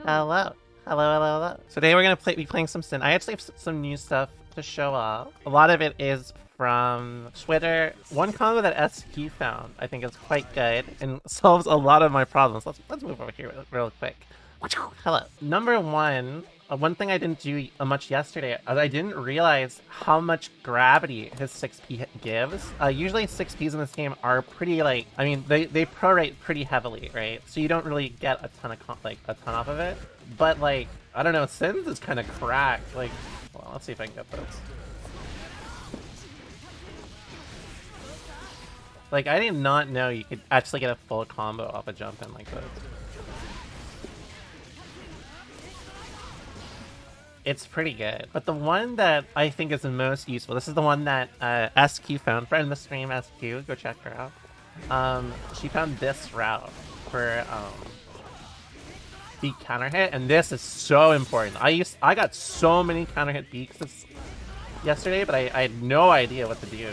Hello. Hello. Today we're gonna be playing some Sin. I actually have some new stuff to show off. A lot of it is from Twitter. One combo that SQ found I think is quite good and solves a lot of my problems. Let's move over here real quick. Hello. Number one, one thing I didn't do much yesterday is I didn't realize how much gravity his 6P gives. Usually 6Ps in this game are pretty like, I mean, they prorate pretty heavily, right? So you don't really get a ton off of it. But like, I don't know, Sins is kind of cracked. Like, well, let's see if I can get this. Like, I did not know you could actually get a full combo off a jump in like this. It's pretty good. But the one that I think is the most useful, this is the one that SQ found. Friend of the stream, SQ, go check her out. She found this route for beat counter hit, and this is so important. I got so many counter hit beaks yesterday, but I had no idea what to do.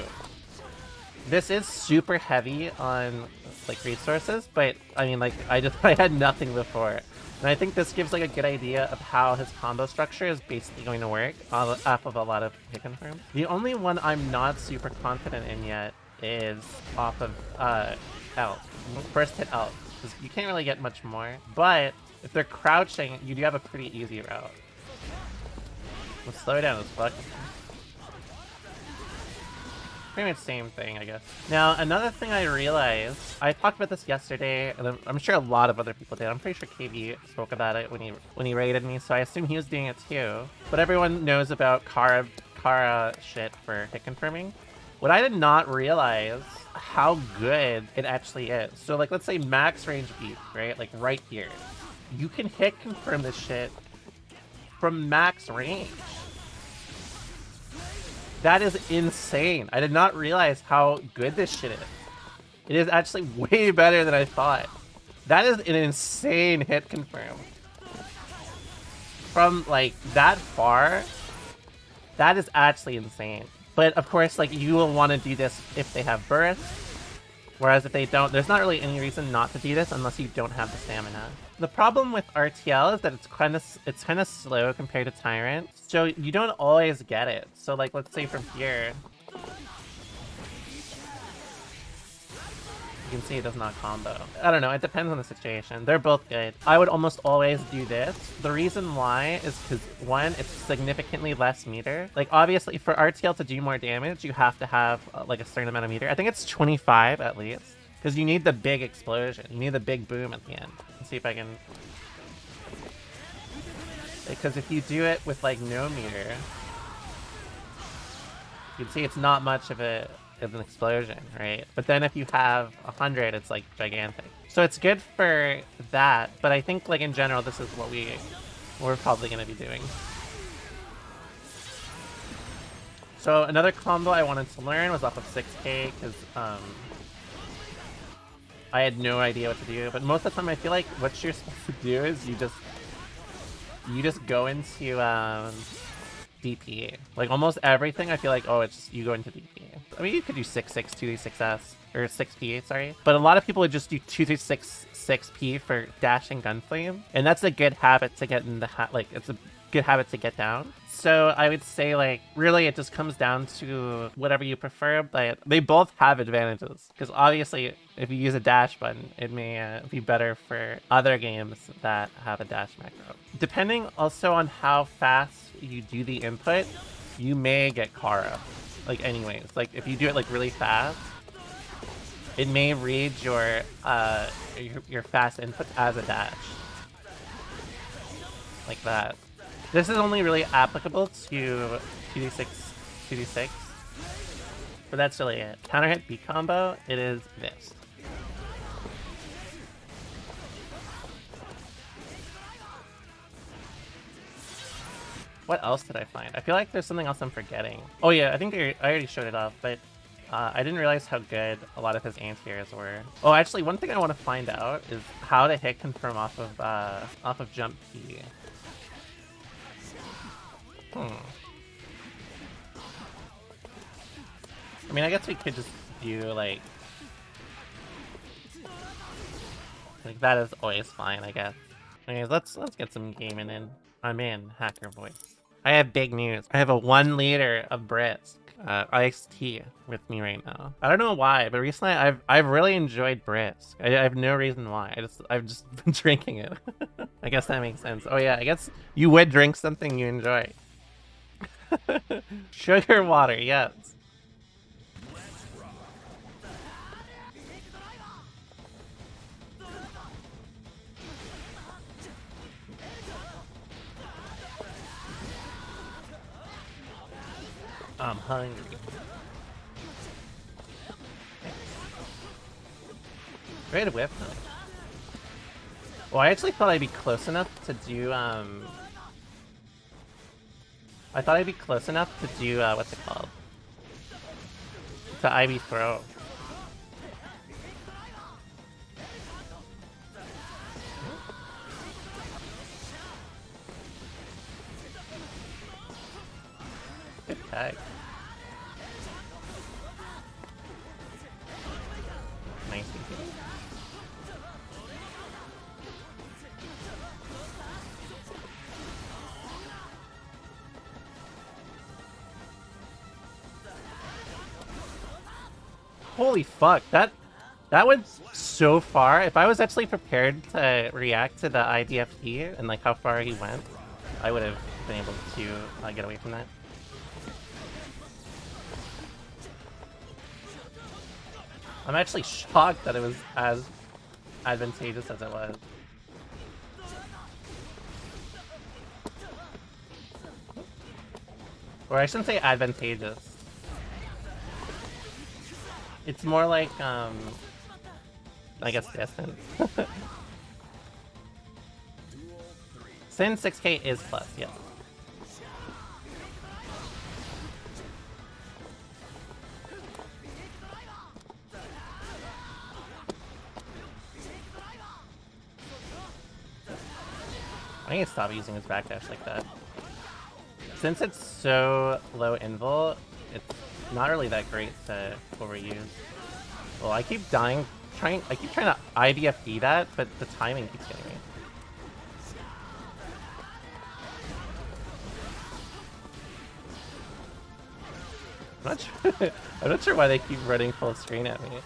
This is super heavy on like resources, but I mean, like I had nothing before. And I think this gives like a good idea of how his combo structure is basically going to work off of a lot of hit confirms. The only one I'm not super confident in yet is off of L. First hit L. Because you can't really get much more. But if they're crouching, you do have a pretty easy route. We'll slow down as fuck. Pretty much same thing, I guess. Now, another thing I realized, I talked about this yesterday, and I'm sure a lot of other people did. I'm pretty sure KB spoke about it when he raided me, so I assume he was doing it too. But everyone knows about Kara shit for hit confirming. What I did not realize how good it actually is. So like, let's say max range beat, right? Like right here. You can hit confirm this shit from max range. That is insane. I did not realize how good this shit is. It is actually way better than I thought. That is an insane hit confirm. From like that far, that is actually insane. But of course, like you will want to do this if they have burst. Whereas if they don't, there's not really any reason not to do this unless you don't have the stamina. The problem with RTL is that it's kind of slow compared to Tyrant, so you don't always get it. So like, let's say from here, you can see it does not combo. I don't know, it depends on the situation. They're both good. I would almost always do this. The reason why is because one, it's significantly less meter. Like obviously for RTL to do more damage, you have to have like a certain amount of meter. I think it's 25 at least. Because you need the big explosion. You need the big boom at the end. Let's see if I can... Because if you do it with, like, no meter... You can see it's not much of an explosion, right? But then if you have 100, it's, like, gigantic. So it's good for that, but I think, like, in general, this is what we're probably going to be doing. So another combo I wanted to learn was off of 6k, because, I had no idea what to do, but most of the time I feel like what you're supposed to do is you just go into DP. Like almost everything I feel like, oh, it's just you go into DP. I mean, you could do 6-6, 2d6s, or 6p, sorry. But a lot of people would just do 2-3-6, 6p for dash and gunflame. And that's a good habit to get in the it's a good habit to get down. So I would say, like, really it just comes down to whatever you prefer, but they both have advantages. Because obviously, if you use a dash button, it may be better for other games that have a dash macro. Depending also on how fast you do the input, you may get Kara. Like, anyways, like, if you do it, like, really fast, it may read your fast input as a dash. Like that. This is only really applicable to 2d6, but that's really it. Counter hit B combo, it is this. What else did I find? I feel like there's something else I'm forgetting. Oh yeah, I think I already showed it off, but I didn't realize how good a lot of his anti-airs were. Oh, actually, one thing I want to find out is how to hit confirm off of jump P. I mean, I guess we could just do like that is always fine, I guess. Anyways, let's get some gaming in. I'm in, hacker voice. I have big news. I have a 1 liter of Brisk iced tea with me right now. I don't know why, but recently I've really enjoyed Brisk. I have no reason why. I've just been drinking it. I guess that makes sense. Oh yeah, I guess you would drink something you enjoy. Sugar water, yes. I'm hungry. Great whip though. Well, I actually thought I'd be close enough to do I thought I'd be close enough to do what's it called? To Ivy throw. Good tag. Nice. Holy fuck, that went so far. If I was actually prepared to react to the IDFT and like how far he went, I would have been able to get away from that. I'm actually shocked that it was as advantageous as it was. Or I shouldn't say advantageous. It's more like, I guess distant. Sin 6k is plus, yeah. I need to stop using his backdash like that. Since it's so low invul, it's not really that great to overuse. Well, I keep dying, I keep trying to IDFD that, but the timing keeps getting me. I'm not sure why they keep running full screen at me.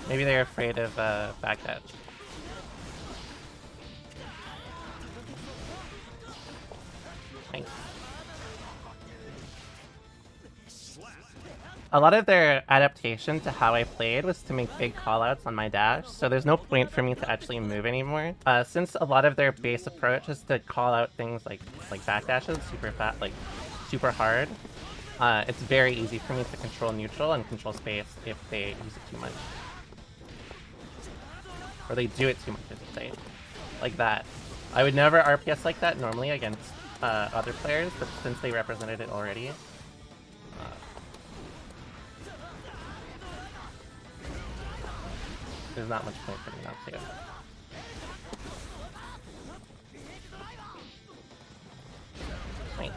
Maybe they're afraid of backdash. Thanks. A lot of their adaptation to how I played was to make big callouts on my dash, so there's no point for me to actually move anymore. Since a lot of their base approach is to call out things like backdashes super fast, like super hard, it's very easy for me to control neutral and control space if they use it too much. Or they do it too much, I should say. Like that. I would never RPS like that normally against other players, but since they represented it already, there's not much point for me not to. Nice.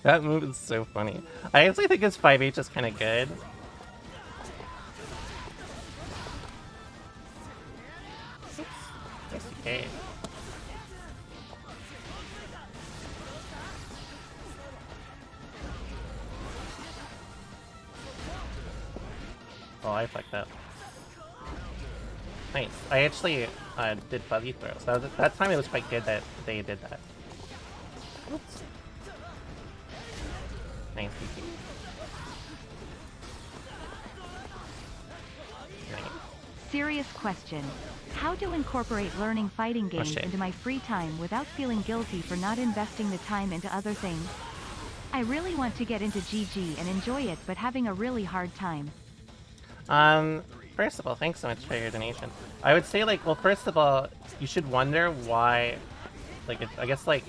That move is so funny. I actually think his 5H is kind of good. Okay. Oh, I fucked up. Nice. I actually did fuzzy throw, so that time it was quite good that they did that. Oops. Nice. Serious question. How to incorporate learning fighting games into my free time without feeling guilty for not investing the time into other things? I really want to get into GG and enjoy it, but having a really hard time. First of all, thanks so much for your donation. I would say, like, well, first of all, you should wonder why, like, I guess, like,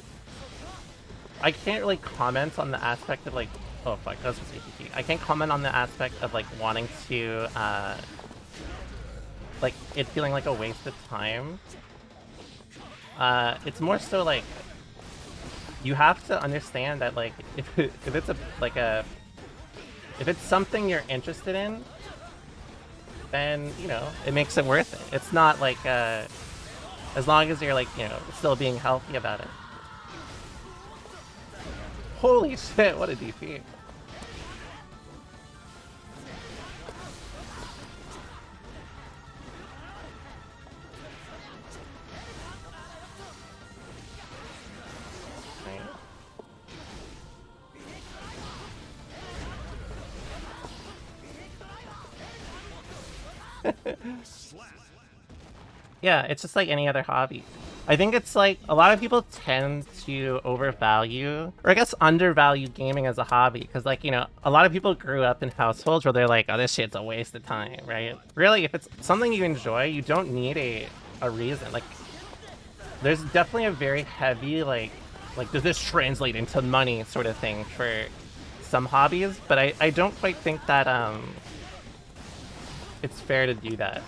I can't really comment on the aspect of, like, oh fuck, that was just ATT. I can't comment on the aspect of, like, wanting to, like, it feeling like a waste of time. It's more so, like, you have to understand that like if it's if it's something you're interested in, then you know it makes it worth it. It's not like as long as you're like, you know, still being healthy about it. Holy shit, what a DP. Yeah, it's just like any other hobby. I think it's like a lot of people tend to overvalue, or I guess undervalue gaming as a hobby, because like, you know, a lot of people grew up in households where they're like, oh, this shit's a waste of time, right? Really, if it's something you enjoy, you don't need a reason. Like, there's definitely a very heavy, like does this translate into money sort of thing for some hobbies, but I don't quite think that it's fair to do that.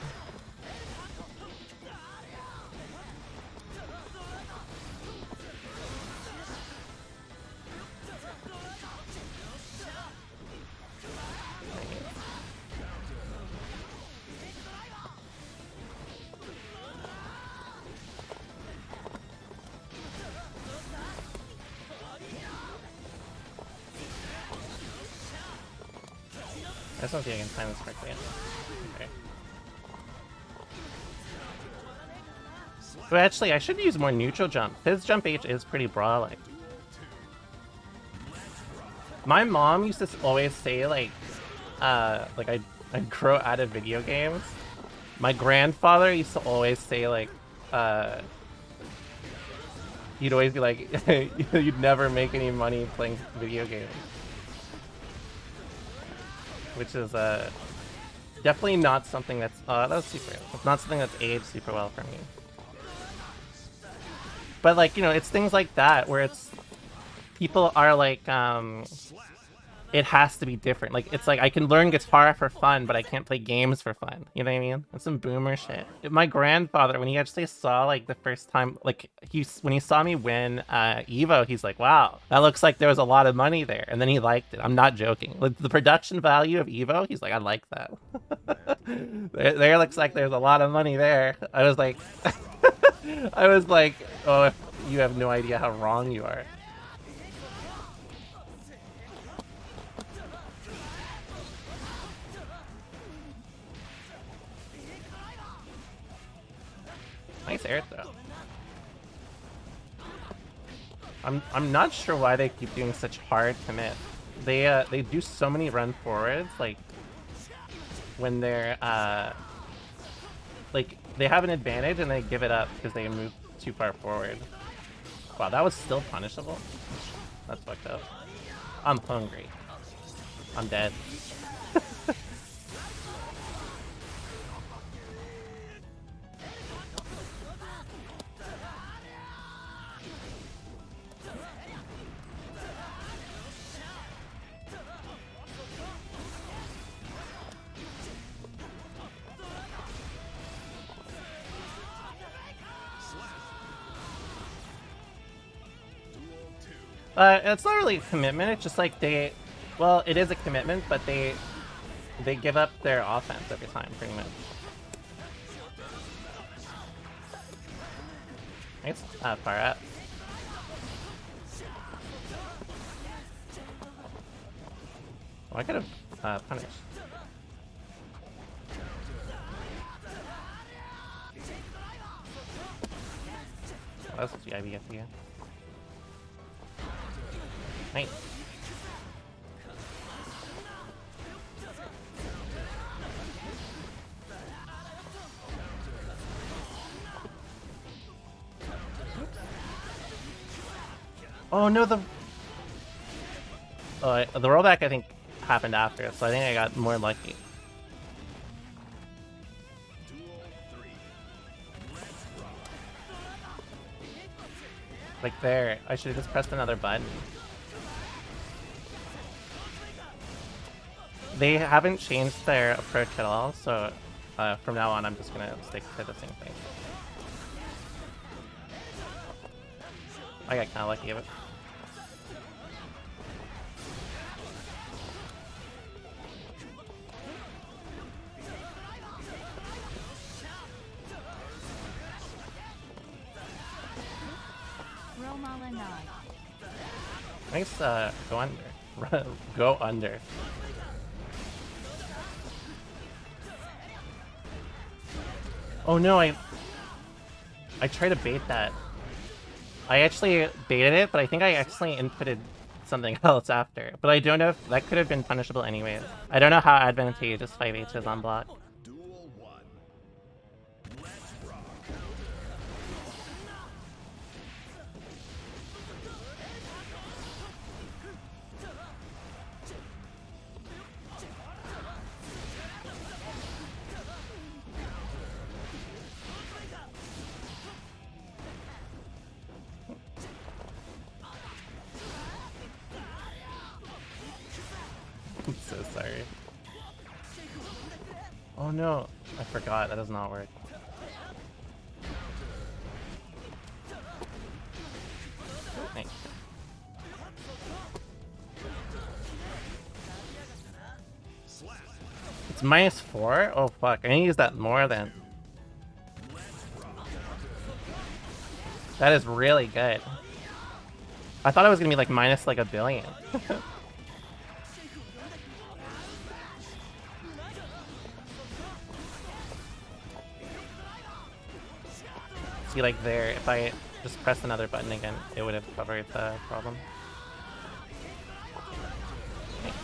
I just don't think I can time this correctly. Okay. But actually, I should use more neutral jump. His jump H is pretty brawly. My mom used to always say like I'd grow out of video games. My grandfather used to always say like he'd always be like you'd never make any money playing video games. Which is definitely not something that's that was super. It's not something that's aged super well for me. But like, you know, it's things like that where it's people are like it has to be different. Like, it's like I can learn guitar for fun, but I can't play games for fun. You know what I mean? That's some boomer shit. My grandfather, when he actually saw like the first time, like when he saw me win Evo, he's like, wow, that looks like there was a lot of money there. And then he liked it. I'm not joking. Like, the production value of Evo, he's like, I like that. there looks like there's a lot of money there. I was like, oh, you have no idea how wrong you are. Nice air throw. I'm not sure why they keep doing such hard commit. They do so many run forwards, like when they're like they have an advantage and they give it up because they move too far forward. Wow, that was still punishable. That's fucked up. I'm hungry. I'm dead. It's not really a commitment, it's just like well, it is a commitment, but they give up their offense every time, pretty much. Nice, far out. Oh, I could have punished. Oh, that's what the IBF again. Nice. Oh no, the rollback I think happened after, so I think I got more lucky. Like there, I should have just pressed another button. They haven't changed their approach at all, so from now on I'm just gonna stick to the same thing. I got kinda lucky of it. Romolla nod. Nice, go under. Go under. Oh no, I tried to bait that. I actually baited it, but I think I actually inputted something else after. But I don't know if that could have been punishable anyways. I don't know how advantageous 5H is on block. I'm so sorry. Oh no, I forgot, that does not work. Nice. It's -4? Oh fuck, I need to use that more then. That is really good. I thought it was gonna be like minus like a billion. See, like there, if I just pressed another button again, it would have covered the problem. Thanks.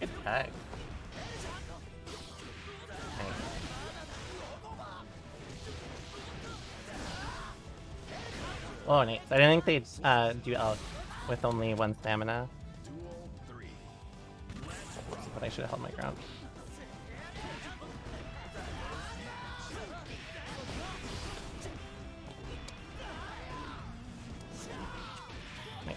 Good tag. Nice. Oh, nice. I didn't think they'd do elk with only 1 stamina. But I should have held my ground. Nice.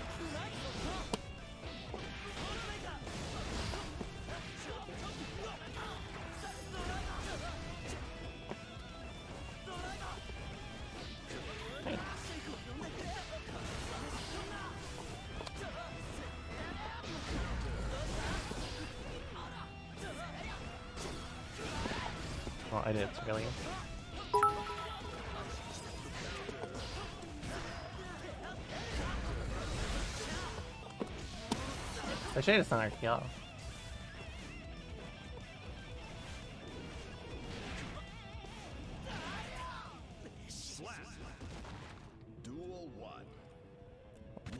Nice. Well, I did, really. I should have just done RTL.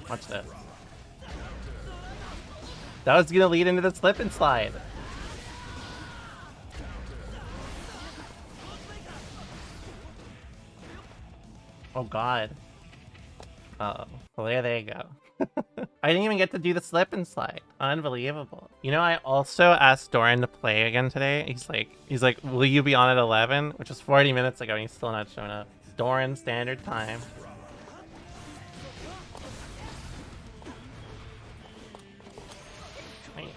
Watch this. That was gonna lead into the slip and slide. Oh god. Uh-oh. Well, there you go. I didn't even get to do the slip and slide. Unbelievable. You know, I also asked Doran to play again today. He's like, will you be on at 11? Which was 40 minutes ago and he's still not showing up. Doran standard time. Nice.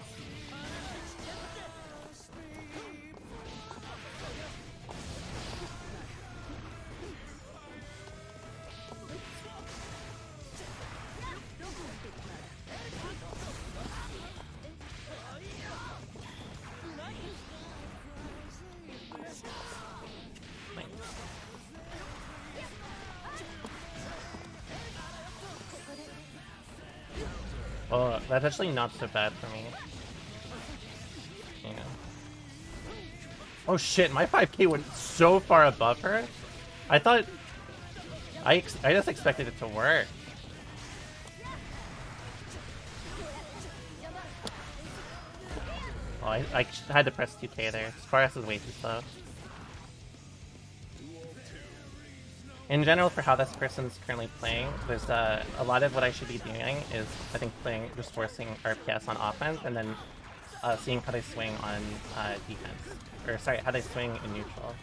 Oh, that's actually not so bad for me. Yeah. Oh shit, my 5k went so far above her. I thought... I just expected it to work. Oh, I had to press 2k there. Sparus is way too slow. In general, for how this person's currently playing, there's a lot of what I should be doing is, I think, just forcing RPS on offense, and then seeing how they swing on defense. Or, sorry, how they swing in neutral.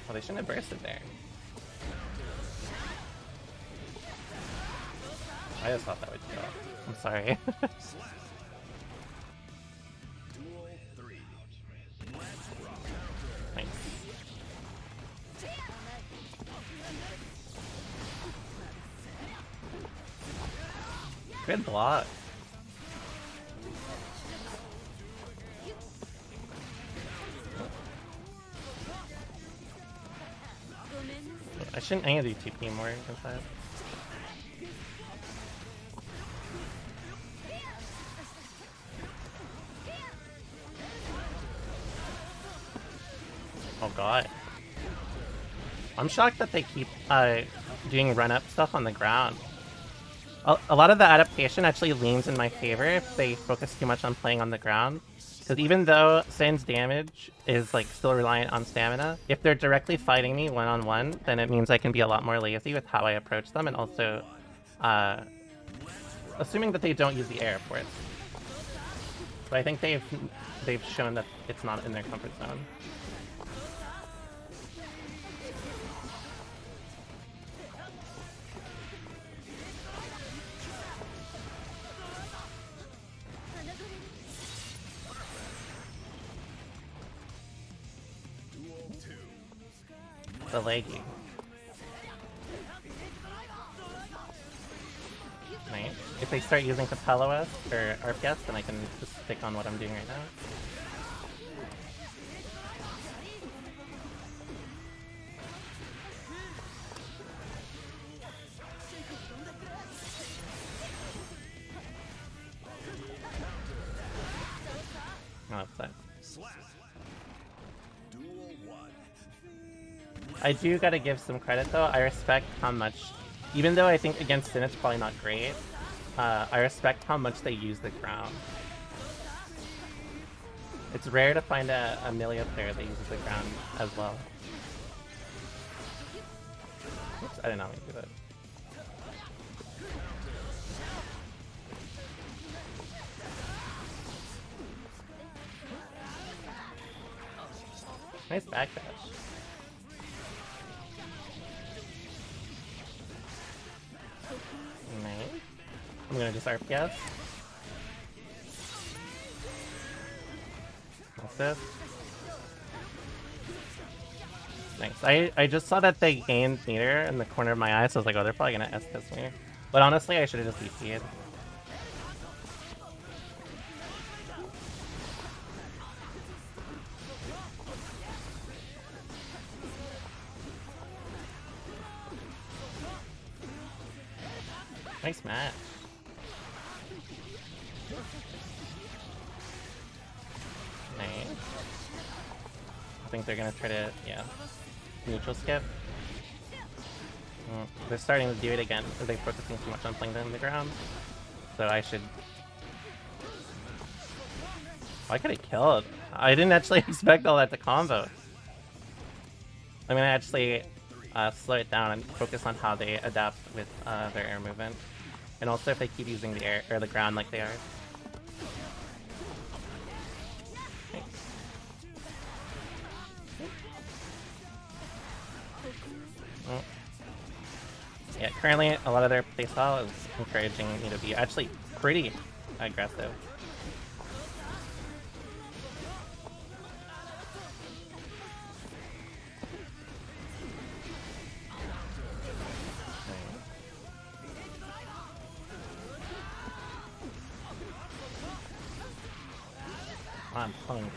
Oh, they shouldn't have bursted there. I just thought that would kill. I'm sorry. Good block. I shouldn't do TP more against that. Oh god. I'm shocked that they keep doing run-up stuff on the ground. A lot of the adaptation actually leans in my favor if they focus too much on playing on the ground. Because even though Sen's damage is like still reliant on stamina, if they're directly fighting me one-on-one, then it means I can be a lot more lazy with how I approach them, and also assuming that they don't use the air for it. But I think they've shown that it's not in their comfort zone. The leggy. Nice. If they start using Capelloa or RPS, then I can just stick on what I'm doing right now. Oh, that. I do gotta give some credit though. I respect how much, even though I think against Sin it's probably not great, I respect how much they use the ground. It's rare to find a Millia player that uses the ground as well. Oops, I did not mean to do that. Nice backdash. Nice. I'm gonna just RPS. That's it. Nice. I just saw that they gained meter in the corner of my eye, so I was like, oh, they're probably gonna S-kiss me. But honestly, I should have just DP'd. Nice match. Nice. I think they're gonna try to, yeah, neutral skip. They're starting to do it again. They're focusing too much on playing them on the ground. So I should... Oh, I could have killed. I didn't actually expect all that to combo. I'm gonna actually slow it down and focus on how they adapt with their air movement. And also if they keep using the air or the ground like they are. Nice. Oh. Yeah, currently a lot of their playstyle is encouraging me to be actually pretty aggressive. I'm pulling.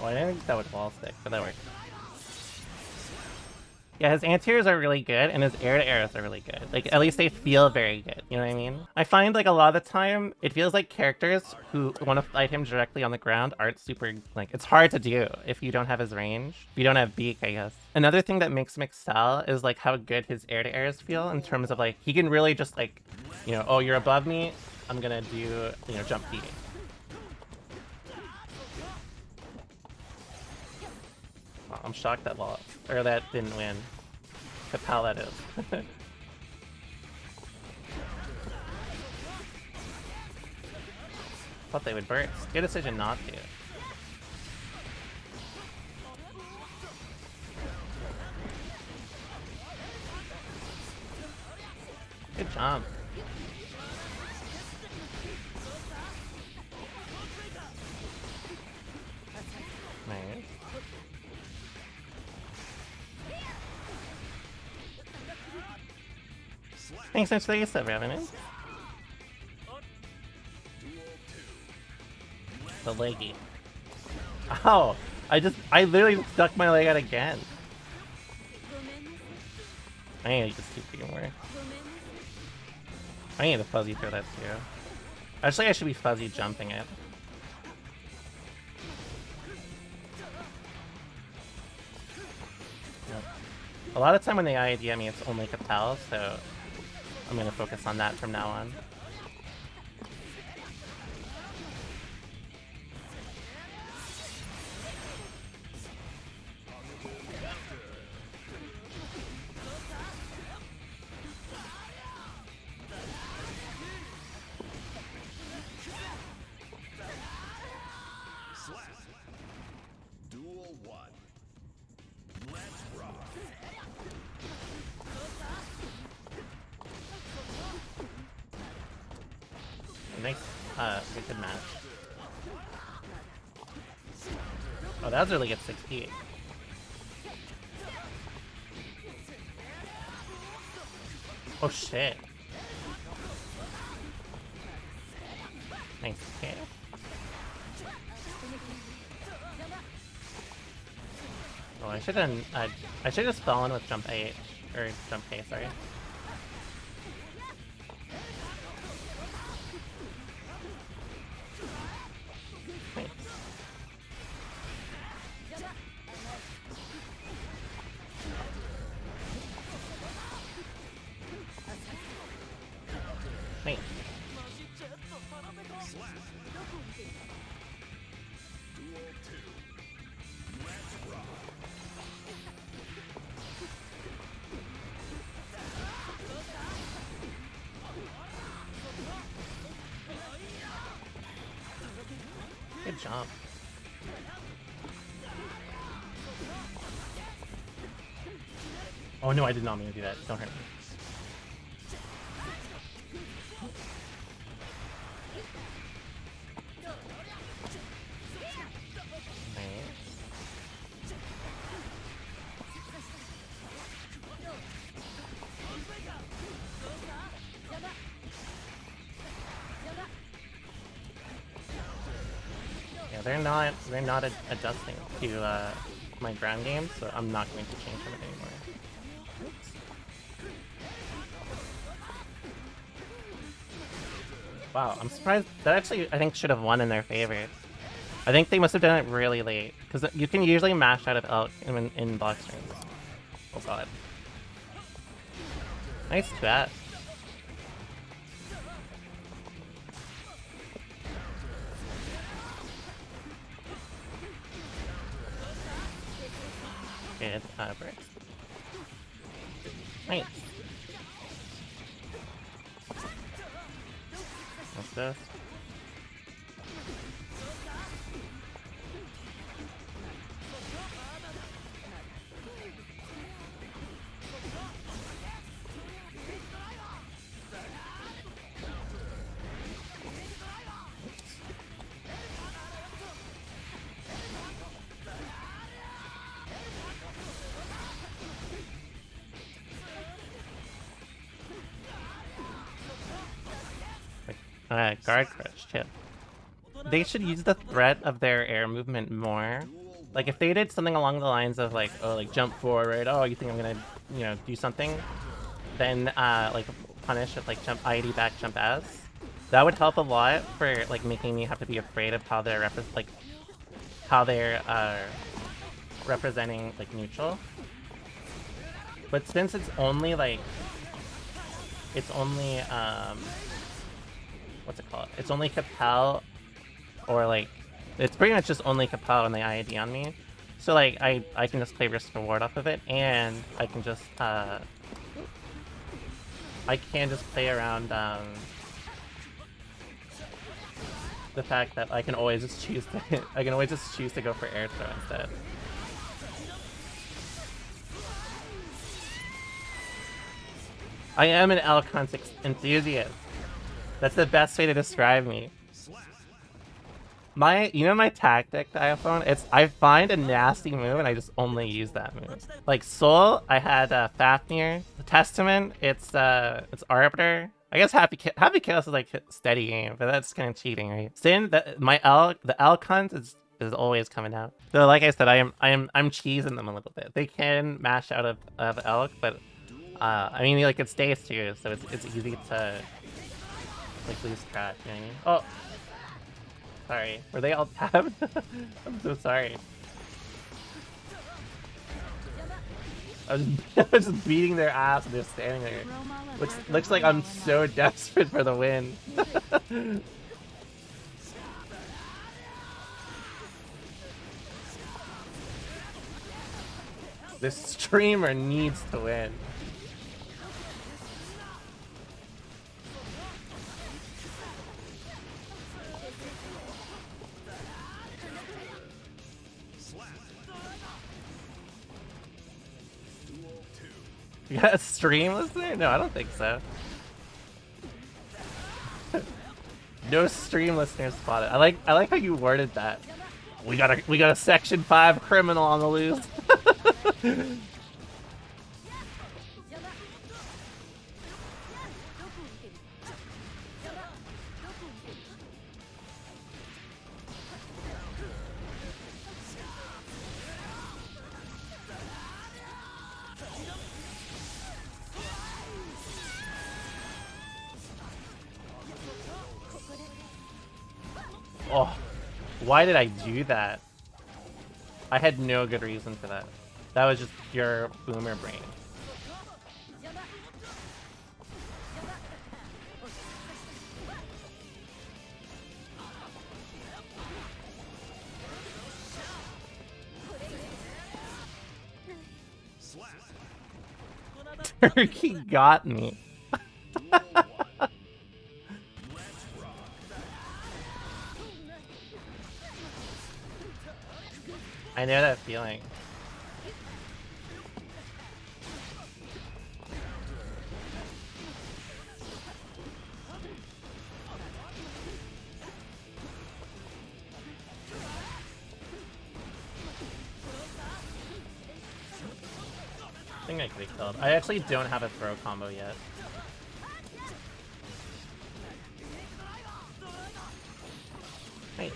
Oh, I didn't think that would wall stick, but that worked. Yeah, his anti-airs are really good, and his air-to-airs are really good. Like, at least they feel very good, you know what I mean? I find, like, a lot of the time, it feels like characters who want to fight him directly on the ground aren't super, like, it's hard to do if you don't have his range. If you don't have beak, I guess. Another thing that makes him excel is, like, how good his air-to-airs feel in terms of, like, he can really just, like, you know, oh, you're above me, I'm gonna do, you know, jump beat. Oh, I'm shocked that lost. Or that didn't win. Capel, that is. Thought they would burst. Good decision not to. Good jump. Nice. Thanks so much for the sub, Revenant. The leggy. Oh! I literally stuck my leg out again. I need to just keep doing more. I need to fuzzy throw that too. Actually, I should be fuzzy jumping it. Yep. A lot of time when they IED me, it's only Capel, so I'm gonna focus on that from now on. Nice, good match. Oh, that was really good 6P. Oh shit. Nice kick. Oh, I should have just fallen with jump A, or jump K, sorry. Good job. Oh no, I did not mean to do that. Don't hurt me. They're not adjusting to my ground game, so I'm not going to change from it anymore. Oops. Wow, I'm surprised. That actually, I think, should have won in their favor. I think they must have done it really late, because you can usually mash out of elk in block strings. Oh god. Nice chat. Good, bricks. Nice. What's this? Guard crush, chip. They should use the threat of their air movement more. Like, if they did something along the lines of, like, oh, like, jump forward, oh, you think I'm gonna, you know, do something? Then, like, punish it, like, jump ID back, jump as. That would help a lot for, like, making me have to be afraid of how they're, representing, like, neutral. But since it's only, like, what's it called? It's only Capel, or like, it's pretty much just only Capel when they IED on me. So like, I can just play risk reward off of it, and I can just play around the fact that I can always just choose to go for air throw instead. I am an L-Context enthusiast. That's the best way to describe me. You know my tactic, iPhone? It's I find a nasty move and I just only use that move. Like Soul, I had Fafnir. Testament, it's Arbiter. I guess Happy Chaos is like steady game, but that's kind of cheating, right? Sin, the elk hunt is always coming out. So like I said, I'm cheesing them a little bit. They can mash out of elk, but I mean like it's days too, so it's easy to like lose track. You know what I mean? Oh. Sorry, were they all tabbed? I'm so sorry. I was just beating their ass and they're standing there. Which looks like I'm so desperate for the win. This streamer needs to win. You got a stream listener? No, I don't think so. No stream listeners spotted. I like how you worded that. We got a Section 5 criminal on the loose. Oh, why did I do that? I had no good reason for that. That was just pure boomer brain. Turkey got me. I know that feeling. I think I could have killed. I actually don't have a throw combo yet. Hey.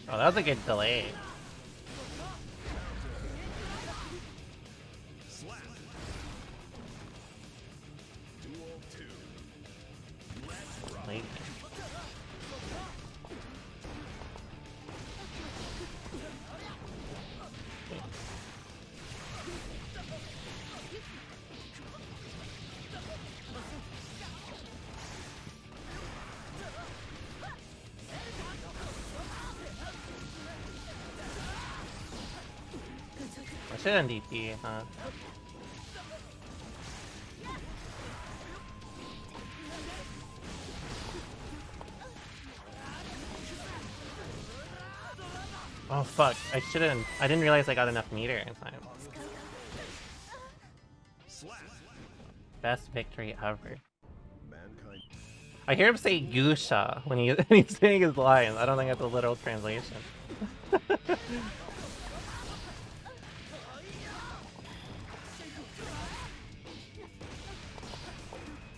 Oh, that was a good delay. Late. I should have DP, huh? Oh fuck, I shouldn't. I didn't realize I got enough meter in time. Best victory ever. I hear him say Gusha when he's saying his lines. I don't think that's a literal translation.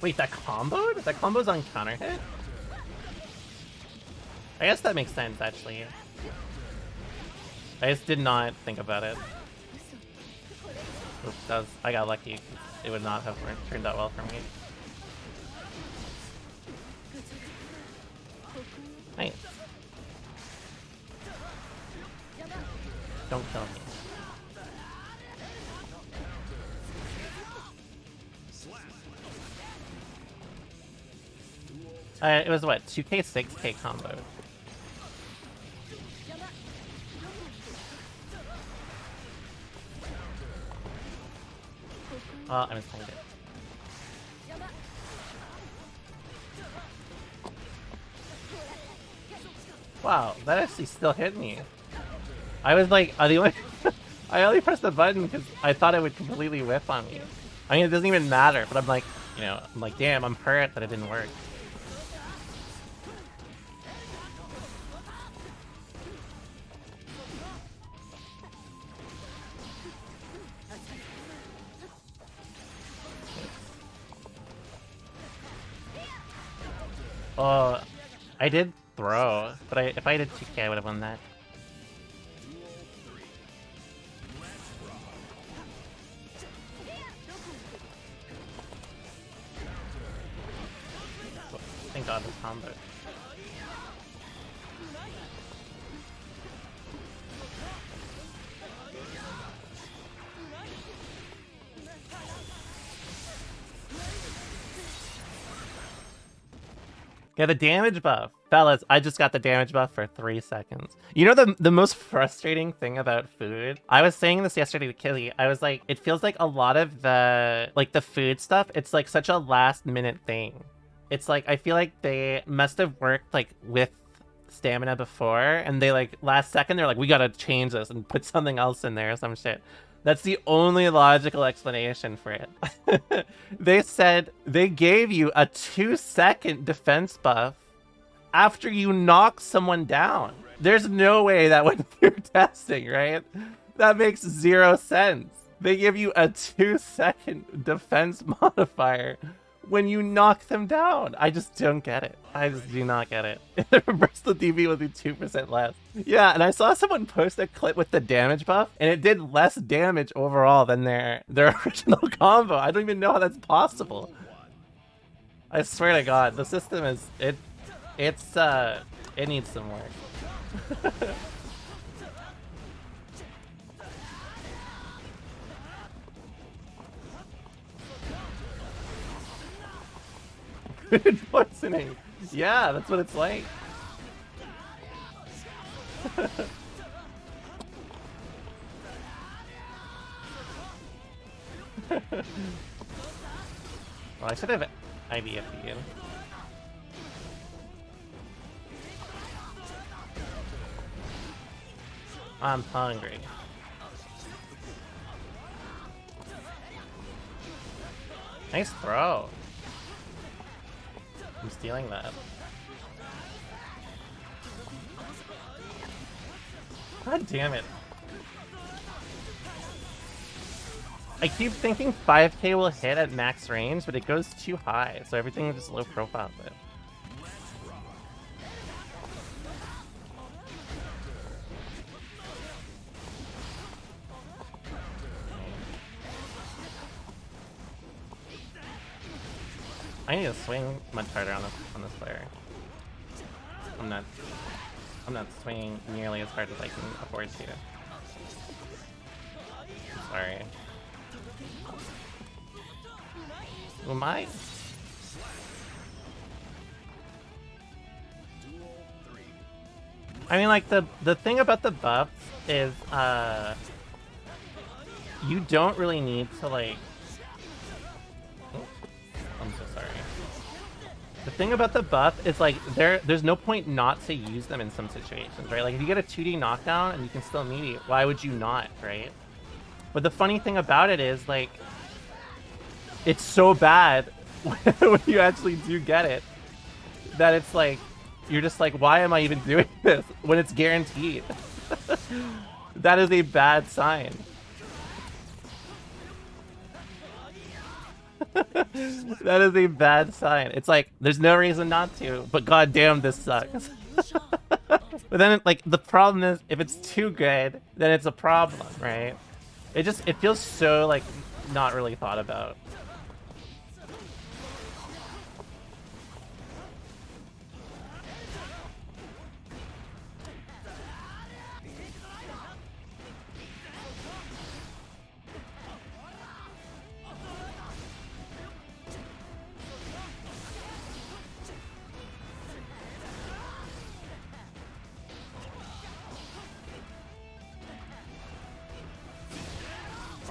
Wait, that comboed? That combo's on counter hit? I guess that makes sense, actually. I just did not think about it. Oops, I got lucky. It would not have turned out well for me. Nice. Don't kill me. It was what, 2k, 6k combo. Oh, I mistimed it. Wow, that actually still hit me. I was like, I only pressed the button because I thought it would completely whiff on me. I mean, it doesn't even matter, but I'm like, you know, I'm like, damn, I'm hurt that it didn't work. Oh, I did throw, but if I did 2K, I would have won that. Thank God this combo. Yeah, the damage buff. Fellas, I just got the damage buff for 3 seconds. You know the most frustrating thing about food? I was saying this yesterday to Killy. I was like, it feels like a lot of the food stuff, it's like such a last minute thing. It's like, I feel like they must have worked like with stamina before, and they like last second they're like, we gotta change this and put something else in there or some shit. That's the only logical explanation for it. They said they gave you a 2-second defense buff after you knock someone down. There's no way that went through testing, right? That makes 0 sense. They give you a 2-second defense modifier when you knock them down. I just don't get it. I just do not get it. The reversal DB would be 2% less. Yeah, and I saw someone post a clip with the damage buff, and it did less damage overall than their original combo. I don't even know how that's possible. I swear to God, the system is it needs some work. Food poisoning. Yeah, that's what it's like. Well, I should have IVF'd you. I'm hungry. Nice throw. I'm stealing that. God damn it. I keep thinking 5K will hit at max range, but it goes too high, so everything is just low profile with it. I need to swing much harder on this player. I'm not swinging nearly as hard as I can afford to. I'm sorry. Who am I? I mean, like, the thing about the buffs is, you don't really need to, like... I'm so sorry. The thing about the buff is, like, there's no point not to use them in some situations, right? Like, if you get a 2D knockdown and you can still meet it, why would you not, right? But the funny thing about it is, like, it's so bad when you actually do get it that it's like, you're just like, why am I even doing this when it's guaranteed? That is a bad sign. That is a bad sign. It's like, there's no reason not to, but goddamn, this sucks. But then, like, the problem is, if it's too good, then it's a problem, right? It feels so, like, not really thought about.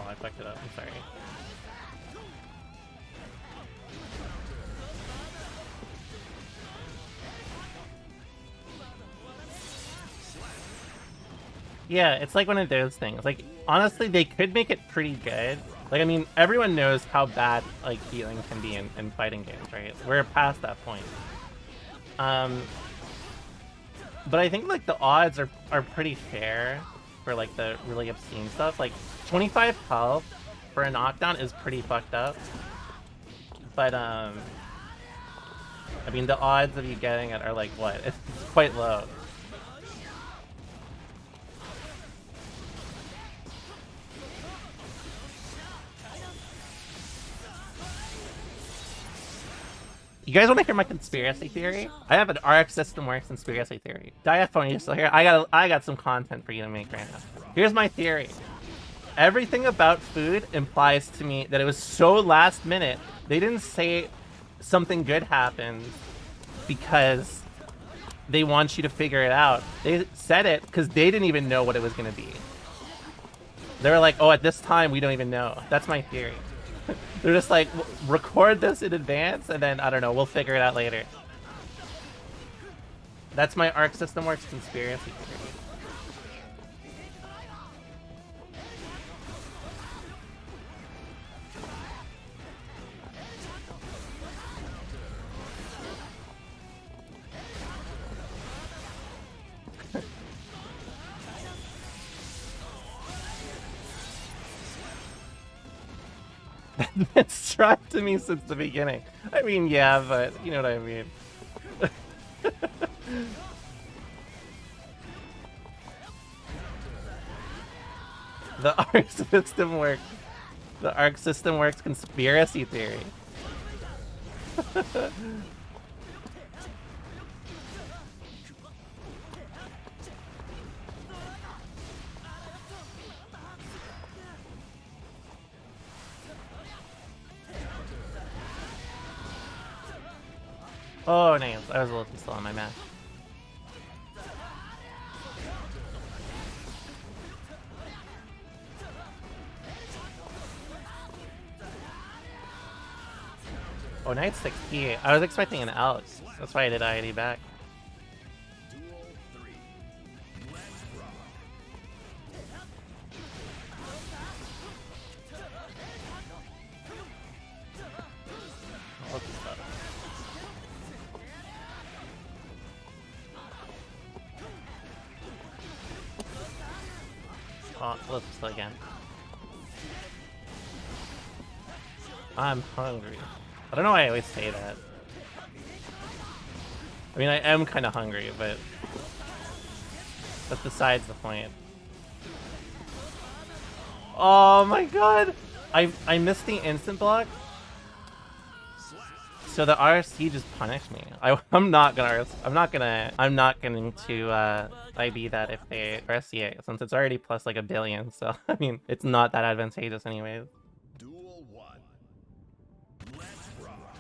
I fucked it up, I'm sorry. Yeah, it's like one of those things. Like, honestly, they could make it pretty good. Like, I mean, everyone knows how bad, like, healing can be in fighting games, right? We're past that point. But I think, like, the odds are pretty fair for, like, the really obscene stuff. Like, 25 health for a knockdown is pretty fucked up. But, I mean, the odds of you getting it are, like, what? It's quite low. You guys want to hear my conspiracy theory? I have an Arc System Works conspiracy theory. Diaphone, you're still here? I got some content for you to make right now. Here's my theory. Everything about food implies to me that it was so last minute. They didn't say something good happened because they want you to figure it out. They said it because they didn't even know what it was going to be. They were like, oh, at this time, we don't even know. That's my theory. They're just like, record this in advance, and then, I don't know, we'll figure it out later. That's my Arc System Works conspiracy theory. That's been strapped to me since the beginning. I mean, yeah, but you know what I mean. The Arc System Works. The Arc System Works conspiracy theory. Oh, nice. I was a little too slow on my math. Oh, Knight 6P. I was expecting an Alex. That's why I did IID back. Oh, let's play again. I'm hungry. I don't know why I always say that. I mean, I am kind of hungry, but that's besides the point. Oh my god! I missed the instant block. So the RSC just punished me. I'm not going to IB that if they RSC it, since it's already plus like 1 billion. So I mean, it's not that advantageous anyways. Duel 1. Let's rock.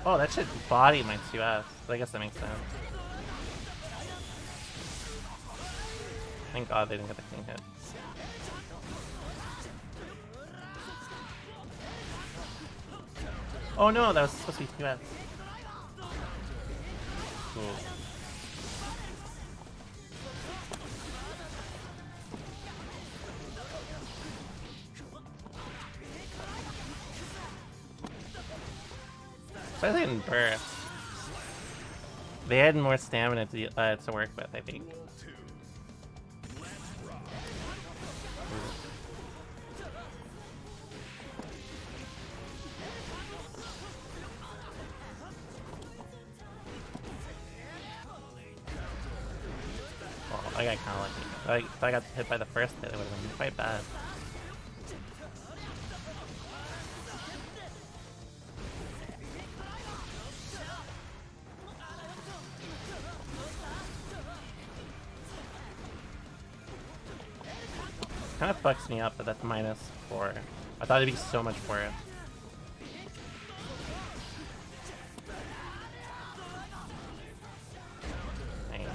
Oh, that shit bodied my 2S. So I guess that makes sense. Thank God they didn't get the clean hit. Oh no, that was supposed to be 2S. Cool. Why they didn't burst? They had more stamina to work with, I think. Oh, I got kind of lucky. If I got hit by the first hit, it would have been quite bad. Kind of fucks me up that that's -4. I thought it'd be so much for it. Dang.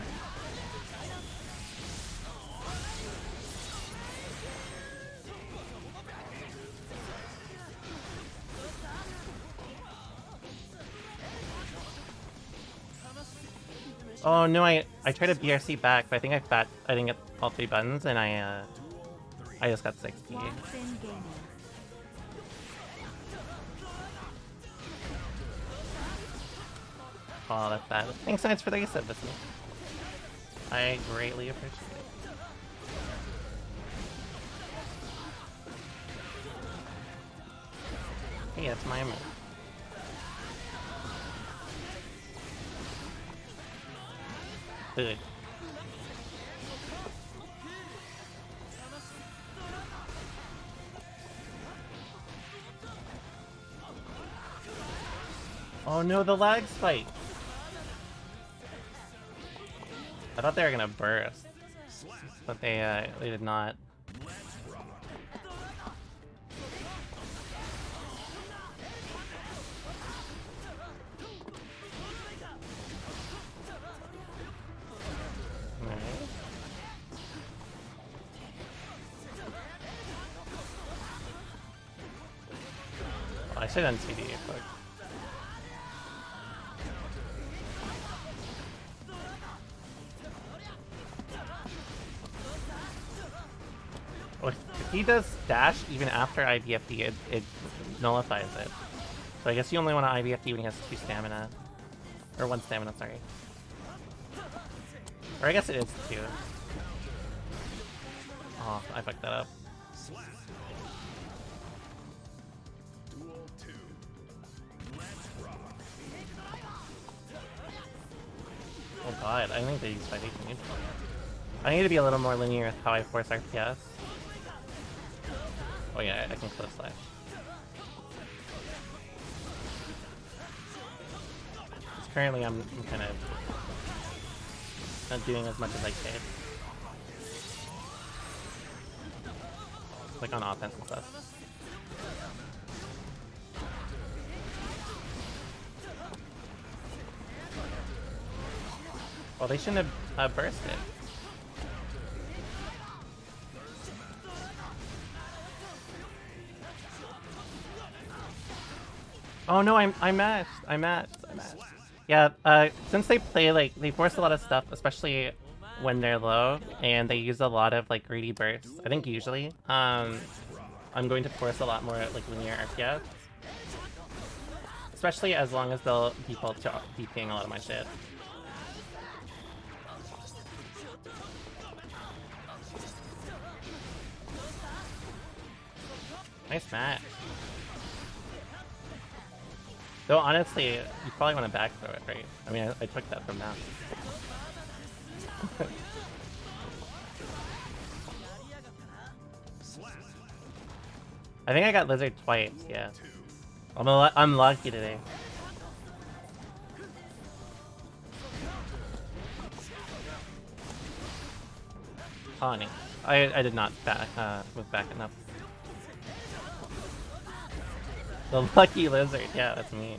Oh no, I tried to BRC back, but I think I didn't get all 3 buttons, and I just got 60. Watson Gaming. Oh, that's bad. Thanks so much for the resub, Bissy. I greatly appreciate it. Hey, that's my amount. Good. Oh no, the lag spike! I thought they were gonna burst, but they did not. Alright. Oh, I should have done TD, but... If he does dash even after IBFD, it nullifies it. So I guess you only want to IBFD when he has 2 stamina. Or 1 stamina, sorry. Or I guess it is 2. Oh, I fucked that up. Oh god, I think they use fighting neutral. I need to be a little more linear with how I force RPS. Oh yeah, I can close slash. Currently I'm kind of not doing as much as I could. Like on offense and stuff. Well, they shouldn't have bursted. Oh no, I matched. Yeah, since they play, like, they force a lot of stuff, especially when they're low, and they use a lot of, like, greedy bursts. I think usually, I'm going to force a lot more, like, linear RPS. Especially as long as they'll default to DPing a lot of my shit. Nice match. Though honestly, you probably want to back throw it, right? I mean, I took that from them. I think I got Lizard twice, yeah. I'm lucky today. Honey. I did not back, move back enough. The lucky lizard, yeah, that's me.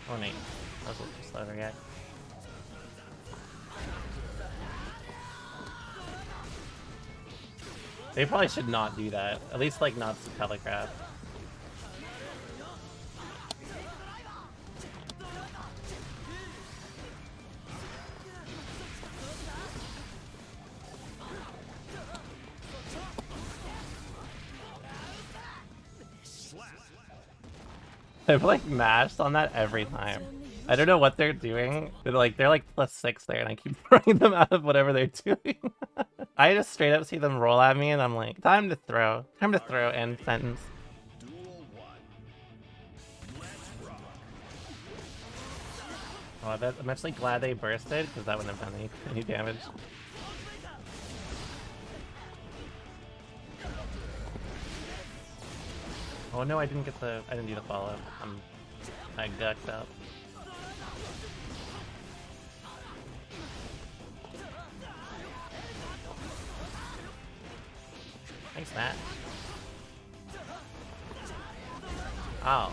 Oh, Nate. That was a little too slow to react. They probably should not do that. At least, like, not to telegraph. I've like mashed on that every time. I don't know what they're doing, but like they're like +6 there, and I keep throwing them out of whatever they're doing. I just straight up see them roll at me, and I'm like, time to throw, end sentence. Oh, I'm actually glad they bursted because that wouldn't have done any damage. Oh no, I didn't do the follow. I ducked up. Thanks, Matt. Oh.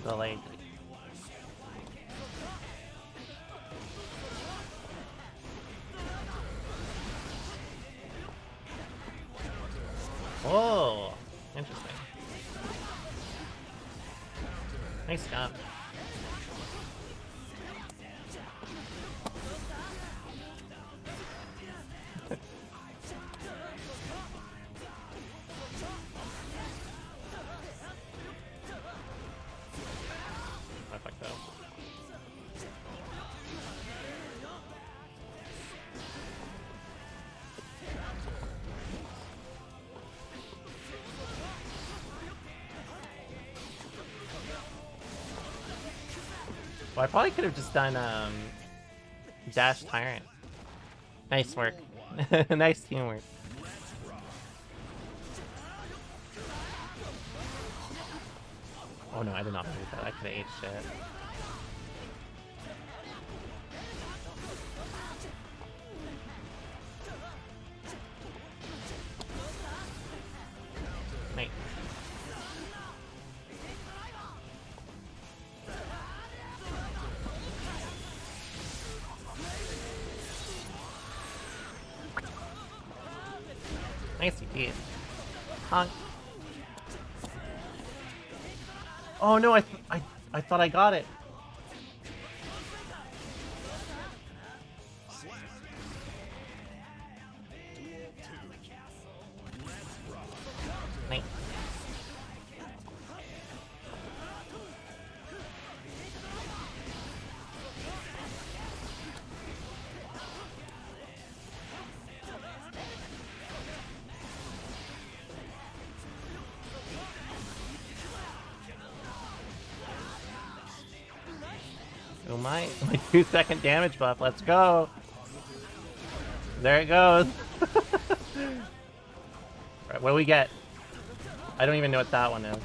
the like. Oh, interesting. Nice job. I fucked up. Well, I probably could have just done Dash Tyrant. Nice work. Nice teamwork. Oh no, I did not believe that. I could have ate shit. Nice. Nice, you did. Honk. Oh no, I thought I got it. Nice. Oh my 2-second damage buff, let's go! There it goes! Right, what do we get? I don't even know what that one is.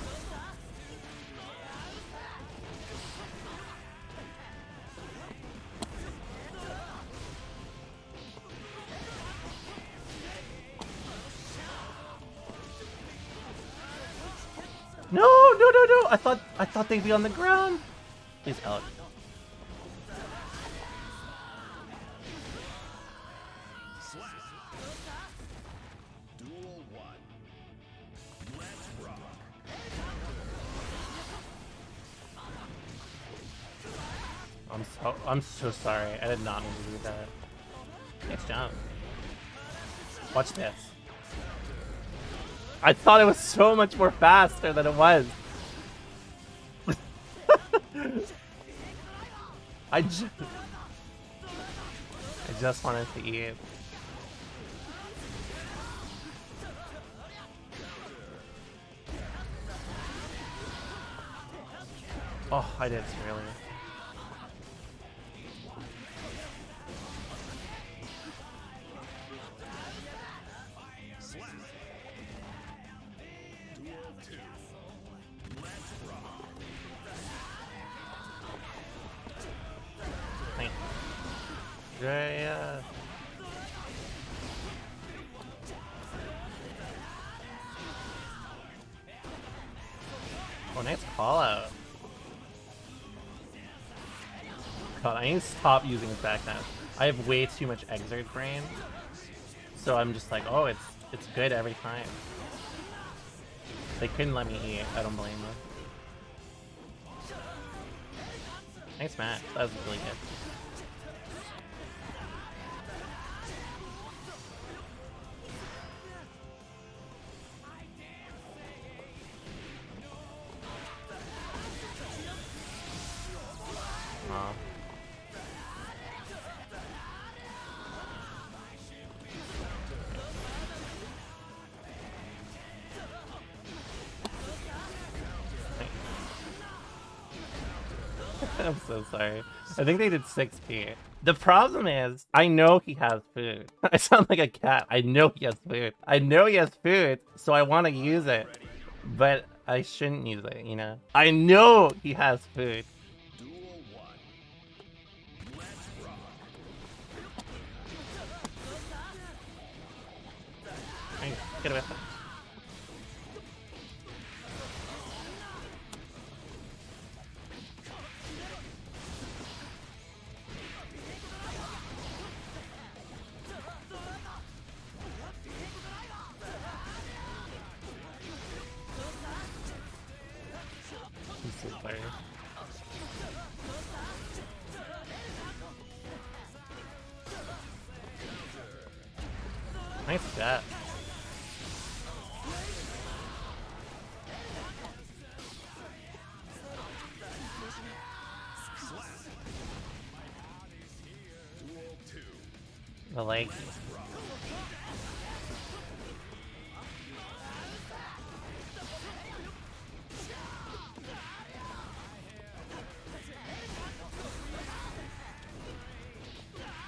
No, no, no, no! I thought they'd be on the ground. Please help. I'm so sorry. I did not mean to do that. Nice jump. Watch this. I thought it was so much more faster than it was. I just wanted to eat. Oh, I did really. Yeah. Oh, nice call out. God, I need to stop using his back now. I have way too much exert brain, so I'm just like, oh, it's good every time. They couldn't let me eat. I don't blame them. Nice match. That was really good. I'm so sorry. I think they did 6p. The problem is, I know he has food. I sound like a cat. I know he has food. I know he has food, so I want to use it. But I shouldn't use it, you know? I know he has food. Get away from it. Nice jet. The leg.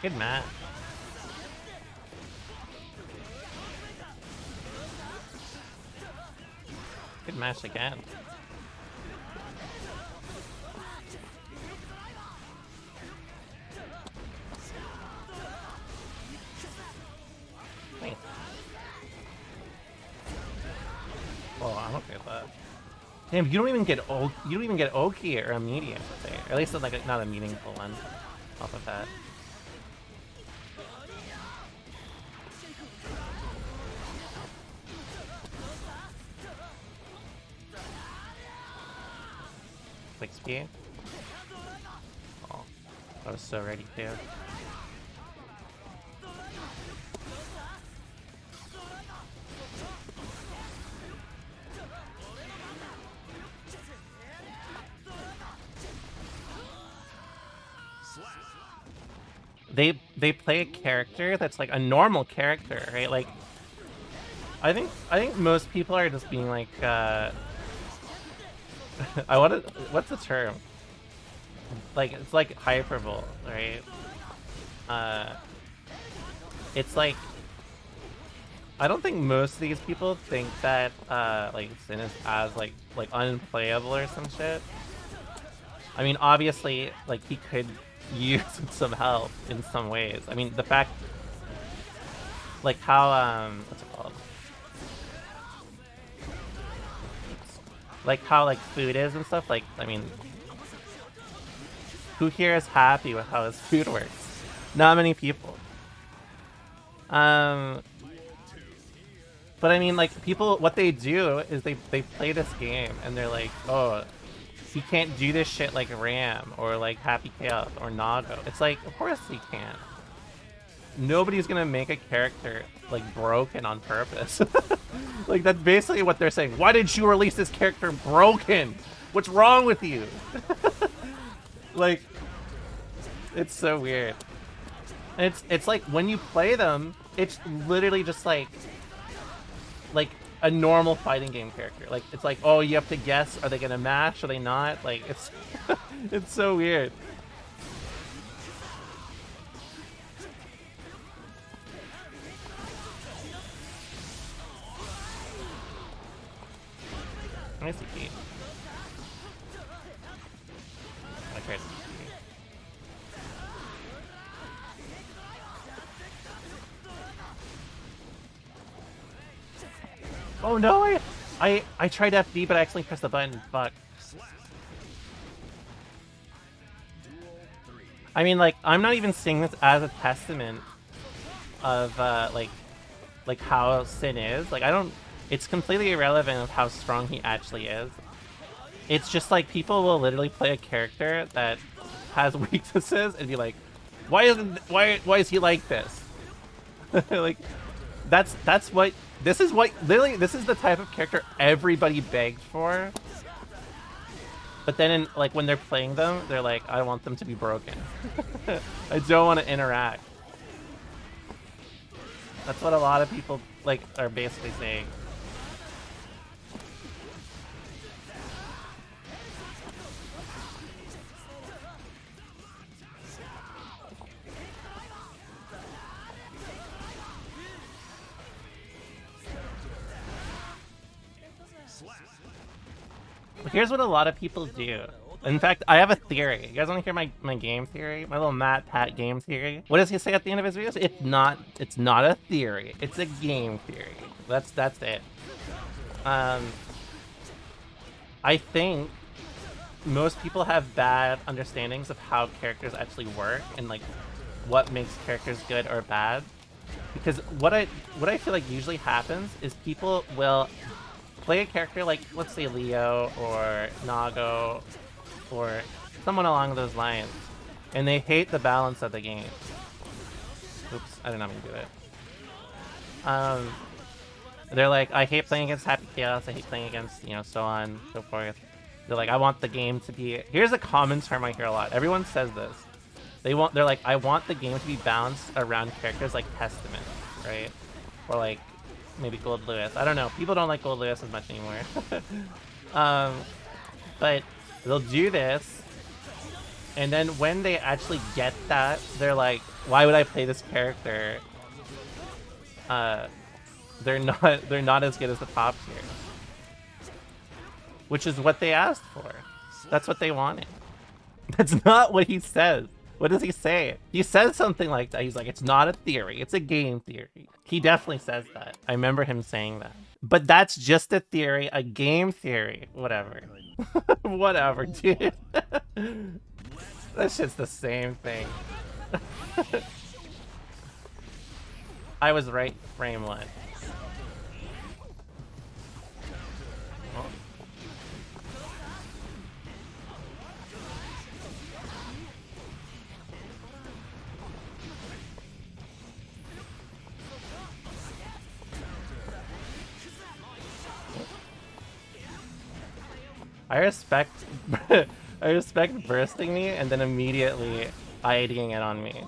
Good match. Good match again. Nice. Oh, I'm okay with that. Damn, you don't even get Oki or a medium, or at least like not a meaningful one off of that. Quick speed. Oh, I was so ready to. They play a character that's like a normal character, right? Like, I think most people are just being like, what's the term? Like, it's like hyperbole, right? It's like, I don't think most of these people think that like Sin is as like unplayable or some shit. I mean, obviously, like he could use some help in some ways. I mean, the fact, like how what's it called? Like how like food is and stuff. Like, I mean, who here is happy with how his food works? Not many people. But I mean, like, people, what they do is they play this game and they're like, oh, he can't do this shit like Ram or like Happy Chaos or Nago. It's like, of course he can. Nobody's gonna make a character like broken on purpose. Like, that's basically what they're saying. Why did you release this character broken? What's wrong with you? Like, it's so weird. And it's like when you play them, it's literally just like a normal fighting game character. Like, it's like, oh, you have to guess, are they gonna mash, are they not? Like, it's it's so weird. Nice EP. I tried to Oh no, I tried FD, but I accidentally pressed the button. Fuck. I mean, like, I'm not even seeing this as a testament of like how Sin is. Like, I don't. It's completely irrelevant of how strong he actually is. It's just like people will literally play a character that has weaknesses and be like, why is he like this? Like, that's what. This is what, literally, this is the type of character everybody begged for. But then, like, when they're playing them, they're like, I want them to be broken. I don't want to interact. That's what a lot of people, like, are basically saying. Here's what a lot of people do. In fact, I have a theory. You guys want to hear my game theory? My little Matt Pat game theory? What does he say at the end of his videos? It's not a theory. It's a game theory. That's it. I think most people have bad understandings of how characters actually work and like what makes characters good or bad. Because what I feel like usually happens is people will play a character like, let's say, Leo or Nago or someone along those lines, and they hate the balance of the game. Oops, I did not mean to do that. They're like, I hate playing against Happy Chaos, I hate playing against, you know, so on, so forth. They're like, I want the game to be... Here's a common term I hear a lot. Everyone says this. They're like, I want the game to be balanced around characters like Testament, right? Or like, maybe Gold Lewis. I don't know. People don't like Gold Lewis as much anymore. But they'll do this, and then when they actually get that, they're like, why would I play this character? They're not as good as the top tier. Which is what they asked for. That's what they wanted. That's not what he says. What does he say? He says something like that. He's like, it's not a theory, it's a game theory. He definitely says that. I remember him saying that. But that's just a theory, a game theory. Whatever. Whatever, dude. That shit's the same thing. I was right, frame one. I respect I respect bursting me and then immediately IDing it on me.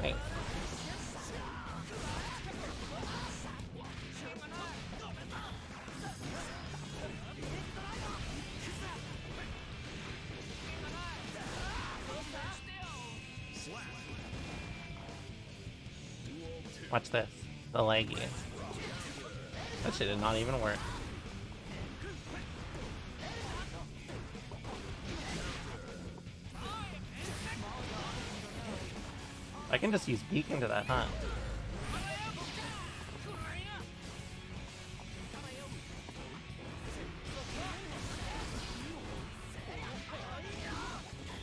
Thanks. Watch this. The leggy. That shit did not even work. I can just use Beacon to that, huh?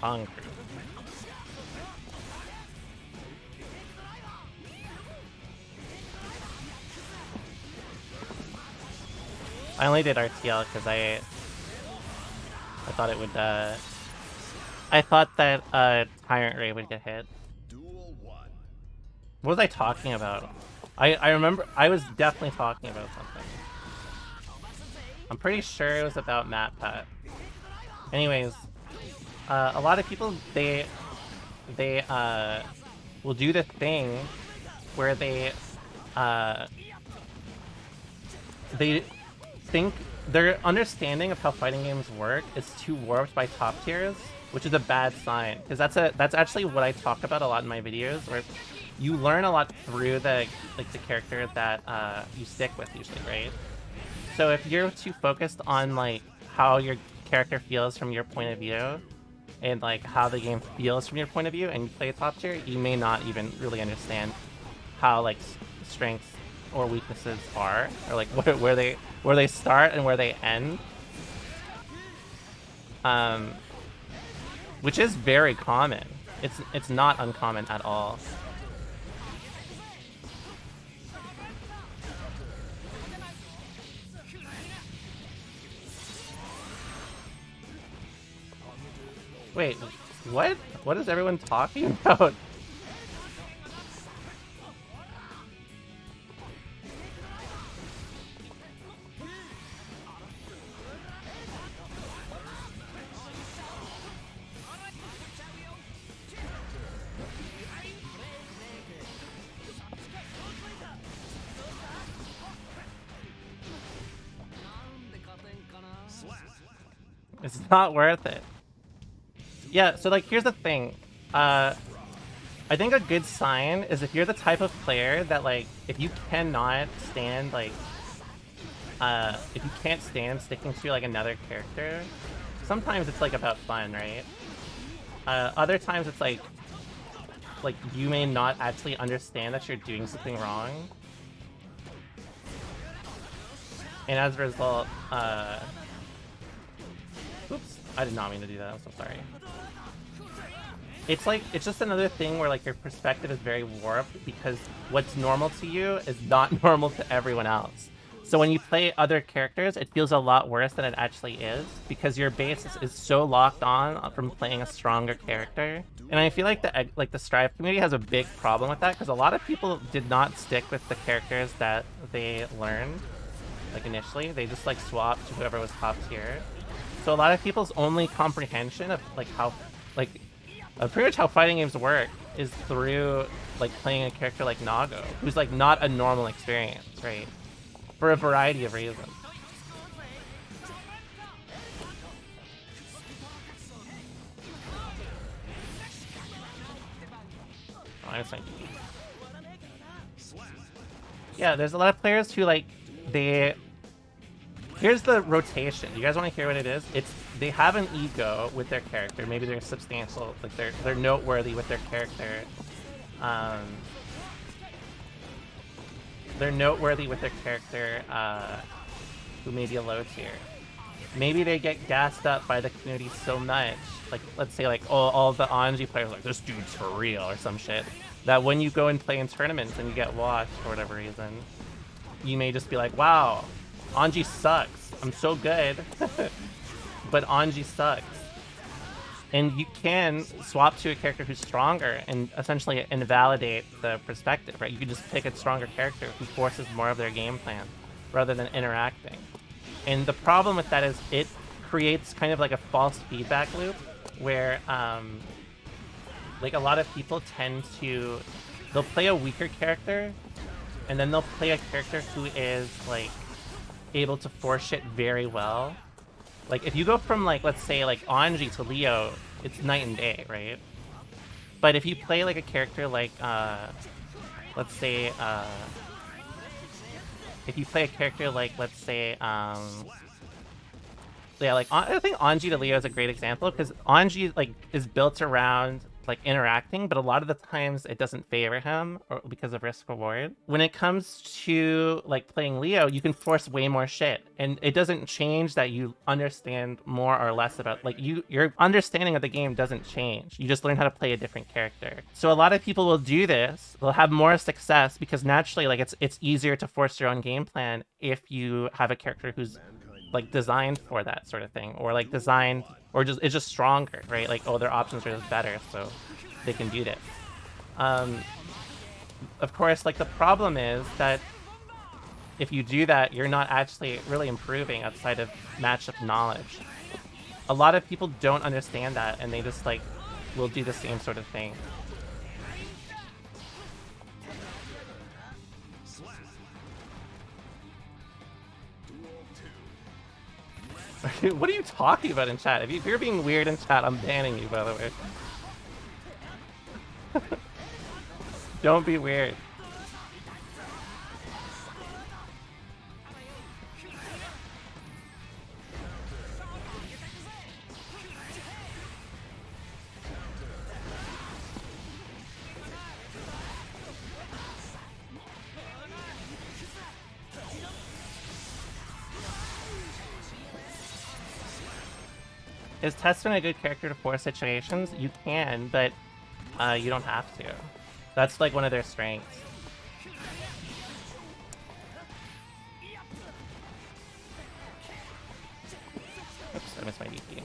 Hungry. I only did RTL because I thought it would, I thought that, Tyrant Ray would get hit. What was I talking about? I remember, I was definitely talking about something. I'm pretty sure it was about MatPat. Anyways, a lot of people, they will do the thing where they think their understanding of how fighting games work is too warped by top tiers, which is a bad sign, because that's actually what I talk about a lot in my videos, where you learn a lot through the character that you stick with usually, right? So if you're too focused on like how your character feels from your point of view, and like how the game feels from your point of view, and you play a top tier, you may not even really understand how like strengths or weaknesses are, or like where they start and where they end. Which is very common. It's not uncommon at all. Wait, what? What is everyone talking about? It's not worth it. Yeah, so like here's the thing. I think a good sign is if you're the type of player that like if you cannot stand like if you can't stand sticking to like another character, sometimes it's like about fun, right? Other times it's like you may not actually understand that you're doing something wrong. And as a result, oops, I did not mean to do that, I'm so sorry. It's like, it's just another thing where like your perspective is very warped because what's normal to you is not normal to everyone else. So when you play other characters, it feels a lot worse than it actually is, because your base is so locked on from playing a stronger character. And I feel like the Strive community has a big problem with that, because a lot of people did not stick with the characters that they learned, like initially. They just like swapped to whoever was top tier. So a lot of people's only comprehension of like how, like, pretty much how fighting games work is through like playing a character like Nago, who's like not a normal experience, right? For a variety of reasons. Oh, I just like... Yeah, there's a lot of players who like they. Here's the rotation. You guys want to hear what it is? It's they have an ego with their character. Maybe they're substantial, like they're noteworthy with their character. They're noteworthy with their character who may be a low tier. Maybe they get gassed up by the community so much, like let's say like all the Anji players are like, this dude's for real or some shit, that when you go and play in tournaments and you get washed for whatever reason, you may just be like, wow, Anji sucks. I'm so good, but Anji sucks. And you can swap to a character who's stronger and essentially invalidate the perspective, right? You can just pick a stronger character who forces more of their game plan rather than interacting. And the problem with that is it creates kind of like a false feedback loop where like a lot of people tend to, they'll play a weaker character and then they'll play a character who is like able to force shit very well. Like if you go from like, let's say like Anji to Leo, it's night and day, right? But if you play like a character like let's say if you play a character like, let's say yeah, like I think Anji to Leo is a great example, because Anji like is built around like interacting, but a lot of the times it doesn't favor him or because of risk reward. When it comes to like playing Leo, you can force way more shit, and it doesn't change that you understand more or less about, like, your understanding of the game doesn't change. You just learn how to play a different character. So a lot of people will do this, they'll have more success because naturally like it's easier to force your own game plan if you have a character who's like designed for that sort of thing, or like designed, or just it's just stronger, right? Like, oh, their options are just better, so they can do this. Of course, like the problem is that if you do that, you're not actually really improving outside of matchup knowledge. A lot of people don't understand that, and they just like will do the same sort of thing. What are you talking about in chat? If you're being weird in chat, I'm banning you, by the way. Don't be weird. Is Testament a good character to force situations? You can, but you don't have to. That's like one of their strengths. Oops, I missed my DP.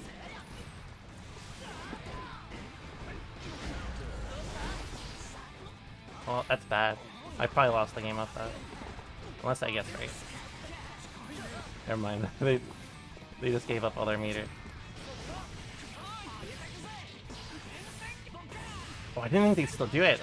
Well, that's bad. I probably lost the game off that. Unless I guess right. Never mind. They just gave up all their meter. Oh, I didn't think they'd still do it.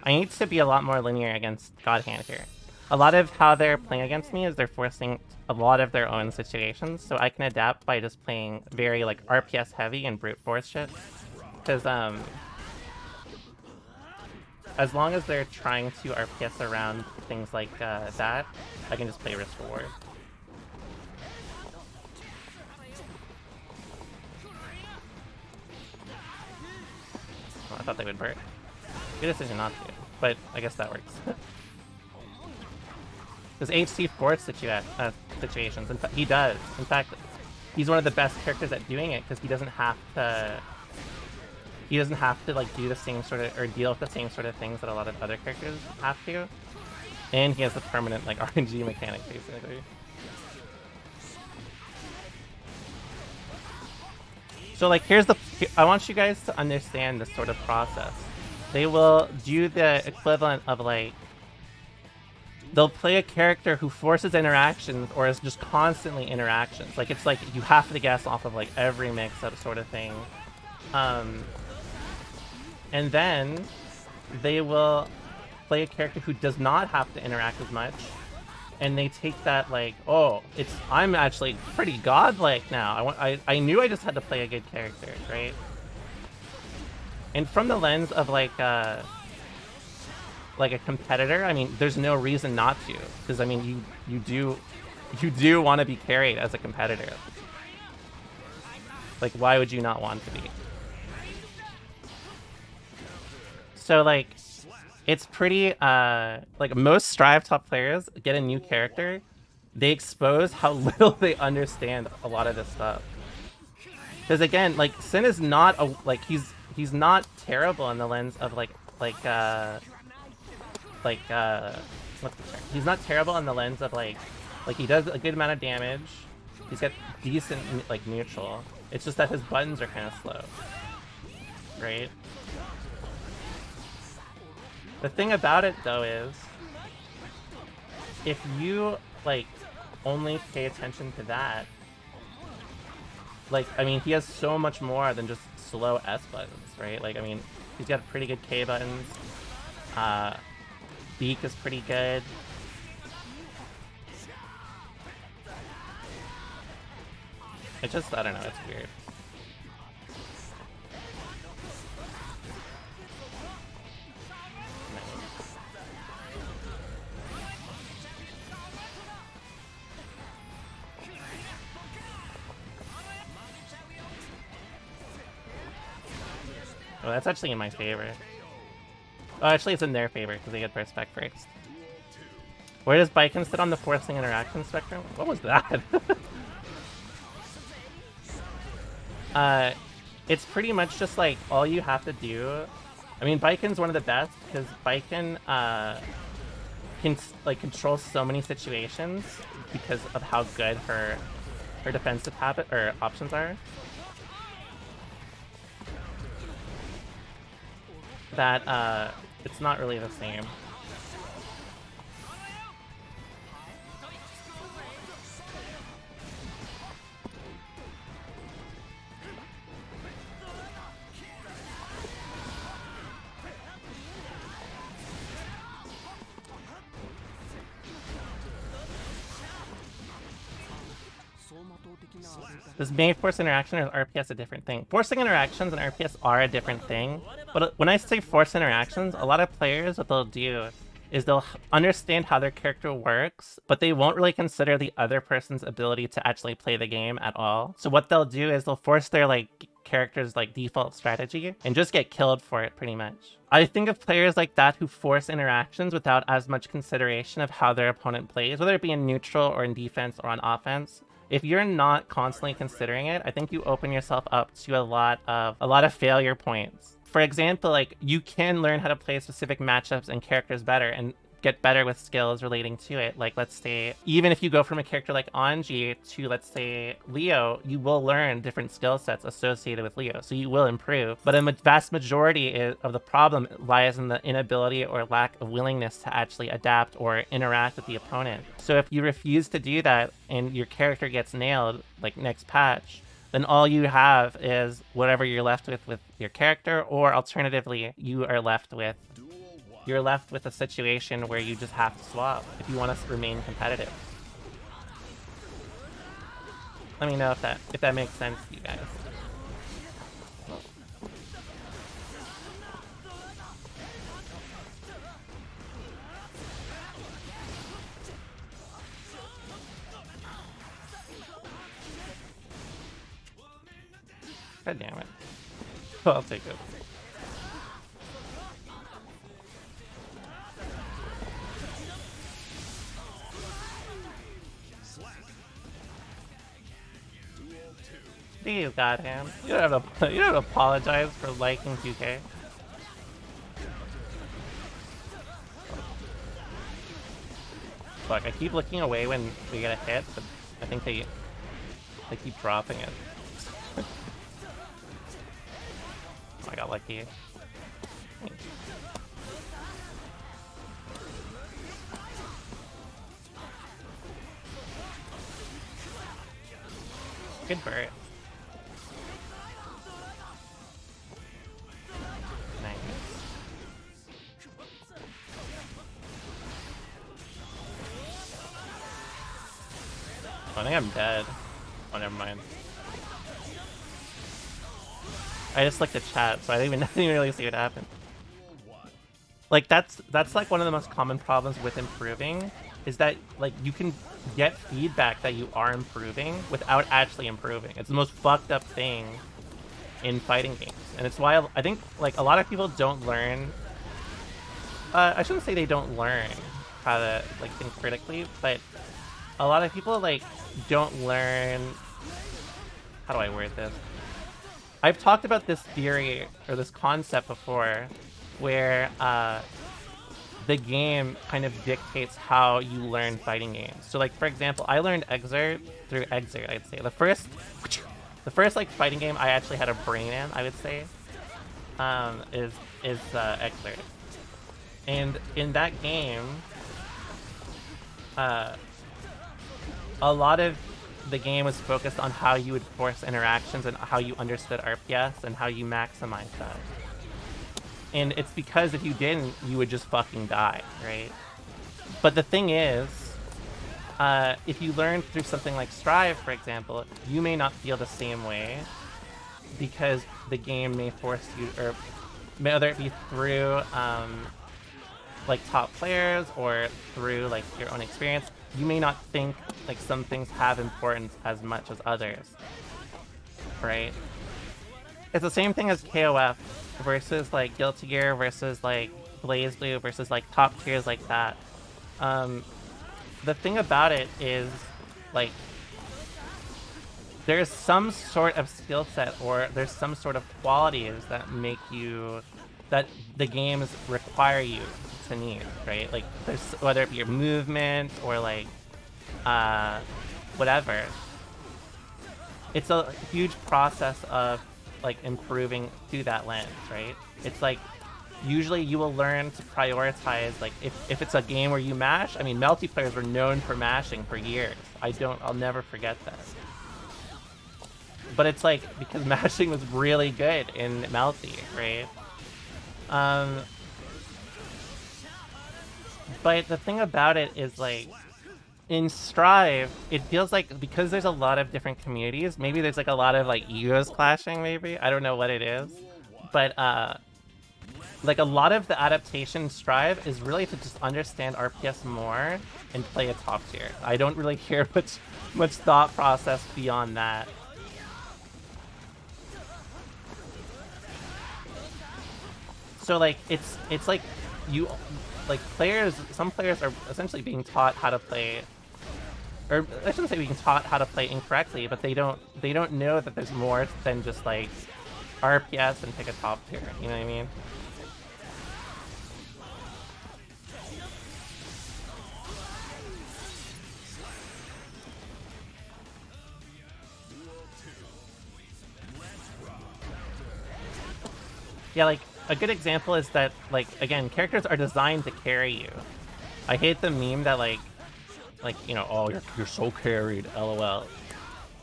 I need to be a lot more linear against GodHand here. A lot of how they're playing against me is they're forcing a lot of their own situations, so I can adapt by just playing very like RPS heavy and brute force shit. Because as long as they're trying to RPS around things like that, I can just play risk reward. I thought they would burst. Good decision not to, but I guess that works. Does HC force situations? In fact, he does. In fact, he's one of the best characters at doing it because he doesn't have to. He doesn't have to like do the same sort of or deal with the same sort of things that a lot of other characters have to. And he has the permanent like RNG mechanic basically. So like I want you guys to understand this sort of process. They will do the equivalent of like, they'll play a character who forces interactions or is just constantly interactions. Like it's like you have to guess off of like every mix up sort of thing. And then they will play a character who does not have to interact as much, and they take that like, oh, I'm actually pretty godlike now. I knew I just had to play a good character, right? And from the lens of like a competitor, I mean, there's no reason not to, because I mean, you do want to be carried as a competitor. Like, why would you not want to be? So like, it's pretty like most Strive top players get a new character, they expose how little they understand a lot of this stuff. Because again, like Sin is not a he's not terrible in the lens of what's the term? He's not terrible in the lens of like he does a good amount of damage. He's got decent like neutral. It's just that his buttons are kind of slow, right? The thing about it though is, if you like only pay attention to that, like I mean, he has so much more than just slow S buttons, right? Like I mean, he's got pretty good K buttons. Beak is pretty good. It just, I don't know, it's weird. Oh, that's actually in my favor. Oh, actually, it's in their favor because they get first spec first. Where does Baiken sit on the forcing interaction spectrum? What was that? It's pretty much just like all you have to do. I mean, Baiken's one of the best because Baiken can like control so many situations because of how good her defensive options are. That it's not really the same. Does May force interaction or is RPS a different thing? Forcing interactions and RPS are a different thing, but when I say force interactions, a lot of players, what they'll do is they'll understand how their character works, but they won't really consider the other person's ability to actually play the game at all. So what they'll do is they'll force their character's default strategy and just get killed for it pretty much. I think of players like that who force interactions without as much consideration of how their opponent plays, whether it be in neutral or in defense or on offense. If you're not constantly considering it, I think you open yourself up to a lot of failure points. For example, you can learn how to play specific matchups and characters better and get better with skills relating to it. Like, let's say, even if you go from a character like Anji to, let's say, Leo, you will learn different skill sets associated with Leo, so you will improve. But a vast majority of the problem lies in the inability or lack of willingness to actually adapt or interact with the opponent. So if you refuse to do that and your character gets nailed, like next patch, then all you have is whatever you're left with your character, or alternatively, you're left with a situation where you just have to swap if you want to remain competitive. Let me know if that makes sense to you guys. God damn it. I'll take it. DG You don't have to apologize for liking 2K. Fuck, I keep looking away when we get a hit, but I think they keep dropping it. Oh, I got lucky. Good bird. Nice. I think I'm dead. Oh, never mind. I just looked at chat, so I didn't even really see what happened. Like, that's like one of the most common problems with improving, is that, like, you can get feedback that you are improving without actually improving. It's the most fucked up thing in fighting games. And it's why I think, like, a lot of people don't learn... I shouldn't say they don't learn how to, like, think critically, but a lot of people, like, don't learn... How do I word this? I've talked about this theory, or this concept before, where the game kind of dictates how you learn fighting games. So, like, for example, I learned Exert through Exert, I'd say. The first like fighting game I actually had a brain in, I would say, is Exert. And in that game, a lot of the game was focused on how you would force interactions and how you understood RPS and how you maximize that. And it's because if you didn't, you would just fucking die, right? But the thing is, if you learn through something like Strive, for example, you may not feel the same way because the game may force you, or whether it be through like top players or through like your own experience, you may not think like some things have importance as much as others, right? It's the same thing as KOF versus like Guilty Gear versus like BlazBlue versus like top tiers like that. The thing about it is, like, there's some sort of skill set or there's some sort of qualities that make you, that the games require you to need, right? Like, there's, whether it be your movement or like whatever. It's a huge process of like improving through that lens, right? It's like usually you will learn to prioritize, like if it's a game where you mash, I mean, Melty players were known for mashing for years. I'll never forget that. But it's like because mashing was really good in Melty, right? But the thing about it is, like, in Strive, it feels like because there's a lot of different communities, maybe there's like a lot of like egos clashing, maybe. I don't know what it is. But like a lot of the adaptation in Strive is really to just understand RPS more and play a top tier. I don't really hear much thought process beyond that. So like it's like you like some players are essentially being taught how to play, or I shouldn't say being taught how to play incorrectly, but they don't know that there's more than just like RPS and pick a top tier, you know what I mean? Yeah, like, a good example is that, like, again, characters are designed to carry you. I hate the meme that, like, you know, oh, you're so carried, lol.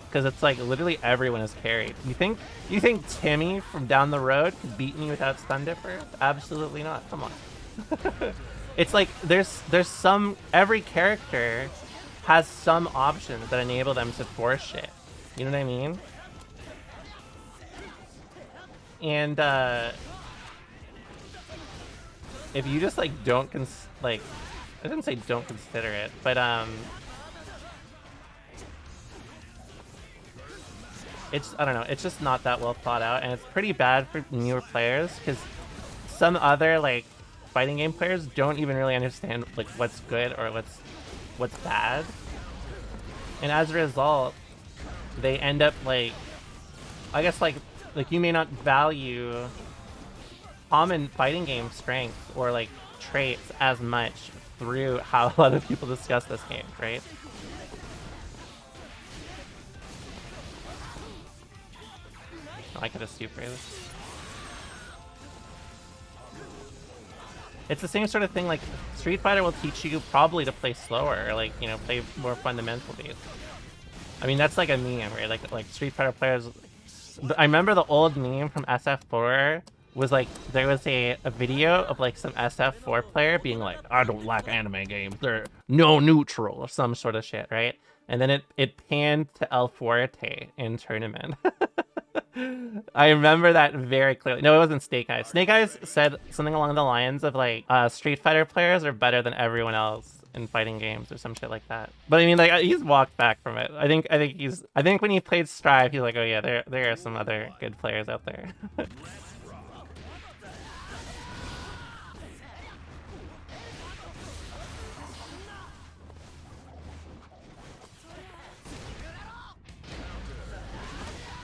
Because it's like, literally everyone is carried. You think Timmy from down the road could beat me without Stun Dipper? Absolutely not, come on. It's like, there's some, every character has some options that enable them to force shit. You know what I mean? And, if you just, like, I didn't say don't consider it, but, it's, I don't know, it's just not that well thought out, and it's pretty bad for newer players, because some other, like, fighting game players don't even really understand, like, what's good or what's bad. And as a result, they end up, like, I guess, like you may not value common fighting game strengths or like traits as much through how a lot of people discuss this game, right? Oh, I could have super. It's the same sort of thing, like, Street Fighter will teach you probably to play slower, or, like, you know, play more fundamentally. I mean, that's like a meme, right? Like Street Fighter players... I remember the old meme from SF4 was, like, there was a video of, like, some SF4 player being like, I don't like anime games, they're no neutral, or some sort of shit, right? And then it panned to El Fuerte in tournament. I remember that very clearly. No, it wasn't Snake Eyes. Snake Eyes said something along the lines of like, Street Fighter players are better than everyone else in fighting games or some shit like that. But I mean, like, he's walked back from it. I think when he played Strive, he's like, oh yeah, there are some other good players out there.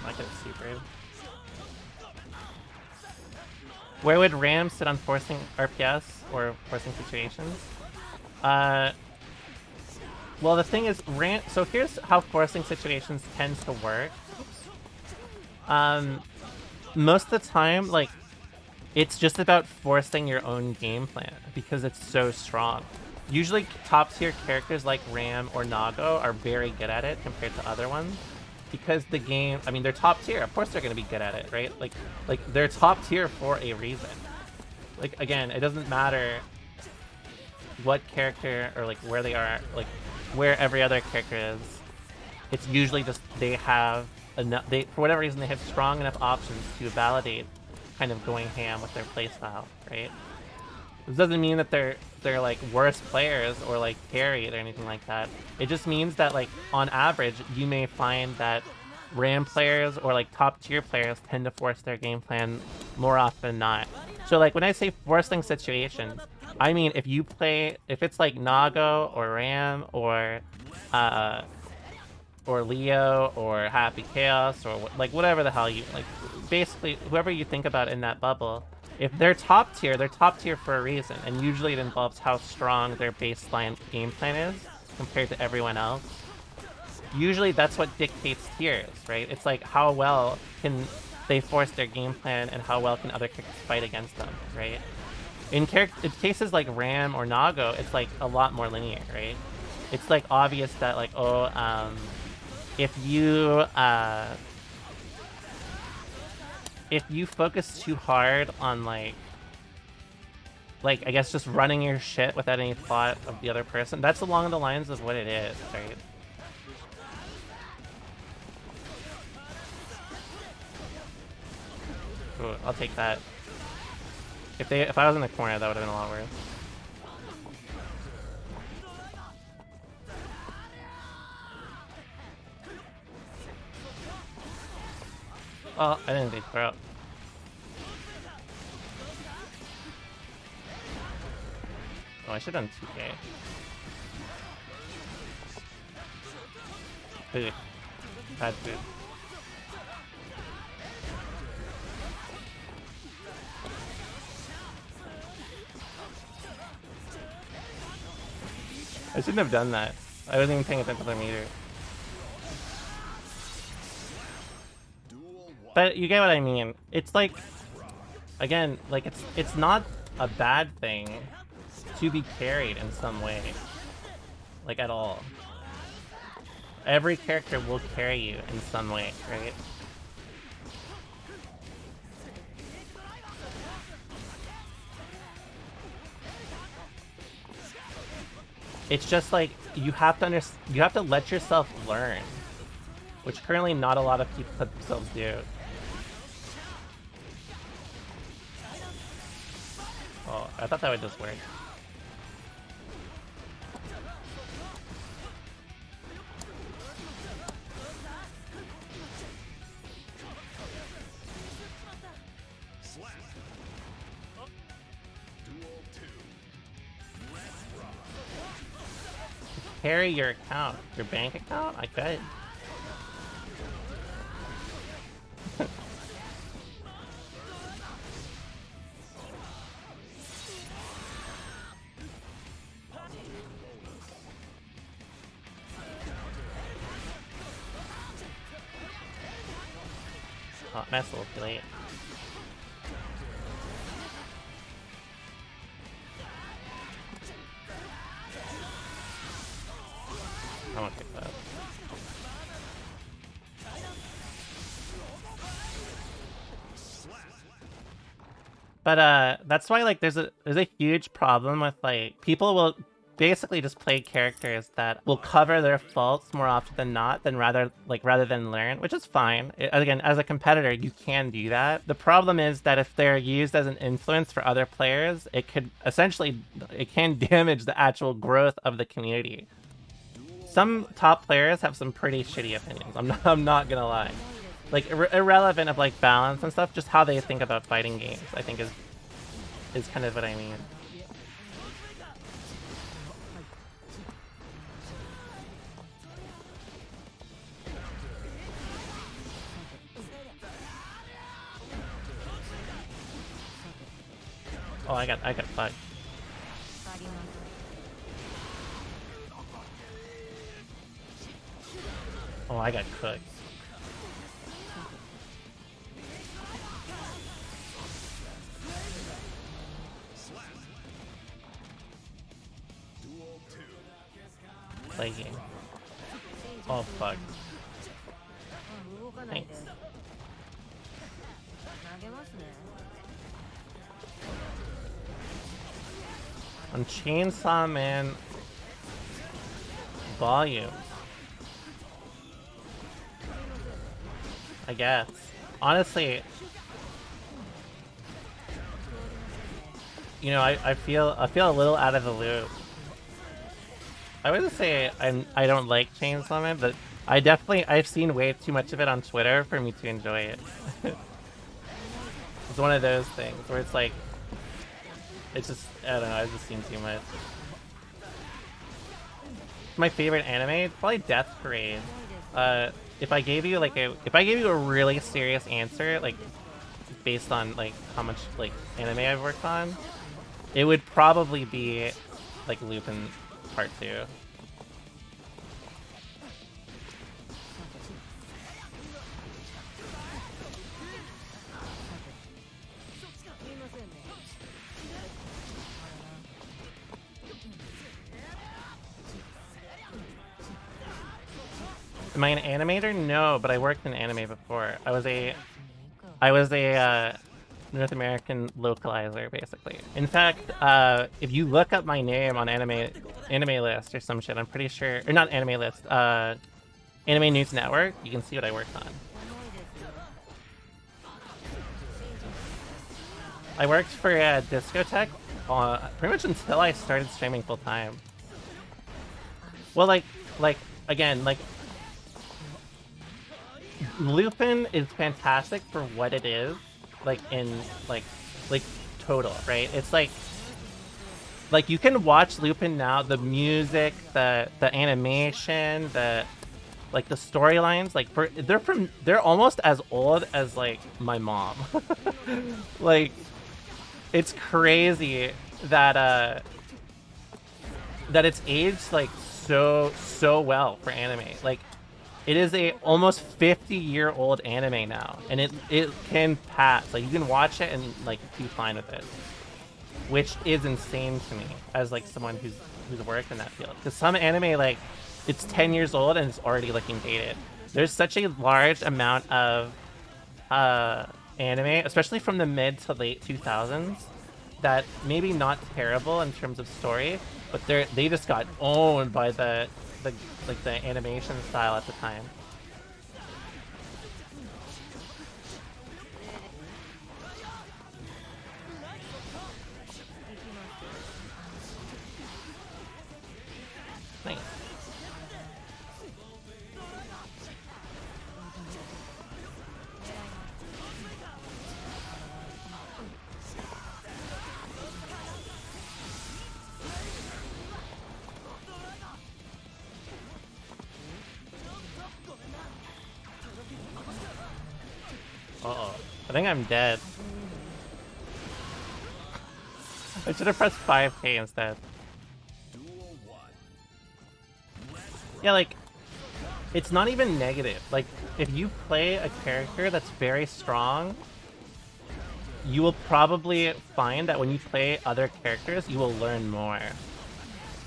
I could super. Where would Ram sit on forcing RPS or forcing situations? Well, the thing is, Ram. So here's how forcing situations tends to work. Most of the time, like, it's just about forcing your own game plan because it's so strong. Usually, top tier characters like Ram or Nago are very good at it compared to other ones. Because the game, I mean, they're top tier. Of course they're going to be good at it, right? Like they're top tier for a reason. Like, again, it doesn't matter what character or, like, where they are, like, where every other character is. It's usually just they have enough, for whatever reason, they have strong enough options to validate kind of going ham with their playstyle, right? This doesn't mean that they're like worse players or like carried or anything like that. It just means that, like, on average, you may find that Ram players or like top tier players tend to force their game plan more often than not. So, like, when I say forcing situations, I mean if it's like Nago or Ram or Leo or Happy Chaos or like whatever the hell you like, basically whoever you think about in that bubble. If they're top tier for a reason, and usually it involves how strong their baseline game plan is compared to everyone else. Usually that's what dictates tiers, right? It's like how well can they force their game plan and how well can other characters fight against them, right? In cases like Ram or Nago, it's like a lot more linear, right? It's like obvious that, like, if you focus too hard on like I guess just running your shit without any thought of the other person, that's along the lines of what it is, right? Ooh, I'll take that. If I was in the corner, that would have been a lot worse. Oh, I didn't throw out. Oh, I should have done 2K. Food. Bad food. I shouldn't have done that. I wasn't even paying attention to the meter. But you get what I mean. It's like, again, like it's not a bad thing to be carried in some way. Like, at all. Every character will carry you in some way, right? It's just like you have to let yourself learn, which currently not a lot of people themselves do. Oh, I thought that would just work. Carry your account, your bank account? I could. Oh, that's a little too late. I won't take that. But that's why like there's a huge problem with like people will basically just play characters that will cover their faults more often than not rather than learn, which is fine. Again, as a competitor, you can do that. The problem is that if they're used as an influence for other players, it could essentially damage the actual growth of the community. Some top players have some pretty shitty opinions. I'm not gonna lie. Like irrelevant of like balance and stuff, just how they think about fighting games, I think is kind of what I mean. Oh, I got fucked. Oh, I got cooked. Play game. Oh fuck. Thanks. On Chainsaw Man volume, I guess. Honestly, you know, I feel a little out of the loop. I wouldn't say I don't like Chainsaw Man, but I've seen way too much of it on Twitter for me to enjoy it. It's one of those things where it's like, it's just, I don't know, I've just seen too much. My favorite anime, probably Death Parade. If I gave you a really serious answer, like based on like how much like anime I've worked on, it would probably be like Lupin Part 2. Am I an animator? No, but I worked in anime before. I was a North American localizer, basically. In fact, if you look up my name on anime list or some shit, I'm pretty sure, or not anime list, Anime News Network, you can see what I worked on. I worked for Discotech pretty much until I started streaming full time. Well, again, Lupin is fantastic for what it is, like in like total, right? It's like you can watch Lupin now, the music, the animation, the storylines, like they're almost as old as like my mom. Like it's crazy that it's aged like so well for anime. Like it is a almost 50-year-old anime now, and it can pass. Like you can watch it and like be fine with it, which is insane to me as like someone who's worked in that field. Because some anime, like it's 10 years old and it's already looking dated. There's such a large amount of anime, especially from the mid to late 2000s, that maybe not terrible in terms of story, but they just got owned by the animation style at the time. Nice. Uh-oh. I think I'm dead. I should have pressed 5K instead. Yeah, like, it's not even negative. Like, if you play a character that's very strong, you will probably find that when you play other characters, you will learn more.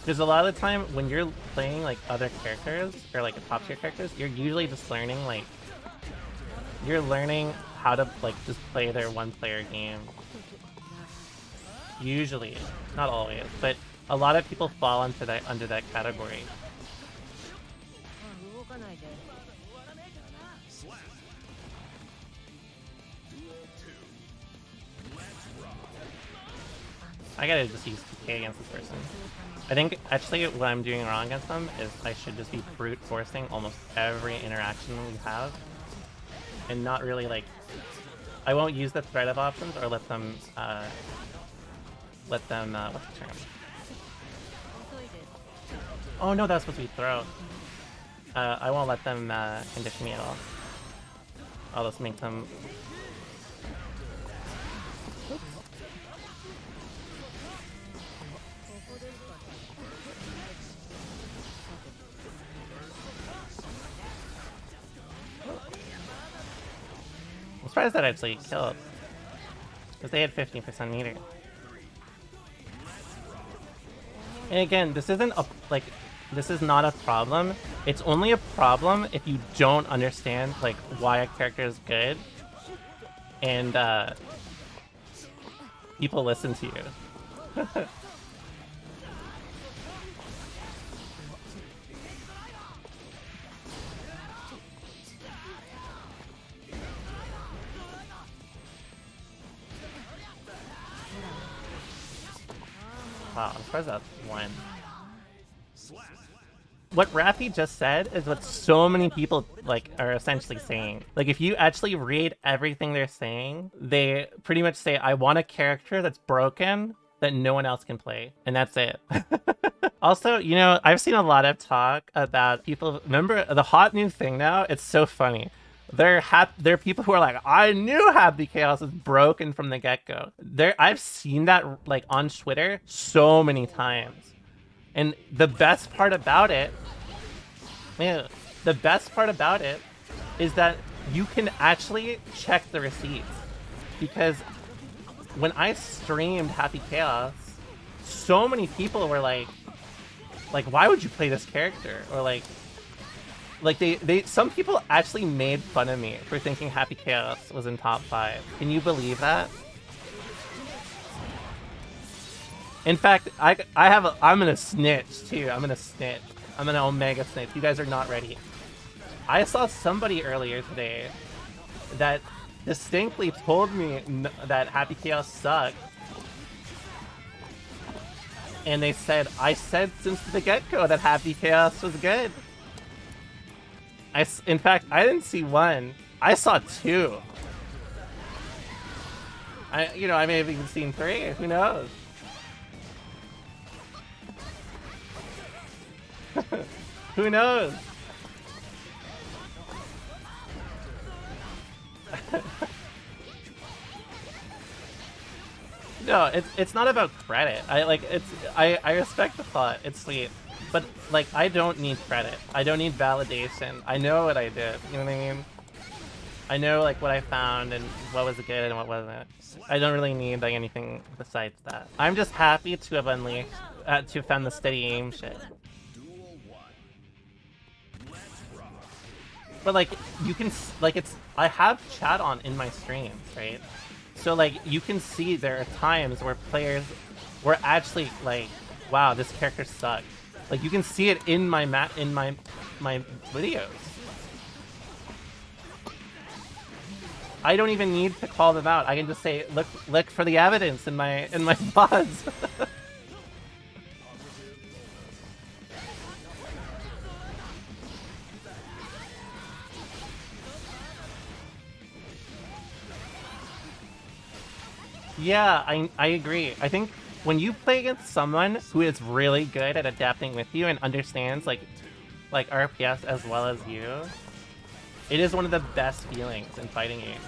Because a lot of the time, when you're playing, like, other characters, or, like, top-tier characters, you're usually just learning, like... You're learning how to, like, just play their one-player game. Usually. Not always, but a lot of people fall into that under that category. I gotta just use TK against this person. I think, actually, what I'm doing wrong against them is I should just be brute forcing almost every interaction we have. And not really, like... I won't use the threat of options or let them, what's the term? Oh no, that's supposed to be throw. I won't let them, condition me at all. I'll just make them... I'm surprised that actually killed. Because they had 15% meter. And again, this isn't a, like, this is not a problem. It's only a problem if you don't understand, like, why a character is good. And, people listen to you. Wow, I'm surprised that's one. What Rafi just said is what so many people, like, are essentially saying. Like, if you actually read everything they're saying, they pretty much say, I want a character that's broken that no one else can play. And that's it. Also, you know, I've seen a lot of talk about people... Remember, the hot new thing now? It's so funny. There are people who are like, I knew Happy Chaos was broken from the get-go. I've seen that, like, on Twitter so many times. And the best part about it, is that you can actually check the receipts. Because when I streamed Happy Chaos, so many people were like, why would you play this character? Or like some people actually made fun of me for thinking Happy Chaos was in top 5. Can you believe that? In fact, I'm gonna snitch too. I'm gonna Omega snitch. You guys are not ready. I saw somebody earlier today that distinctly told me that Happy Chaos sucked. And they said, I said since the get-go that Happy Chaos was good. In fact, I didn't see one. I saw 2. I may have even seen 3. Who knows? Who knows? No, it's not about credit. I respect the thought. It's sweet. But, like, I don't need credit. I don't need validation. I know what I did. You know what I mean? I know, like, what I found and what was good and what wasn't. I don't really need, like, anything besides that. I'm just happy to have unleashed, to have found the steady aim shit. But, like, you can, like, I have chat on in my streams, right? So, like, you can see there are times where players were actually like, wow, this character sucks. Like, you can see it in my videos. I don't even need to call them out. I can just say, look for the evidence in my VODs. Yeah, I agree. I think when you play against someone who is really good at adapting with you and understands like RPS as well as you, it is one of the best feelings in fighting games.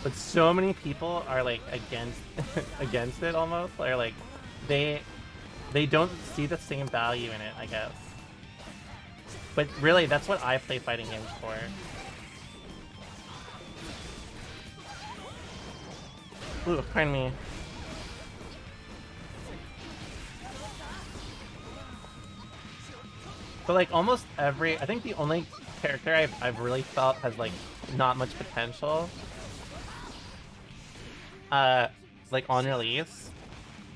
But so many people are like against it almost, or like they don't see the same value in it, I guess. But really, that's what I play fighting games for. Ooh, pardon me. But like almost every, I think the only character I've really felt has like not much potential, like on release,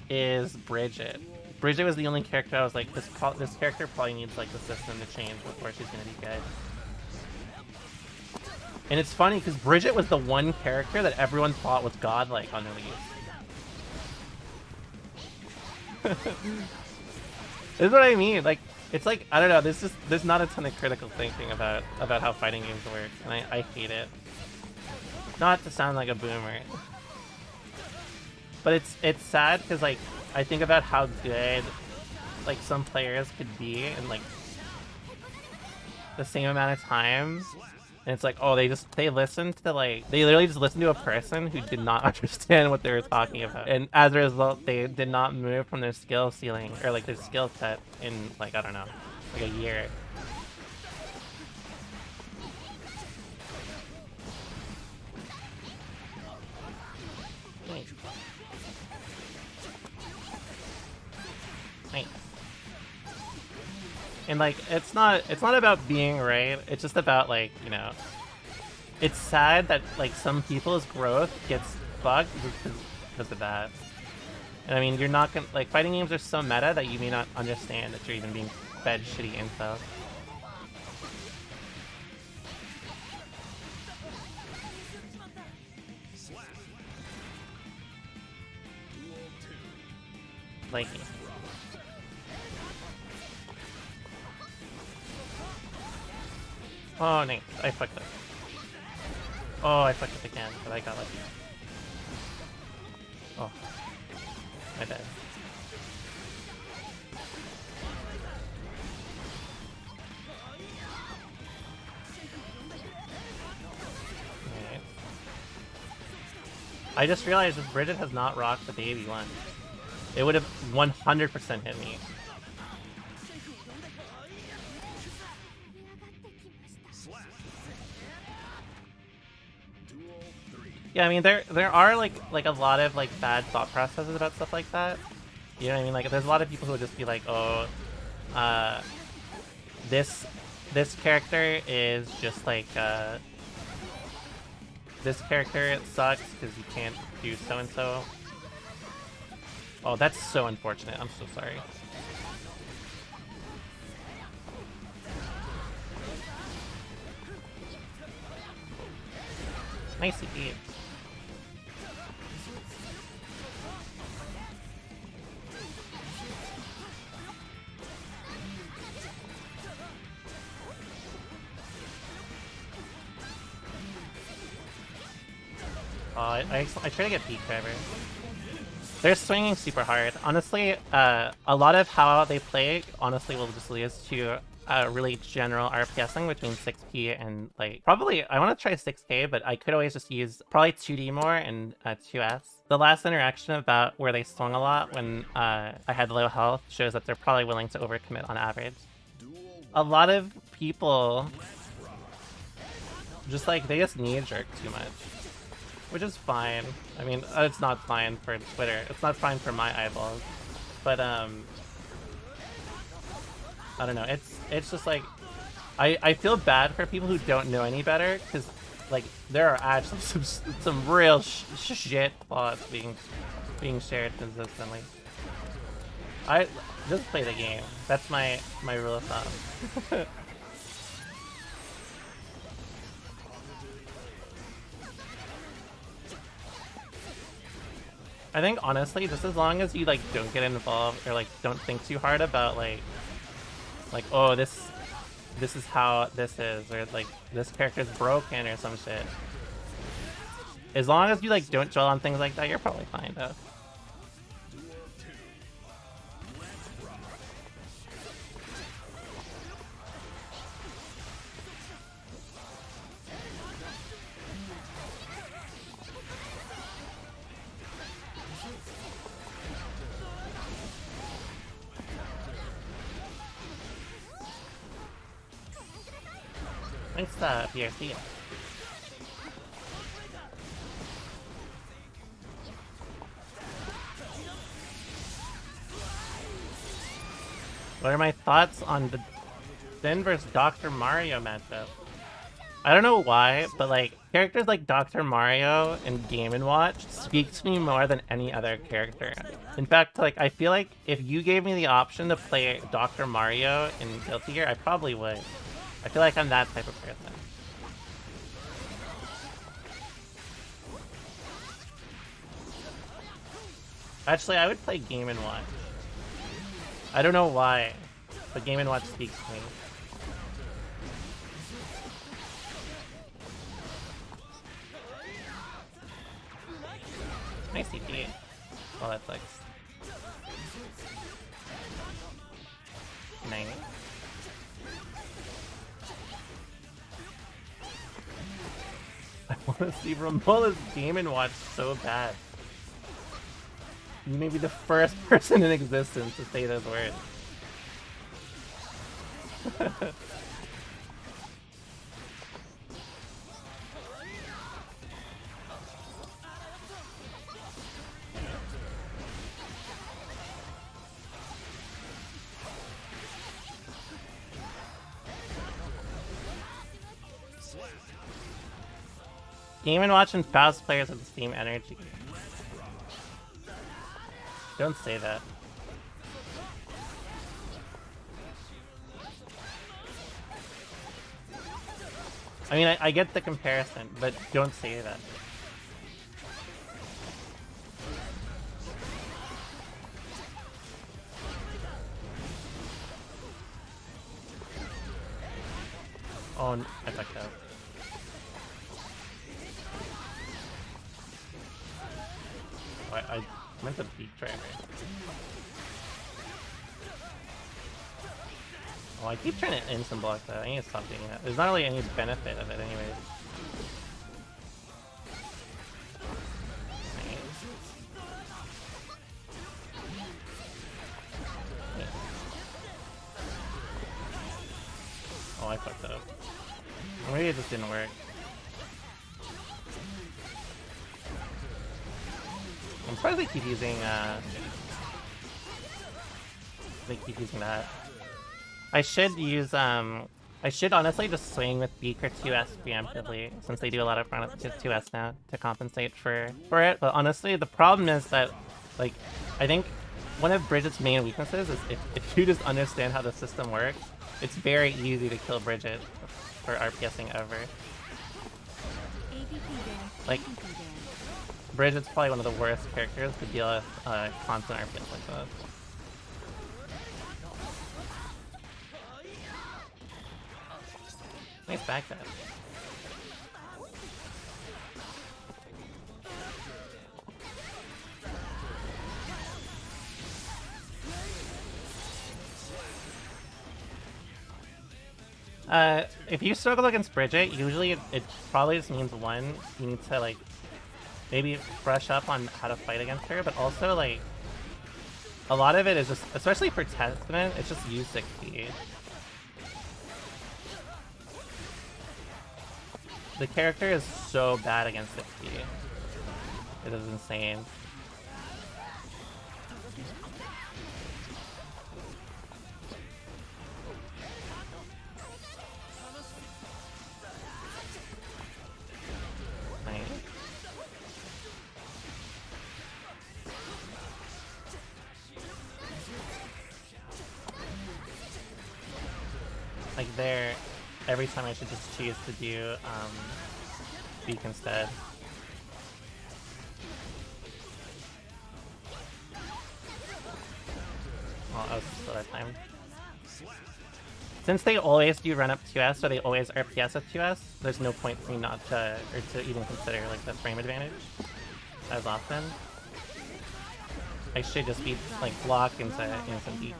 is Bridget. Bridget was the only character I was like, this character probably needs like the system to change before she's gonna be good. And it's funny because Bridget was the one character that everyone thought was godlike on release. This is what I mean. Like, it's like, I don't know. There's not a ton of critical thinking about how fighting games work, and I hate it. Not to sound like a boomer, but it's sad because like I think about how good like some players could be in like the same amount of time. And it's like, oh, they listened to like, they literally just listened to a person who did not understand what they were talking about. And as a result, they did not move from their skill ceiling, or like their skill set in like, I don't know, like a year. Nice. Nice. And like, it's not about being right. It's just about like, you know, it's sad that like some people's growth gets bugged because of that. And I mean, you're not gonna, like, fighting games are so meta that you may not understand that you're even being fed shitty info. Like, oh, nice. I fucked up. Oh, I fucked up again, but I got lucky. Oh. My bad. Right. I just realized that Bridget has not rocked the baby one. It would have 100% hit me. Yeah, I mean there are like a lot of like bad thought processes about stuff like that. You know what I mean? Like there's a lot of people who would just be like, oh, this character is just like this character sucks because you can't do so and so. Oh, that's so unfortunate. I'm so sorry. Nice to eat. I try to get peak driver. They're swinging super hard. Honestly, a lot of how they play, honestly, will just lead us to really general RPSing between 6P and, like, probably, I want to try 6K, but I could always just use probably 2D more and 2S. The last interaction about where they swung a lot when I had low health shows that they're probably willing to overcommit on average. A lot of people just, like, they just knee jerk too much. Which is fine. I mean, it's not fine for Twitter. It's not fine for my eyeballs. But, I don't know. It's just like, I feel bad for people who don't know any better, because, like, there are actually some real shit plots being shared consistently. I just play the game. That's my rule of thumb. I think honestly, just as long as you like don't get involved or like don't think too hard about like oh this is how this is, or like this character's broken or some shit. As long as you like don't dwell on things like that, you're probably fine though. Nice PRC. What are my thoughts on the Sin vs Dr. Mario matchup? I don't know why, but like characters like Dr. Mario and Game & Watch speak to me more than any other character. In fact, like I feel like if you gave me the option to play Dr. Mario in Guilty Gear, I probably would. I feel like I'm that type of person. Actually, I would play Game & Watch. I don't know why, but Game & Watch speaks to me. Nice CP. Oh, that sucks. Nice. I want to see Romolla's Game & Watch so bad. You may be the first person in existence to say those words. Game & Watch and Faust players have the same energy. Don't say that. I mean, I get the comparison, but don't say that. Oh, I fucked up. Oh, I meant to beat Trigger. Oh, I keep trying to instant block that. I need to stop doing that. There's not really any benefit of it anyways. Nice. Oh, I fucked up. Maybe it just didn't work. I'm surprised they keep using that. I should honestly just swing with Beak or 2S preemptively, since they do a lot of front 2S now to compensate for it. But honestly, the problem is that, like, I think one of Bridget's main weaknesses is if you just understand how the system works, it's very easy to kill Bridget for RPSing ever. Like, Bridget's probably one of the worst characters to deal with constant RPS like that. Nice backdash. If you struggle against Bridget, usually it probably just means one, you need to like maybe brush up on how to fight against her, but also like a lot of it is just, especially for Testament, it's just U60. The character is so bad against 60. It is insane. Nice. Like there, every time I should just choose to do Beak instead. Oh, I was still that time. Since they always do run up 2S, or they always RPS at 2S, there's no point for me not to, or to even consider like the frame advantage as often. I should just be like block into instant beat.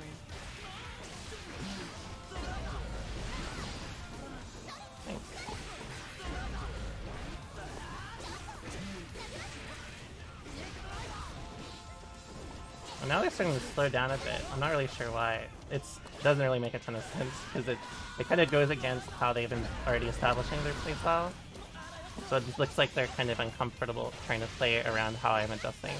Well, now they're starting to slow down a bit. I'm not really sure why. It doesn't really make a ton of sense because it kind of goes against how they've been already establishing their playstyle. So it just looks like they're kind of uncomfortable trying to play around how I'm adjusting.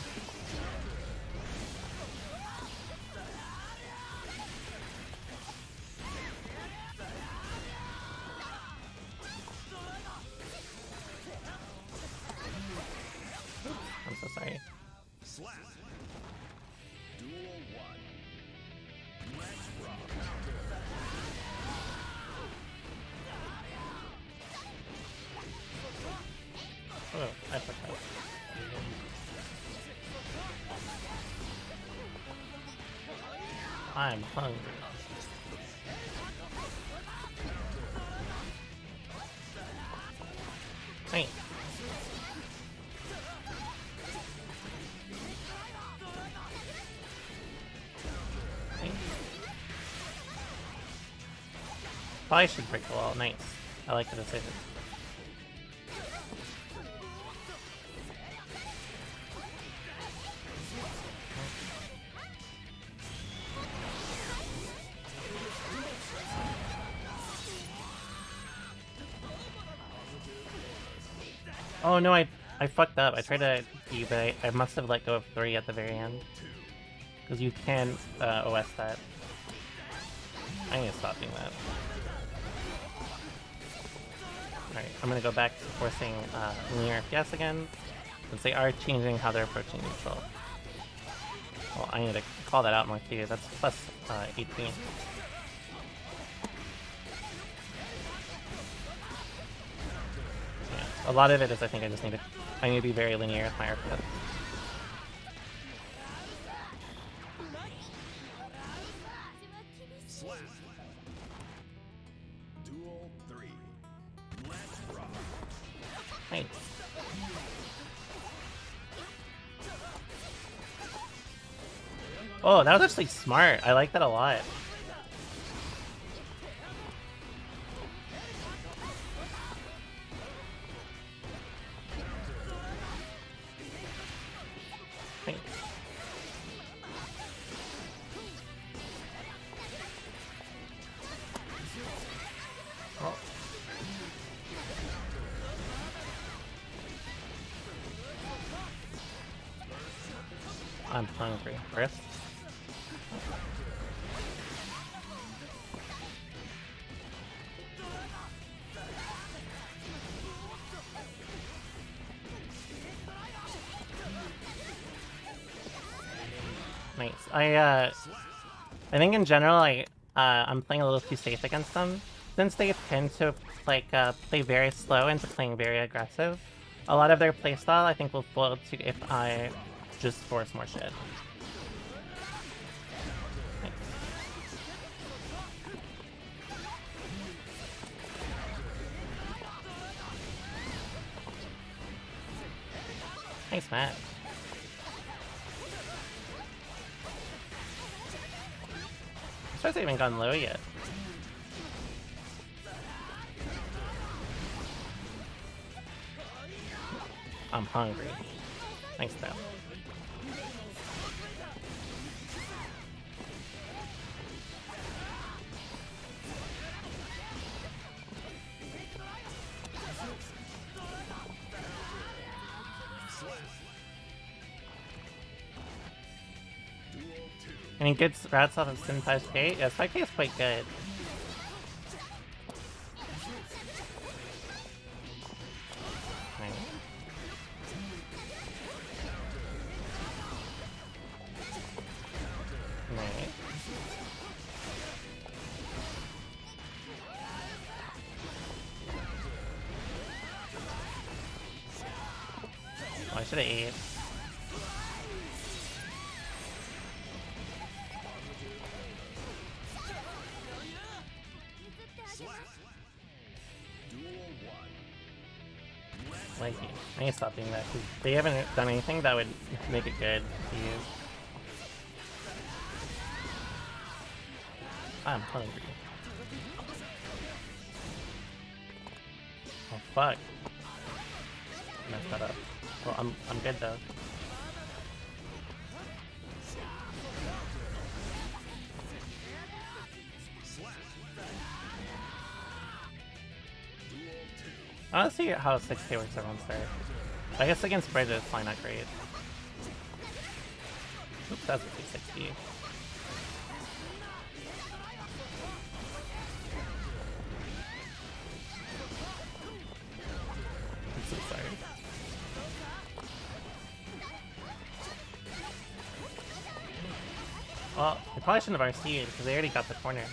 I'm so sorry. Slap. Duel 1. Let's rock. Oh, I fucked up. I'm hungry. Hey. Hey. Probably should break the wall. Nice. I like the decision. Oh no, I fucked up. I tried to E, but I must have let go of 3 at the very end. Because you can OS that. I need to stop doing that. Alright, I'm gonna go back to forcing linear FPS again, since they are changing how they're approaching neutral. Well, I need to call that out more too. That's plus 18. A lot of it is I think I need to be very linear with my RPS. Slap. Duel 3. Let's rock. Nice. Oh, that was actually smart. I like that a lot. Thanks. Oh. I'm hungry. Wrist. Nice. I think in general I'm playing a little too safe against them. Since they tend to play very slow into playing very aggressive, a lot of their playstyle I think will fold to if I just force more shit. Nice match. I'm surprised I haven't gone low yet. I'm hungry. Thanks, though. And he gets rats off of Senpai's K? Yeah, Senpai K is quite good. Right. Right. Oh, I should have ate. Like, I need to stop doing that because they haven't done anything that would make it good to use. I'm hungry. Oh fuck! Messed that up. Well, I'm good though. I want to see how 6k works everyone start. I guess against Bridget it's probably not great. Oops, that's a 260. I'm so sorry. Well, they probably shouldn't have RC'd because they already got the corner.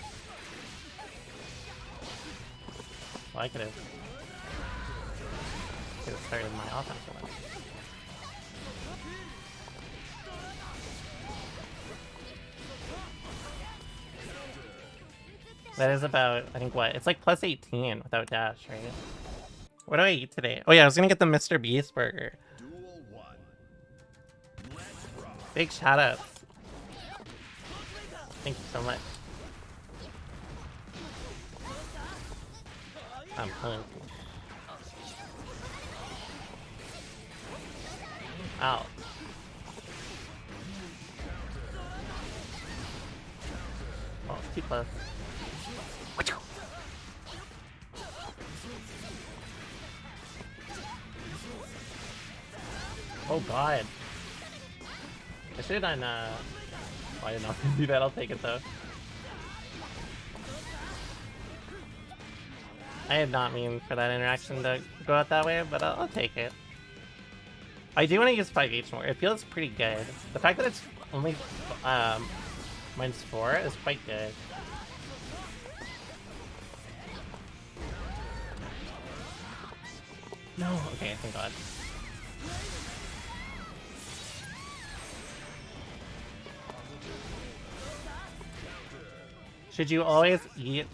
Well, I could have started my offensive one. That is about, I think, what? It's like plus 18 without dash, right? What do I eat today? Oh yeah, I was gonna get the Mr. Beast burger. Big shout out. Thank you so much. I'm hungry. Ow. Oh, it's too close. Oh god. I should have done, oh, I didn't know to do that, I'll take it though. I did not mean for that interaction to go out that way, but I'll take it. I do want to use 5H more, it feels pretty good. The fact that it's only -4 is quite good. No, okay, thank god. Should you always eat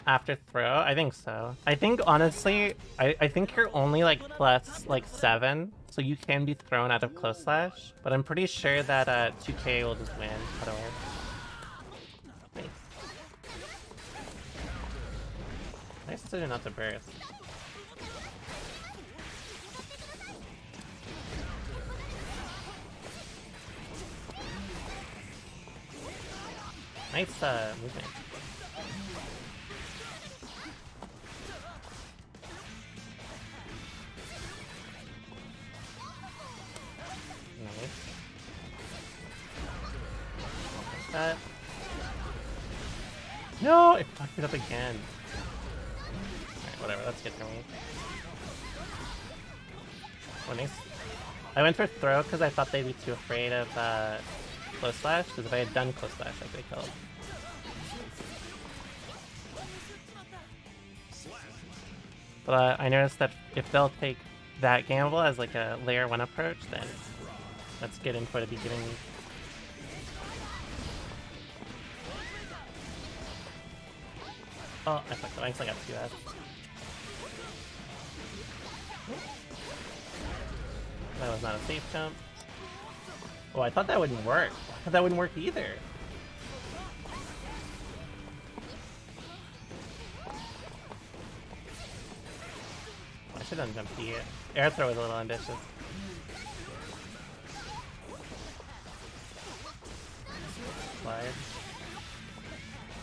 after throw? I think so. I think honestly, I think you're only like plus like 7, so you can be thrown out of close slash. But I'm pretty sure that 2K will just win otherwise. Nice. Nice decision not to burst. Nice movement. Nice. That. No, it fucked it up again. Alright, whatever, that's good for me. Oh, nice. I went for throw because I thought they'd be too afraid of close slash, because if I had done close slash, I could have killed. But I noticed that if they'll take that gamble as like a layer 1 approach, then that's good info to be giving me. Oh, I fucked up. I actually got 2S. That was not a safe jump. Oh, I thought that wouldn't work. I thought that wouldn't work either. I should have done jump P. Air throw was a little ambitious. Slide.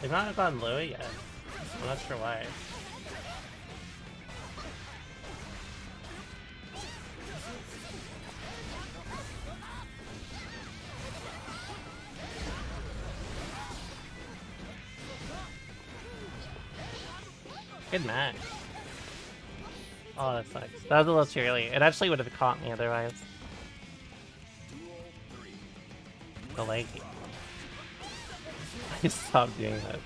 They've not gone low yet. I'm not sure why. Good match. Oh, that sucks. That was a little too early. It actually would have caught me otherwise. The leg. I stopped doing that.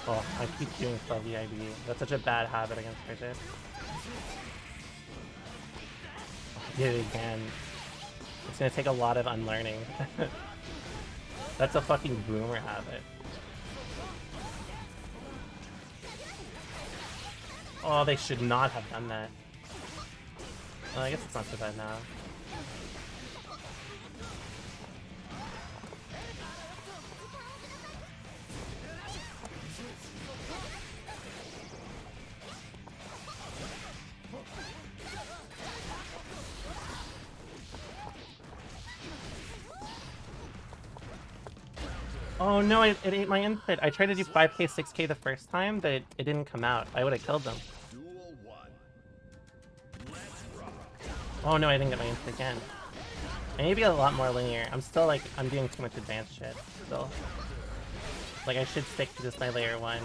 Oh, I keep doing stuff VIB. That's such a bad habit against Bridget. I did it again. It's gonna take a lot of unlearning. That's a fucking boomer habit. Oh, they should not have done that. Well, I guess it's not so bad now. Oh no, it ate my input. I tried to do 5k, 6k the first time, but it didn't come out. I would have killed them. Duel 1. Let's rock. Oh no, I didn't get my input again. I need to be a lot more linear. I'm still like, I'm doing too much advanced shit still. Like, I should stick to just my layer 1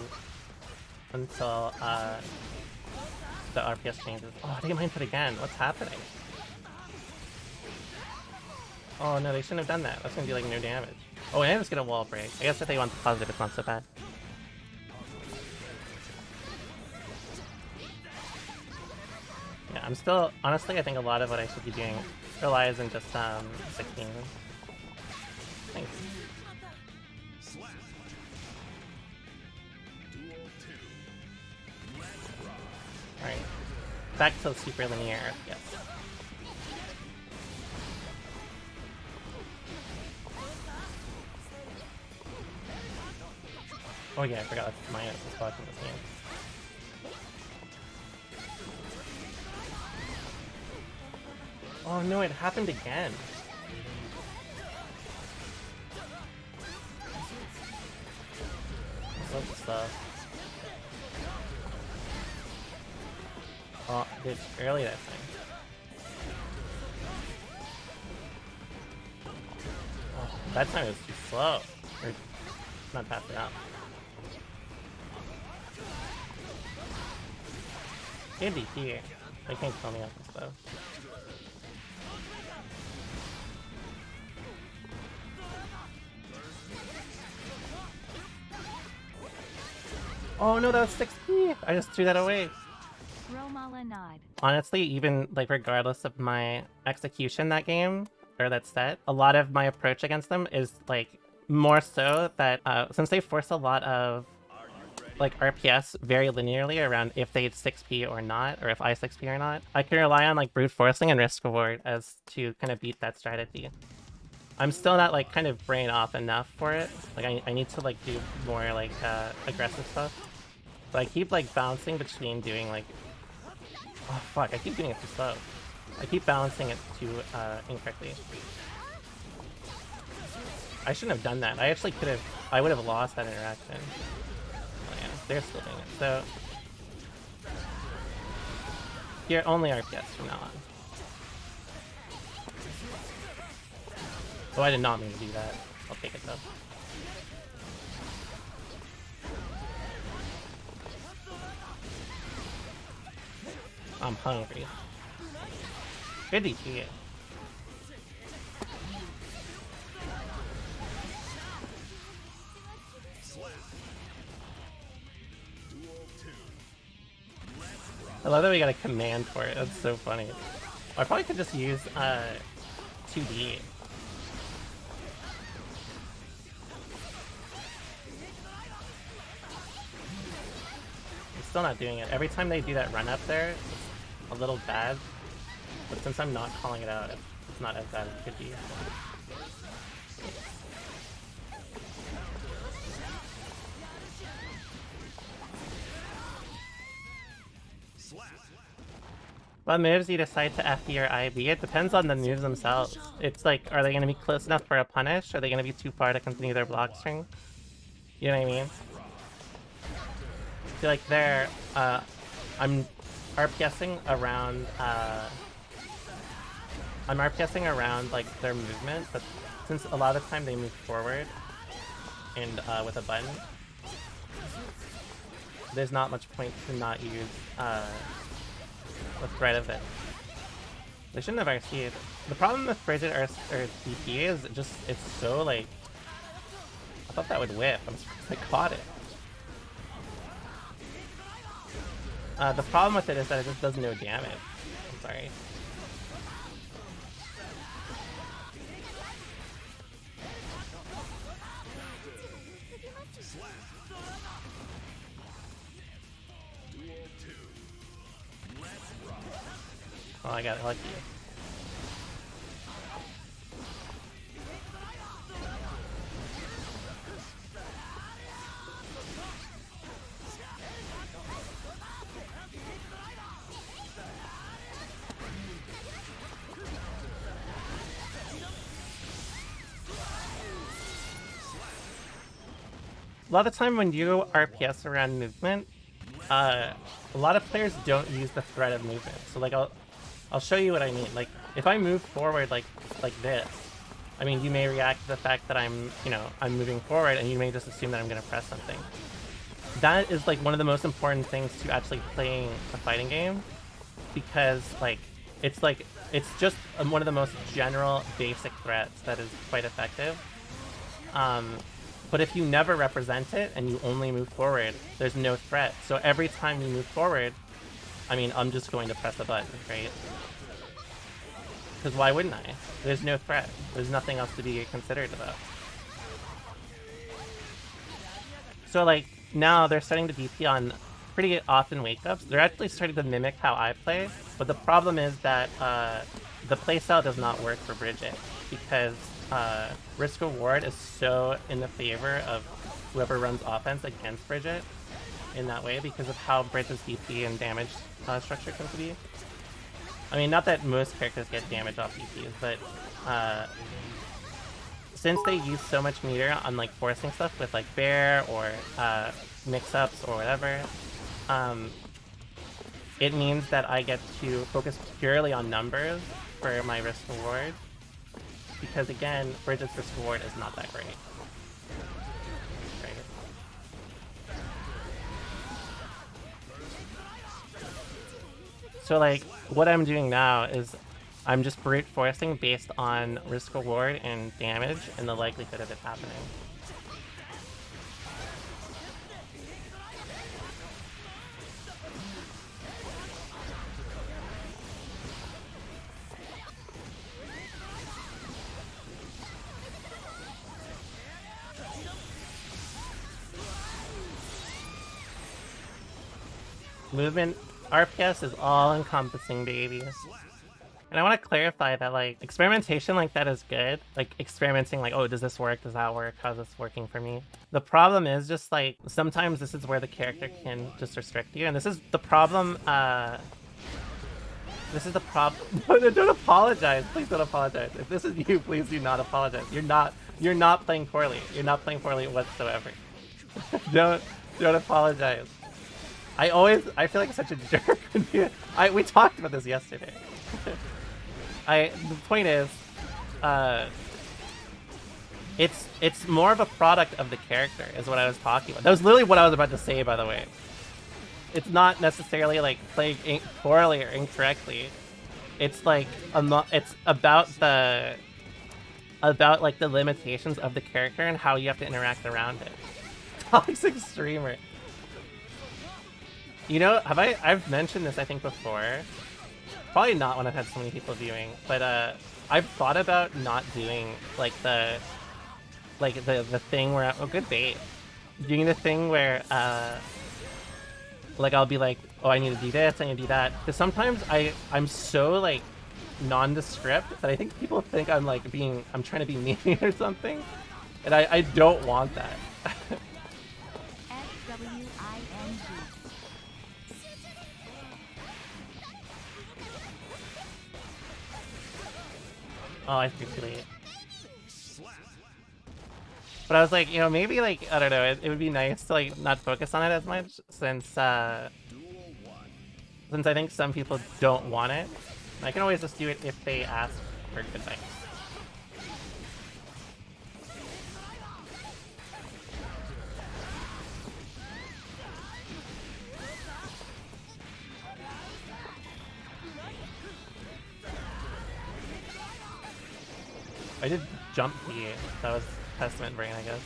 until the RPS changes. Oh, I didn't get my input again. What's happening? Oh no, they shouldn't have done that. That's gonna do like no damage. Oh, and I just get a wall break. I guess if they want the positive, it's not so bad. Yeah, I'm still... Honestly, I think a lot of what I should be doing relies on just 16. Thanks. Slap. Duel 2. Let's rock. Alright. Back to super linear, yes. Oh yeah, I forgot that's minus the spot in this game. Oh no, it happened again. What the stuff? Oh, dude, early that thing. Oh, that time it was too slow. Or not fast enough. Candy here. They can't kill me off this though. Oh no, that was 6p! I just threw that away. Romolla nod. Honestly, even like regardless of my execution that game, or that set, a lot of my approach against them is like more so that since they force a lot of like RPS very linearly around if they 6p or not, or if I 6p or not, I can rely on like brute forcing and risk reward as to kind of beat that strategy. I'm still not like kind of brain off enough for it. Like I need to like do more like aggressive stuff. But I keep like bouncing between doing like, oh fuck, I keep doing it too slow. I keep balancing it too incorrectly. I shouldn't have done that. I actually could have, I would have lost that interaction. Oh yeah, they're still doing it. So here, only RPS from now on. Oh, I did not mean to do that. I'll take it though. I'm hungry. Good DG. I love that we got a command for it. That's so funny. I probably could just use 2D. I'm still not doing it. Every time they do that run up there, it's a little bad. But since I'm not calling it out, it's not as bad as it could be. What moves do you decide to FE or IB? It depends on the moves themselves. It's like, are they going to be close enough for a punish? Are they going to be too far to continue their block string? You know what I mean? I feel like there, I'm RPSing around, like, their movement, but since a lot of the time they move forward and with a button, there's not much point to not use the threat of it. They shouldn't have RC'd. The problem with Bridget or DP is it's so like... I thought that would whiff. I'm surprised I caught it. The problem with it is that it just does no damage. I'm sorry. Oh, I got lucky. a lot of the time when you RPS around movement, a lot of players don't use the threat of movement. So like I'll show you what I mean. Like if I move forward like this, I mean you may react to the fact that I'm moving forward, and you may just assume that I'm gonna press something. That is like one of the most important things to actually playing a fighting game, because it's just one of the most general basic threats that is quite effective. But if you never represent it and you only move forward, there's no threat. So every time you move forward, I mean, I'm just going to press a button, right? Because why wouldn't I? There's no threat. There's nothing else to be considered about. So like, now they're starting to DP on pretty often wake-ups. They're actually starting to mimic how I play, but the problem is that the playstyle does not work for Bridget, because risk reward is so in the favor of whoever runs offense against Bridget in that way, because of how Bridget's DP and damage structure tends to be. I mean, not that most characters get damage off DPs, but since they use so much meter on like forcing stuff with like bear or mix-ups or whatever, it means that I get to focus purely on numbers for my risk reward, because again, Bridget's risk reward is not that great. Right? So like, what I'm doing now is I'm just brute forcing based on risk reward and damage and the likelihood of it happening. Movement RPS is all-encompassing, babies. And I want to clarify that, like, experimentation like that is good. Like, experimenting, like, oh, does this work? Does that work? How's this working for me? The problem is just, like, sometimes this is where the character can just restrict you. And this is the problem, this is the problem. Don't apologize. Please don't apologize. If this is you, please do not apologize. You're not playing poorly. You're not playing poorly whatsoever. Don't apologize. I feel like such a jerk. We talked about this yesterday. The point is, it's more of a product of the character, is what I was talking about. That was literally what I was about to say, by the way. It's not necessarily like playing poorly or incorrectly. It's like it's about like the limitations of the character and how you have to interact around it. Toxic streamer. You know, I've mentioned this I think before. Probably not when I've had so many people viewing, but I've thought about not doing like the thing where good bait. Doing the thing where like I'll be like, oh, I need to do this, I need to do that. Because sometimes I'm so like nondescript that I think people think I'm trying to be mean or something, and I don't want that. Oh, I feel too late. But I was like, you know, maybe like, I don't know, it would be nice to like not focus on it as much, since I think some people don't want it. I can always just do it if they ask for advice. I did jump P. That was Testament Brain, I guess.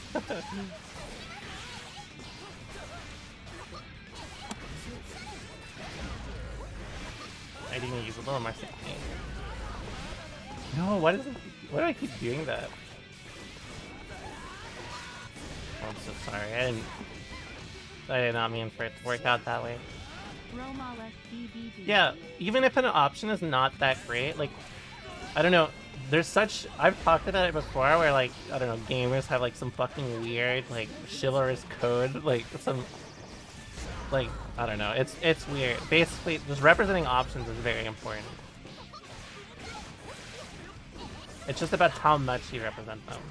I didn't use a little more 16. No, why do I keep doing that? Oh, I'm so sorry. I did not mean for it to work out that way. Romolla CBD. Yeah, even if an option is not that great, like, I don't know. I've talked about it before where, like, I don't know, gamers have, like, some fucking weird, like, chivalrous code, like, some, like, I don't know, it's weird. Basically, just representing options is very important. It's just about how much you represent them.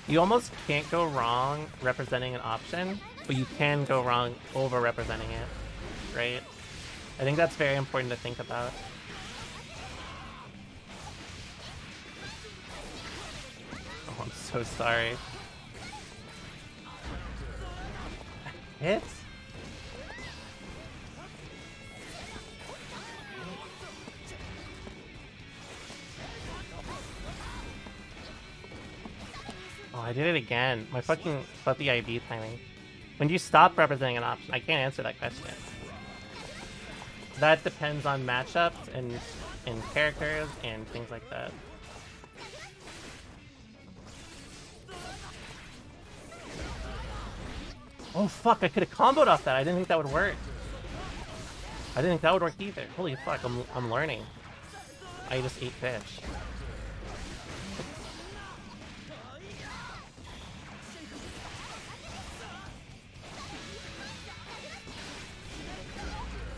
You almost can't go wrong representing an option, but you can go wrong over representing it, right? I think that's very important to think about. Oh, I'm so sorry. Hit? Oh, I did it again. My fucking fluffy IB timing. When do you stop representing an option? I can't answer that question. That depends on matchups and characters and things like that. Oh fuck, I could have comboed off that. I didn't think that would work. I didn't think that would work either. Holy fuck, I'm learning. I just ate fish.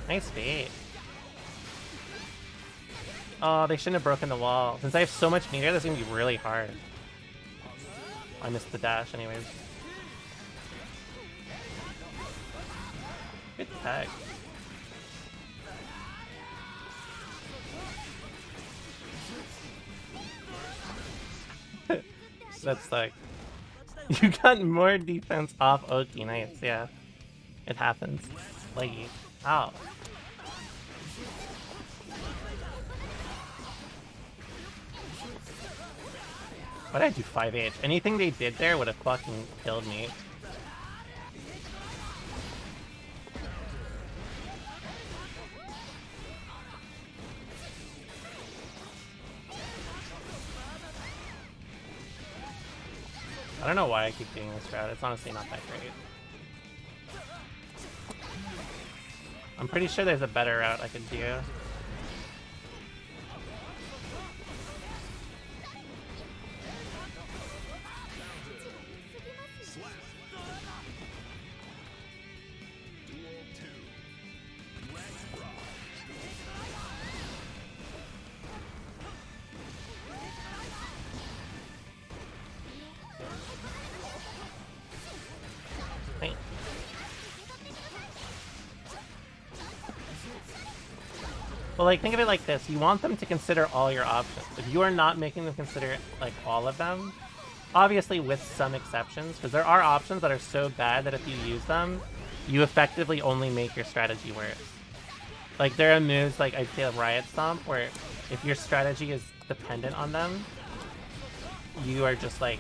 Nice bait. Oh, they shouldn't have broken the wall. Since I have so much meter, this is gonna be really hard. I missed the dash anyways. Good tag. That's like... You got more defense off Oki. Nice, yeah. It happens. Leggy. Ow. Why did I do 5H? Anything they did there would have fucking killed me. I don't know why I keep doing this route. It's honestly not that great. I'm pretty sure there's a better route I could do. Well, like, think of it like this. You want them to consider all your options. If you are not making them consider, like, all of them, obviously with some exceptions, because there are options that are so bad that if you use them, you effectively only make your strategy worse. Like, there are moves, like, I'd say a Riot Stomp, where if your strategy is dependent on them, you are just, like,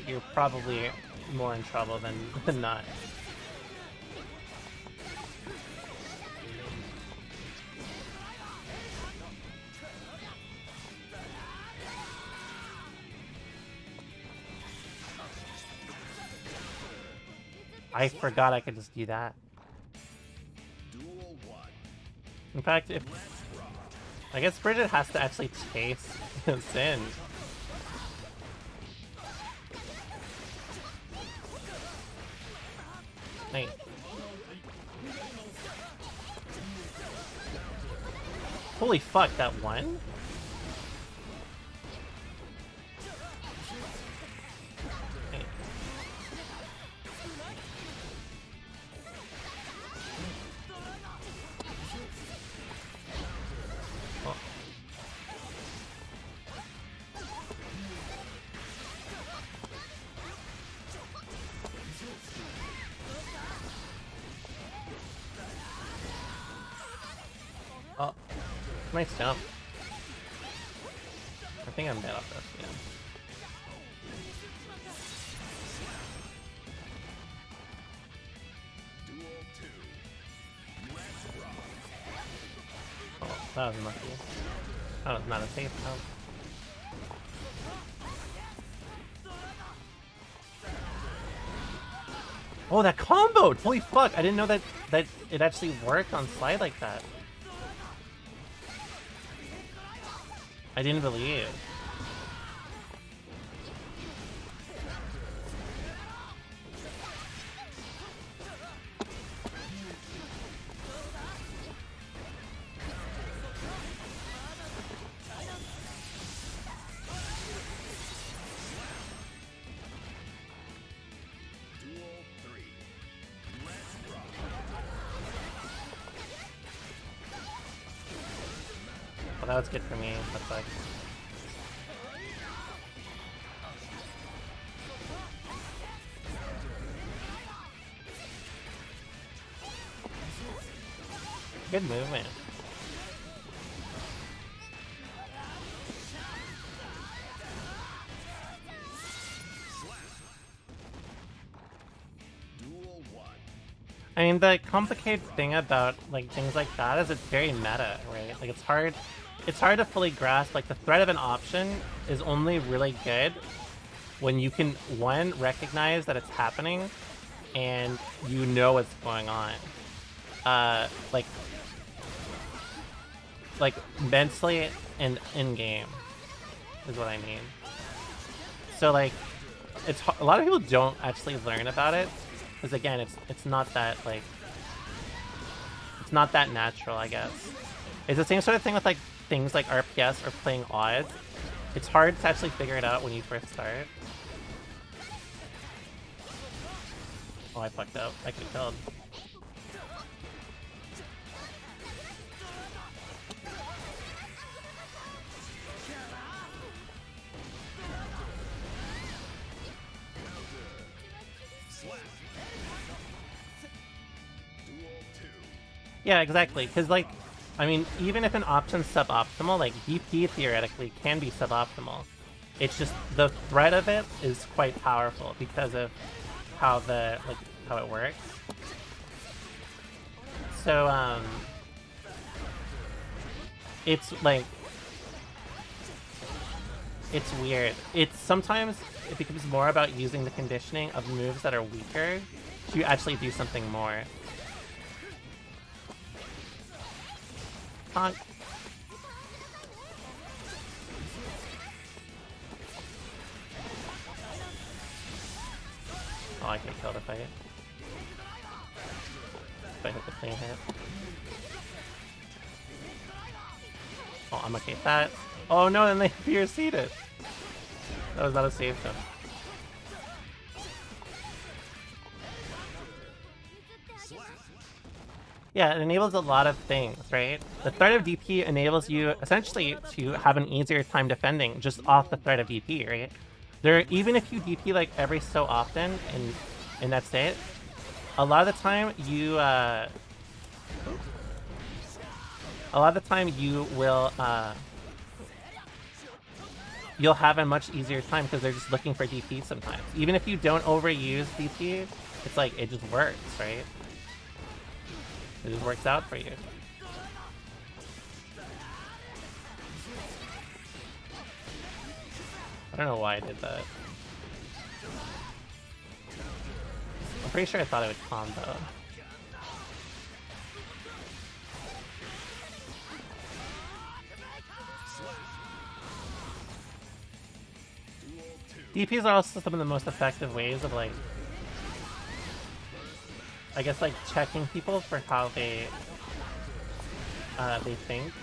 you're probably more in trouble than not. I forgot I could just do that. In fact, if... I guess Bridget has to actually chase Sin. Wait. Holy fuck, that one? Oh, nice jump. I think I'm dead off this, yeah. Oh, that was lucky. That was not a safe jump. Oh, that comboed! Holy fuck! I didn't know that it actually worked on slide like that. I didn't believe. that was good for me. That's like. Good movement. Duel 1. I mean, the complicated thing about like things like that is it's very meta, right? Like it's hard to fully grasp. Like the threat of an option is only really good when you can, one, recognize that it's happening and you know what's going on. Like mentally and in-game is what I mean. So like, it's a lot of people don't actually learn about it because again, it's not that like, it's not that natural, I guess. It's the same sort of thing with like things like RPS or playing odds. It's hard to actually figure it out when you first start. Oh, I fucked up. I could've killed. Yeah, exactly. Because, like, I mean, even if an option's suboptimal, like, DP theoretically can be suboptimal. It's just the threat of it is quite powerful because of how how it works. So, it's like, it's weird. Sometimes it becomes more about using the conditioning of moves that are weaker to actually do something more. Honk. Oh, I can't kill the fight. If I hit the clean hit. Oh, I'm okay with that. Oh no, then they PRC'd it. That was not a save jump. Yeah, it enables a lot of things, right? The threat of DP enables you essentially to have an easier time defending just off the threat of DP, right? Even if you DP like every so often and that's it, a lot of the time you will you'll have a much easier time because they're just looking for DP sometimes. Even if you don't overuse DP, it's like it just works, right? It just works out for you. I don't know why I did that. I'm pretty sure I thought it would combo. DPs are also some of the most effective ways of like, I guess like checking people for how they think.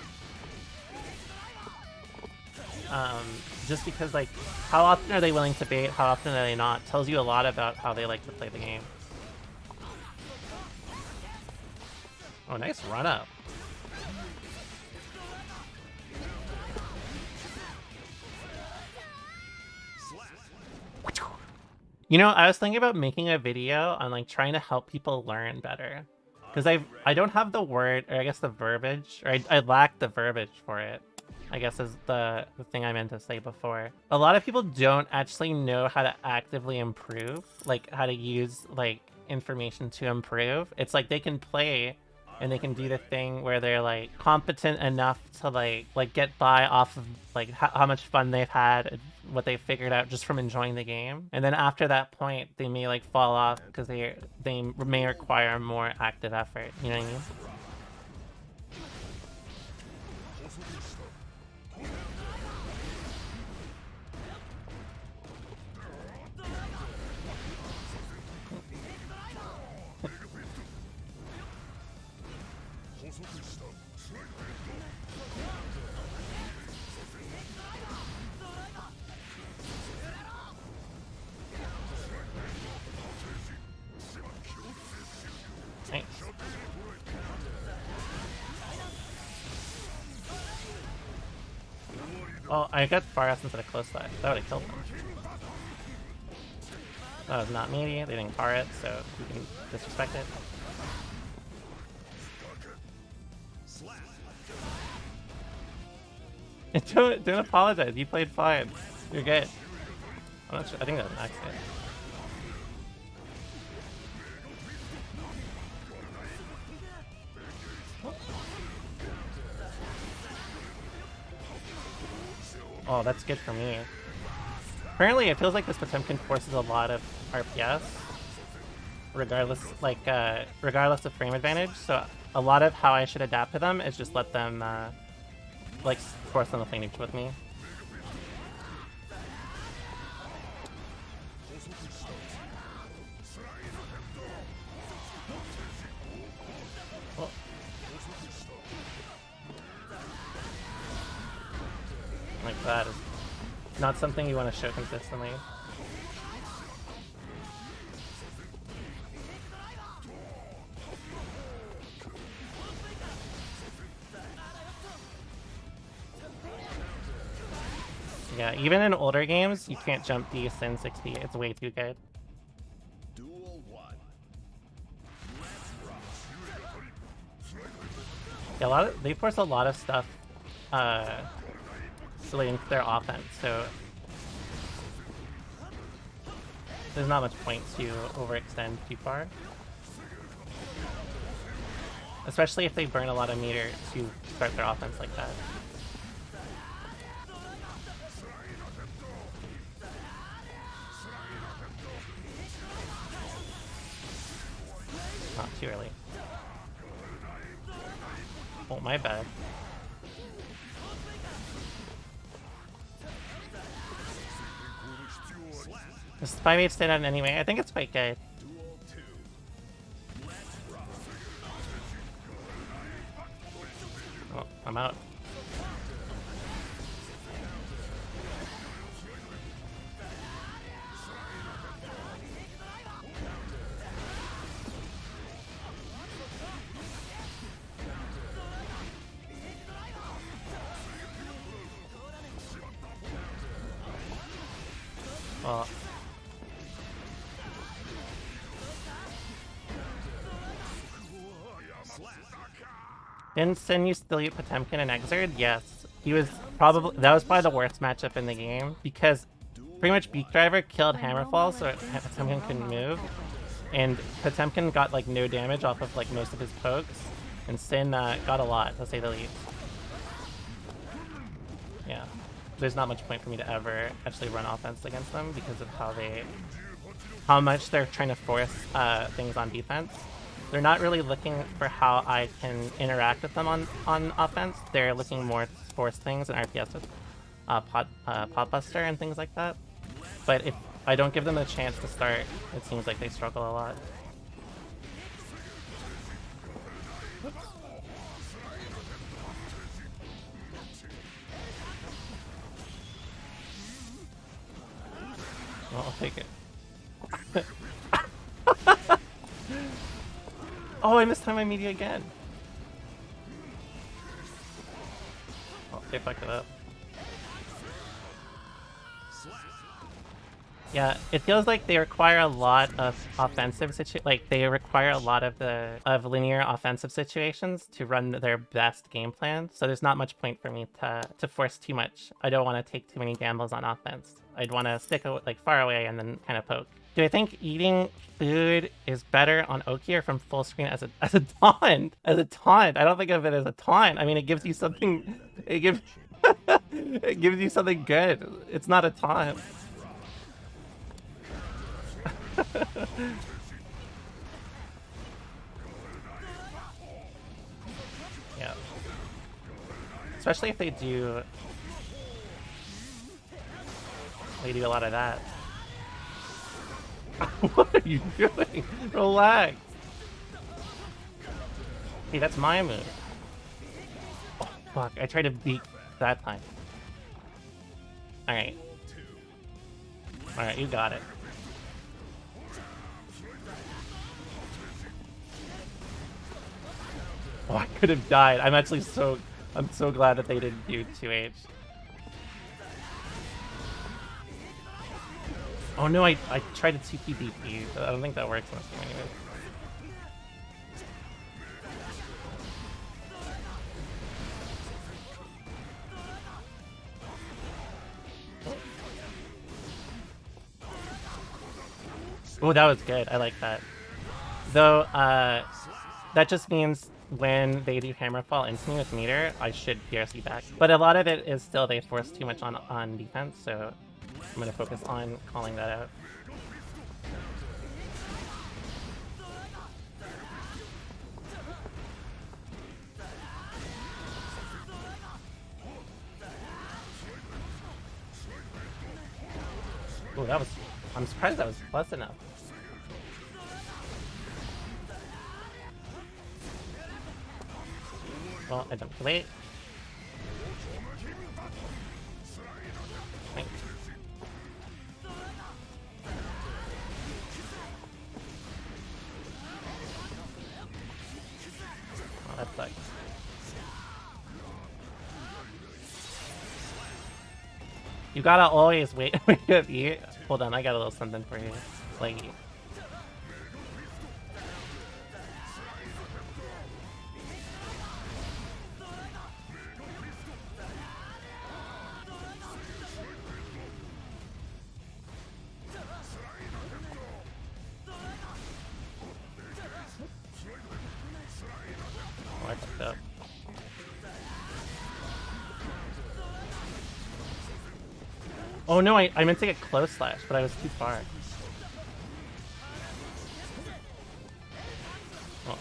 Just because like, how often are they willing to bait, how often are they not, tells you a lot about how they like to play the game. Oh, nice run up. You know, I was thinking about making a video on like trying to help people learn better. Because I don't have the word, or I guess the verbiage, or I lack the verbiage for it, I guess is the thing I meant to say before. A lot of people don't actually know how to actively improve, like how to use like information to improve. It's like they can play and they can do the thing where they're like competent enough to like get by off of like how much fun they've had and what they figured out just from enjoying the game. And then after that point, they may like fall off because they may require more active effort. You know what I mean? Oh, I got far ass instead of close that. That would have killed them. That was not me. They didn't bar it, so you can disrespect it. Don't apologize. You played fine. You're good. I'm not sure. I think that was an accident. Oh, that's good for me. Apparently, it feels like this Potemkin forces a lot of RPS, regardless of frame advantage. So a lot of how I should adapt to them is just let them, like, force them to play each with me. Oh. Like that is not something you want to show consistently. Yeah, even in older games, you can't jump D in 60. It's way too good. Duel 1. Yeah, they force a lot of stuff relating to their offense, so there's not much point to overextend too far. Especially if they burn a lot of meter to start their offense like that. Not too early. Oh, my bad. This 5-8 stayed out anyway. I think it's quite good. Oh, I'm out. Oh. Didn't Sin use delete Potemkin and Exerd? Yes. That was probably the worst matchup in the game because pretty much Beak Driver killed Hammerfall so Potemkin couldn't move. And Potemkin got like no damage off of like most of his pokes. And Sin got a lot, to say the least. Yeah. There's not much point for me to ever actually run offense against them because of how much they're trying to force things on defense. They're not really looking for how I can interact with them on offense. They're looking more to force things and RPS with Pot Buster and things like that. But if I don't give them a chance to start, it seems like they struggle a lot. Whoops. Well, I'll take it. Oh, I missed time my media again. Oh, they fucked it up. Yeah, it feels like they require a lot of offensive they require a lot of linear offensive situations to run their best game plan. So there's not much point for me to force too much. I don't want to take too many gambles on offense. I'd want to stick like far away and then kind of poke. Do I think eating food is better on Oki or from full screen as a taunt? As a taunt, I don't think of it as a taunt. I mean, it gives you something. It gives you something good. It's not a taunt. Yeah. Especially if they do a lot of that. What are you doing? Relax. Hey, that's my move. Oh, fuck. I tried to beat that time. Alright. Alright, you got it. Oh, I could have died. I'm so glad that they didn't do 2H. Oh no, I tried to TP DP, but I don't think that works in this game anyway. Oh, that was good. I like that. Though, that just means when they do Hammerfall into me with meter, I should PRC back. But a lot of it is still they force too much on defense, so I'm gonna focus on calling that out. Oh, that was... I'm surprised that was close enough. Well, I jumped too late. Thanks. Oh, that sucks. You gotta always wait to eat. Hold on, I got a little something for you. Like, oh, I fucked up. Oh no, I meant to get close slash, but I was too far. Well,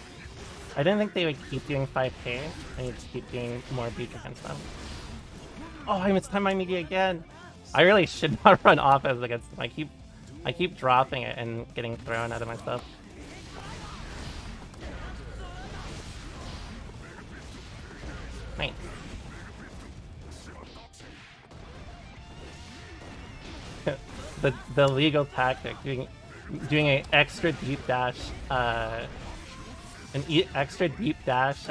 I didn't think they would keep doing 5k. I need to keep doing more beat against them. Oh, I mistimed my media again. I really should not run offense against them. I keep dropping it and getting thrown out of my stuff. Nice. the legal tactic, doing an extra deep dash, extra deep dash,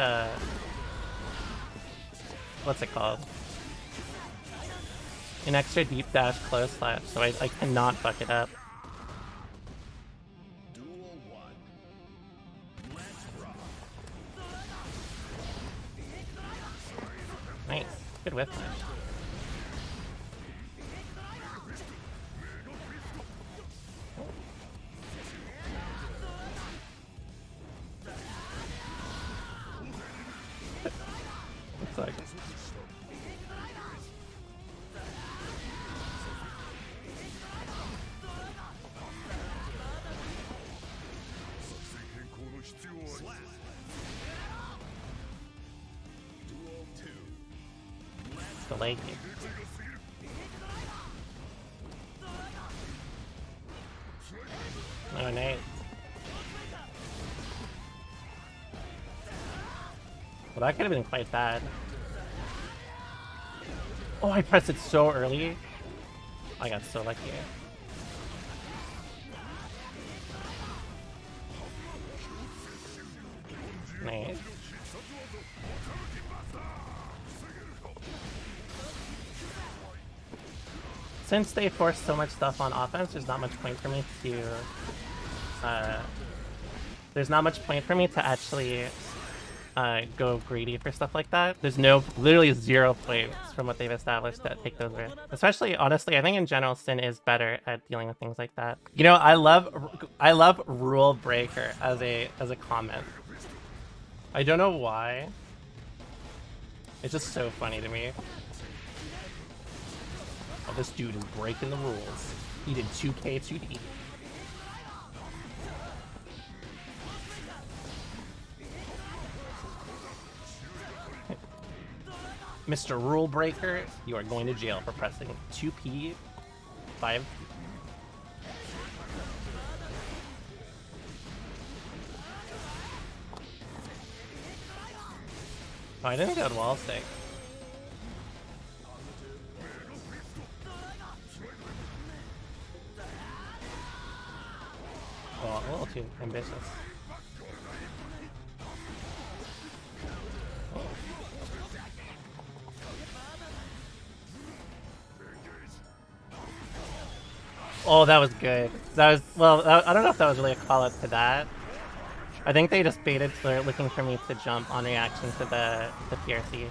what's it called? An extra deep dash close slash, so I cannot fuck it up. Nice, good whiff match. Like, the leg kick. Oh, nice. Well, that could have been quite bad. Oh, I pressed it so early. I got so lucky. Nice. Since they force so much stuff on offense, there's not much point for me to actually go greedy for stuff like that. There's literally 0 points from what they've established that take those risks. Especially, honestly, I think in general, Sin is better at dealing with things like that. You know, I love rule breaker as a comment. I don't know why. It's just so funny to me. Oh, this dude is breaking the rules. He did 2k 2D. Mr. Rule Breaker, you are going to jail for pressing 2P 5. Oh, I didn't go to wall stick. Well, a little too ambitious. Oh, that was good. That was, well, I don't know if that was really a call out to that. I think they just baited, so they're looking for me to jump on reaction to the PRC.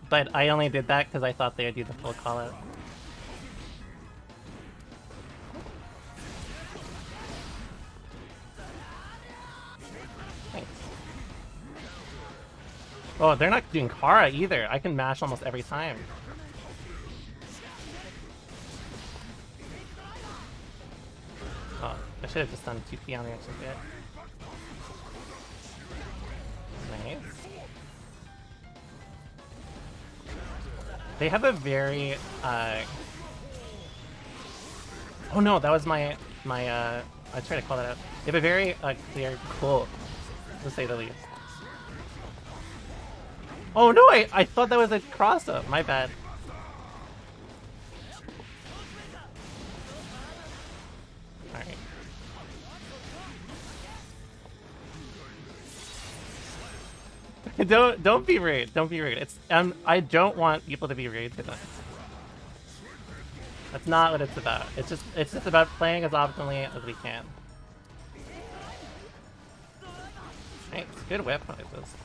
But I only did that because I thought they would do the full call out. Thanks. Oh, they're not doing Kara either. I can mash almost every time. Oh, I should have just done 2P on reaction to it. Nice. They have a very, oh no, that was my, I tried to call that out. They have a very, clear goal, to say the least. Oh no, I thought that was a cross-up, my bad. Alright. Don't be rude. Don't be rude. It's I don't want people to be rude to them. That's not what it's about. It's just about playing as optimally as we can. Nice, good whip noises.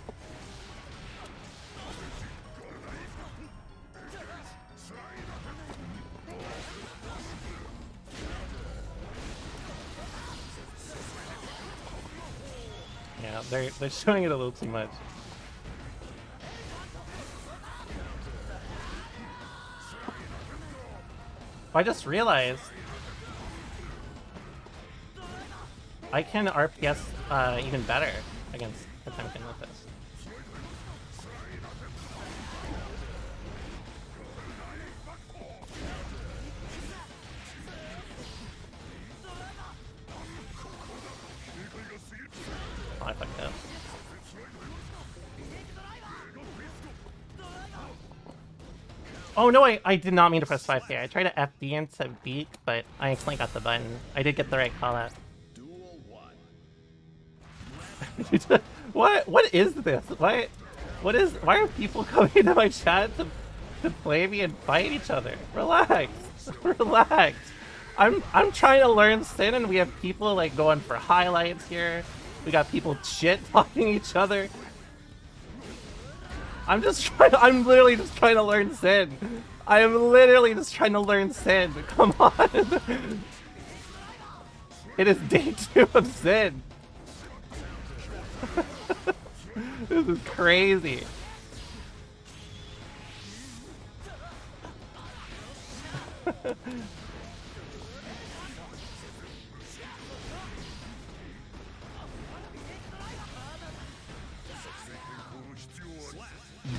Yeah, they're showing it a little too much. I just realized I can RPS even better against Potemkin with this. Oh, I fucked up. Oh no, I did not mean to press 5K. I tried to FD into beat, but I accidentally got the button. I did get the right call out. What is this? Why are people coming into my chat to play me and fight each other? Relax. Relax. I'm trying to learn Sin and we have people like going for highlights here. We got people shit talking each other. I'm literally just trying to learn Sin. I am literally just trying to learn Sin. Come on. It is day 2 of Sin. This is crazy.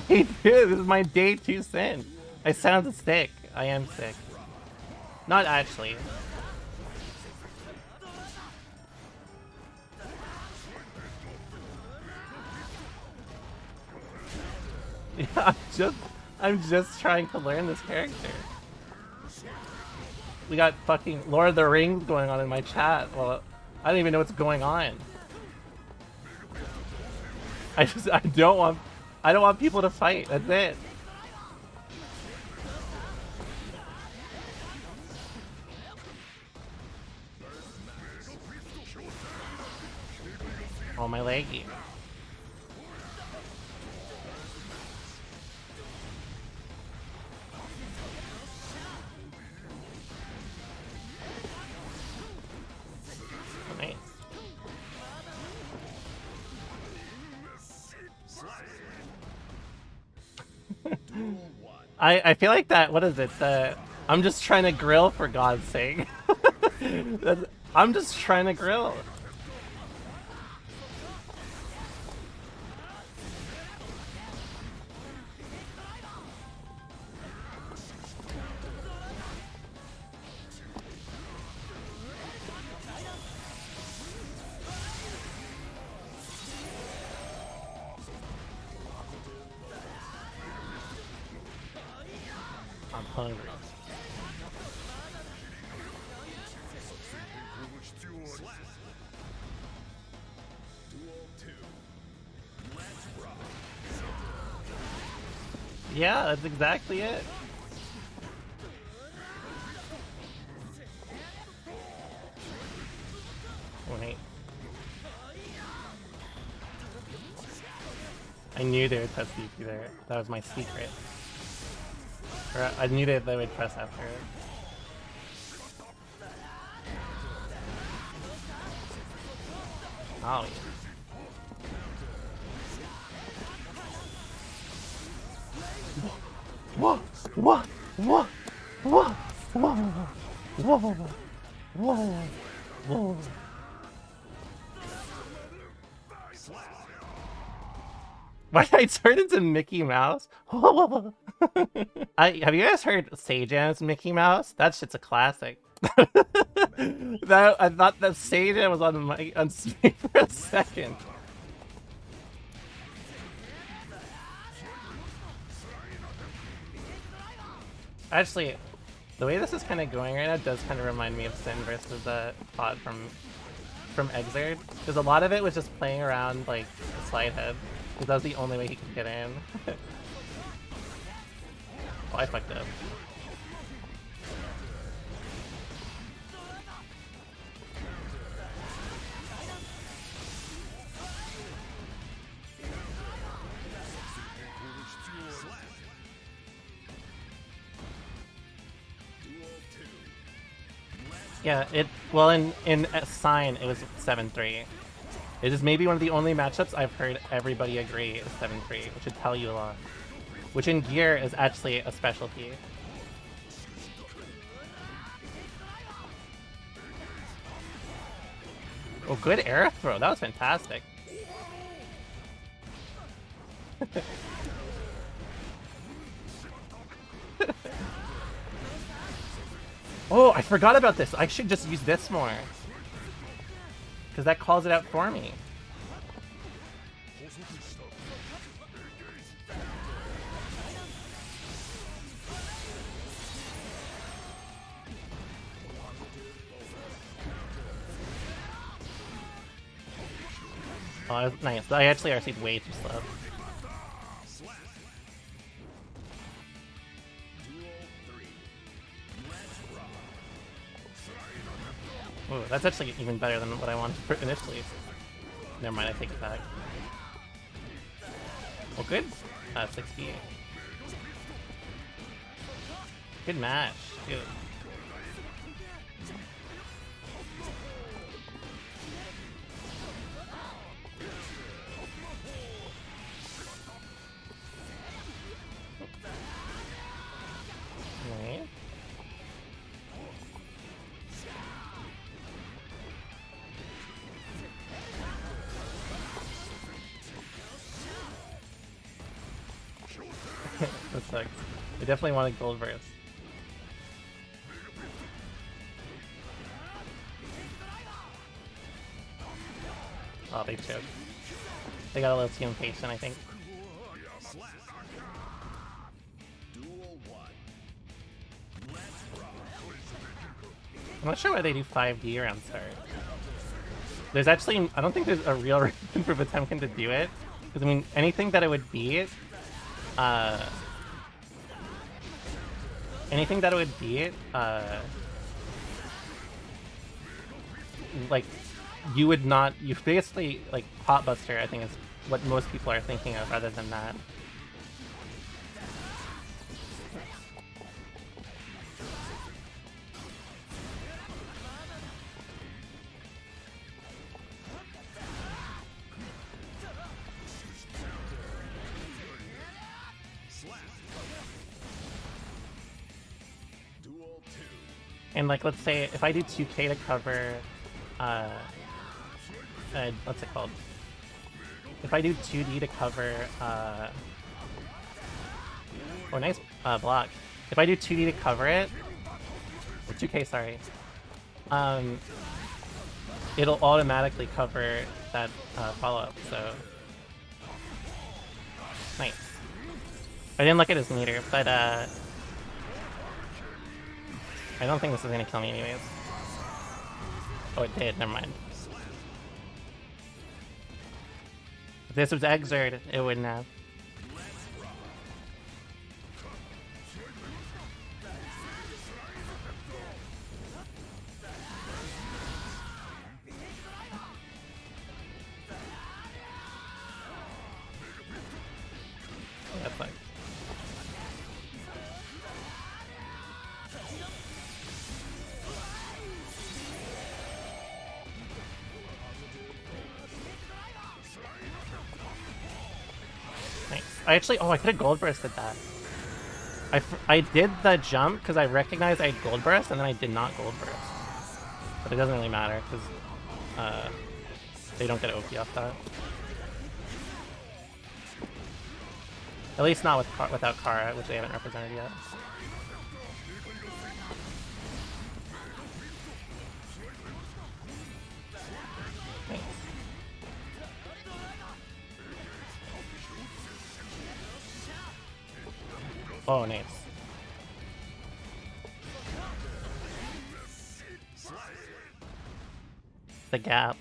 Day 2, this is my day 2 Sin. I sound sick. I am sick. Not actually. Yeah, I'm just trying to learn this character. We got fucking Lord of the Rings going on in my chat. Well, I don't even know what's going on. I don't want people to fight. That's it. Oh, my leggy. Nice. I feel like that, what is it? I'm just trying to grill for God's sake. I'm just trying to grill. I'm hungry. Yeah, that's exactly it. I knew they would press DP there. That was my secret. Or I knew that they would press after it. Oh, yeah. Whoa! Whoa! Whoa! Whoa! Whoa! Whoa! Whoa! Whoa! Why did I turn into Mickey Mouse? Have you guys heard Sejan's Mickey Mouse? That shit's a classic. I thought that Sejan was on speed for a second. Actually, the way this is kind of going right now does kind of remind me of Sin versus the pod from Exerd, because a lot of it was just playing around like the slide head, because that was the only way he could get in. Oh, I fucked up. Yeah, well in Sign it was 7-3. It is maybe one of the only matchups I've heard everybody agree is 7-3, which should tell you a lot. Which in Gear is actually a specialty. Oh, good air throw. That was fantastic. Oh, I forgot about this. I should just use this more. Because that calls it out for me. Oh, nice. I actually RC'd way too slow. Ooh, that's actually even better than what I wanted initially. Never mind, I take it back. Oh, good. 6B. Good match, dude. Okay. That sucks. I definitely wanted gold verse. Oh, they choked. They got a little too impatient, I think. I'm not sure why they do 5D around start. There's actually, I don't think there's a real reason for Potemkin to do it. Because, I mean, anything that it would beat, like, you would not, you basically, like, Potbuster, I think is what most people are thinking of rather than that. And like, let's say if I do 2k to cover, what's it called? If I do 2D to cover, oh, nice block. If I do 2D to cover it, or 2k, sorry, it'll automatically cover that follow-up. So nice. I didn't look at his meter, but I don't think this is gonna kill me anyways. Oh, it did. Never mind. If this was Exerd, it wouldn't have. I actually, oh, I could have gold bursted that. I did the jump because I recognized I had gold burst, and then I did not gold burst. But it doesn't really matter because they don't get OP off that. At least not without Kara, which they haven't represented yet. Nice. Oh, nice. The gap.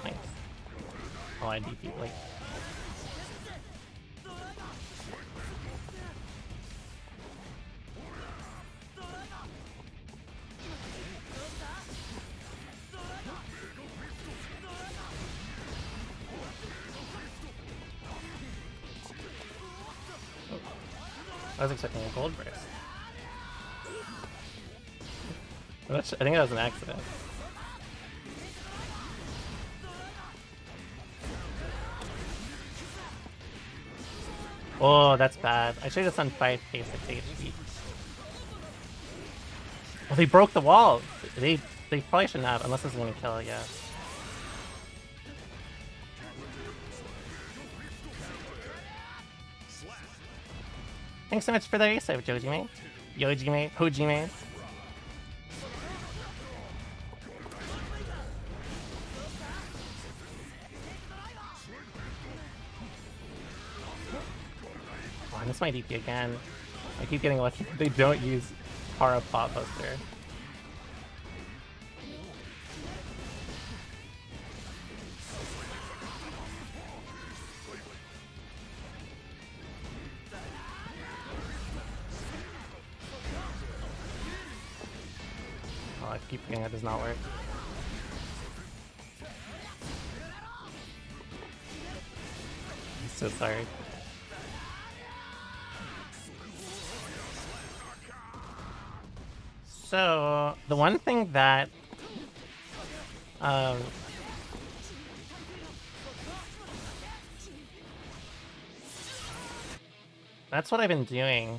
Nice. Oh, I DP like. I was expecting a gold burst. I think that was an accident. Oh, that's bad. I should have done 5 basic HP. Oh, they broke the wall! They probably shouldn't have, unless this is gonna kill, yeah. Thanks so much for the resub, Jojime. Yojime, Hojime. Oh, I missed my DP again. I keep getting lucky. They don't use Para Plot Buster. I keep forgetting that does not work. I'm so sorry. So, the one thing that that's what I've been doing.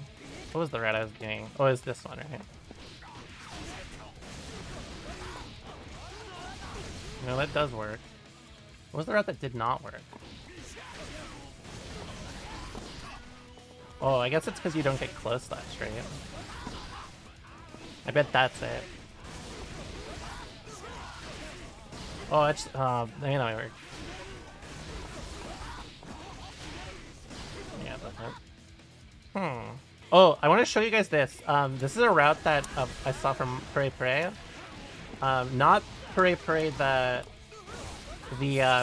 What was the route I was doing? Oh, it's this one, right? No, that does work. What was the route that did not work? Oh, I guess it's because you don't get close that straight. I bet that's it. Oh, it's maybe that might work. Yeah, that. Oh, I want to show you guys this. This is a route that I saw from Pure Pure. Not Pure Pure, the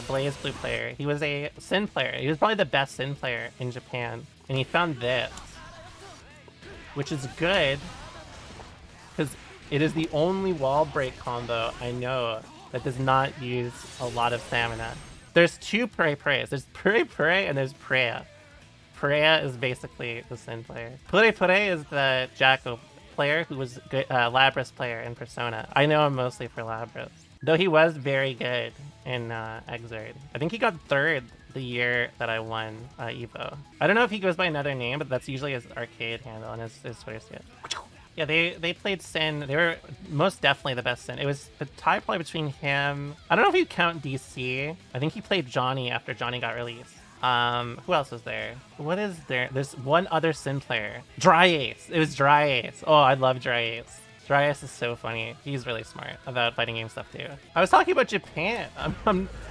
Blaze Blue player. He was a Sin player. He was probably the best Sin player in Japan. And he found this, which is good, because it is the only wall break combo I know that does not use a lot of stamina. There's two Pure Pures. There's Pure Pure and there's Preya. Preya is basically the Sin player. Pure Pure is the Jacko player who was good, Labras player in Persona. I know him mostly for Labras. Though he was very good in Exerd. I think he got 3rd the year that I won Evo. I don't know if he goes by another name, but that's usually his arcade handle and his Twitter skit. Yeah, they played Sin. They were most definitely the best Sin. It was the tie probably between him. I don't know if you count DC. I think he played Johnny after Johnny got released. Who else was there? What is there? There's one other Sin player. Dry Ace. It was Dry Ace. Oh, I love Dry Ace. Dry Ace is so funny. He's really smart about fighting game stuff too. I was talking about Japan.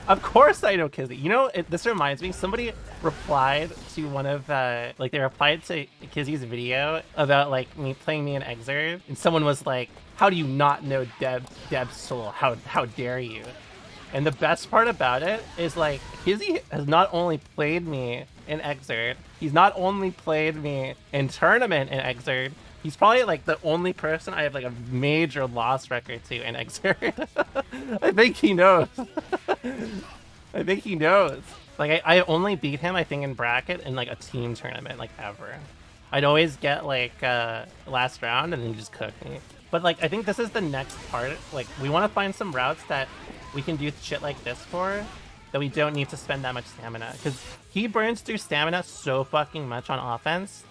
Of course I know Kizzy. You know, this reminds me, somebody replied to one of, they replied to Kizzy's video about, me playing me in Exerd, and someone was like, how do you not know Deb's soul? How dare you? And the best part about it is, Kizzy has not only played me in Exerd, he's not only played me in tournament in Exerd, he's probably the only person I have a major loss record to in Exerd. I think he knows. I think he knows. I only beat him, I think, in bracket in a team tournament, ever. I'd always get last round and then he just cooked me. But I think this is the next part. We want to find some routes that we can do shit like this for, that we don't need to spend that much stamina. Because he burns through stamina so fucking much on offense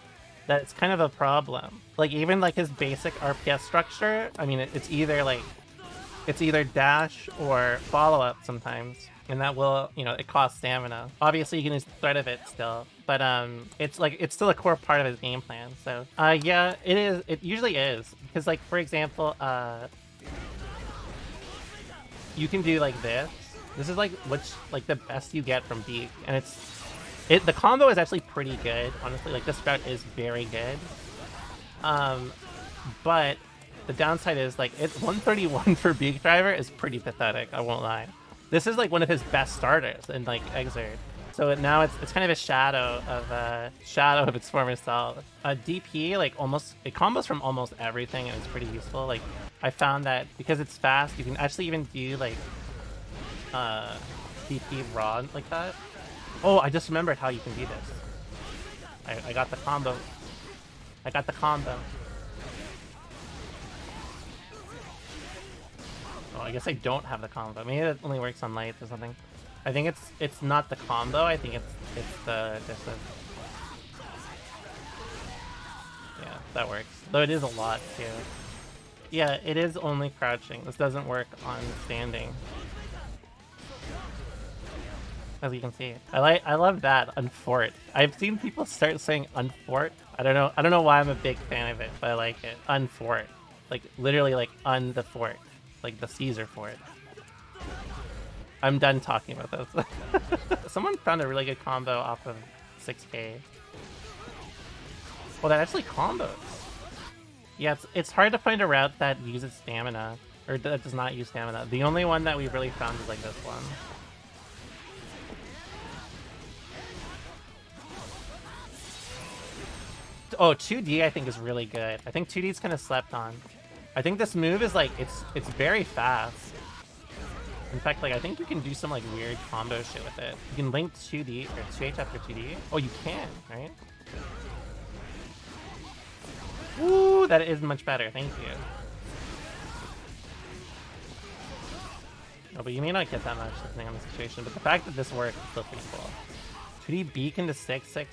that it's kind of a problem. Like, even like his basic RPS structure, I mean, it's either like, it's either dash or follow-up sometimes. And that will, you know, it costs stamina. Obviously, you can use Threat of It still. But it's like, it's still a core part of his game plan. So, yeah, it is. It usually is. Because, like, for example, you can do like this. This is like what's like the best you get from Beak. And the combo is actually pretty good. Honestly, like, this strat is very good. But the downside is, like, it's 131 for Beak Driver is pretty pathetic, I won't lie. This is like one of his best starters in like Exert. So now it's kind of a shadow of its former self. DP, like, it combos from almost everything, and it's pretty useful. Like, I found that because it's fast, you can actually even do like DP raw like that. Oh, I just remembered how you can do this. I got the combo. I got the combo. Oh, I guess I don't have the combo. Maybe it only works on lights or something. I think it's not the combo. I think it's the distance. Yeah, that works. Though it is a lot too. Yeah, it is only crouching. This doesn't work on standing. As you can see, I love that unfort. I've seen people start saying unfort. I don't know why I'm a big fan of it, but I like it. Unfort, like literally like the fort, like the Caesar fort. I'm done talking about this. Someone found a really good combo off of 6K. Well, that actually combos. Yeah, it's hard to find a route that uses stamina, or that does not use stamina. The only one that we really found is like this one. Oh, 2D I think is really good. I think 2D is kind of slept on. I think this move is like, it's very fast. In fact, like, I think you can do some like weird combo shit with it. You can link 2D or 2H after 2D. Oh, you can, right? Ooh, that is much better. Thank you. Oh, but you may not get that much depending on the situation. But the fact that this works is still pretty cool. 2D beak into 6/6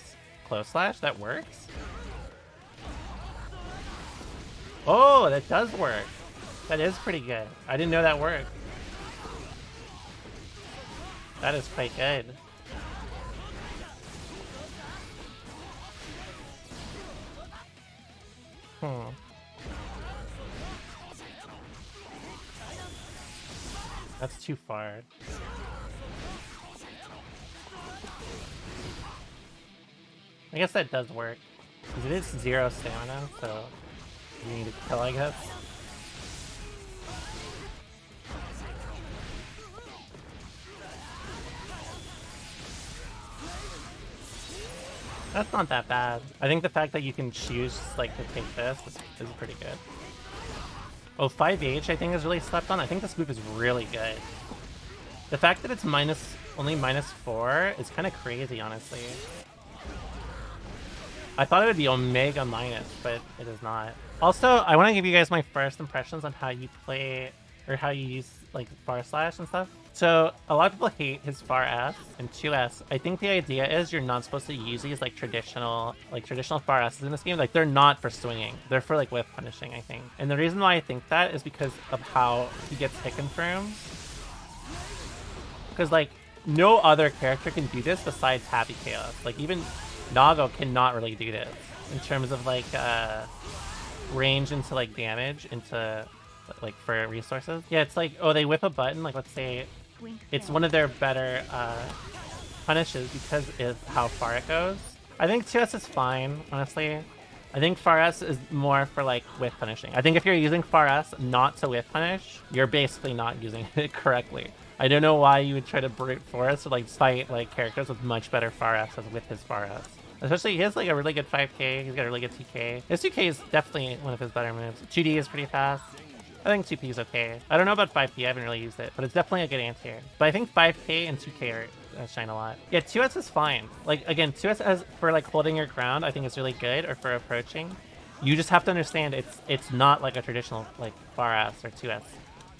close slash. That works. Oh, that does work. That is pretty good. I didn't know that worked. That is quite good. That's too far. I guess that does work. Because it is 0 stamina, so you need to kill, I guess. That's not that bad. I think the fact that you can choose like to take this is pretty good. Oh, 5H I think is really slept on. I think this move is really good. The fact that it's only -4 is kind of crazy, honestly. I thought it would be Omega minus, but it is not. Also, I want to give you guys my first impressions on how you play, or how you use like bar slash and stuff. So a lot of people hate his far S and 2S. I think the idea is you're not supposed to use these like traditional far S's in this game. Like, they're not for swinging. They're for like whiff punishing, I think. And the reason why I think that is because of how he gets hit confirms. Because like no other character can do this besides Happy Chaos. Like even Nago cannot really do this in terms of like range into like damage into like for resources. Yeah, it's like, oh, they whip a button, like let's say it's one of their better punishes because of how far it goes. I think 2S is fine, honestly. I think far S is more for like whiff punishing. I think if you're using far S not to whiff punish, you're basically not using it correctly. I don't know why you would try to brute force or like fight like characters with much better far S's with his far S. Especially he has like a really good 5K, he's got a really good 2K. His 2K is definitely one of his better moves. 2D is pretty fast. I think 2P is okay. I don't know about 5P, I haven't really used it, but it's definitely a good answer. But I think 5K and 2K shine a lot. Yeah, 2S is fine. Like, again, 2S as for like holding your ground, I think it's really good, or for approaching. You just have to understand it's not like a traditional like far S or 2S.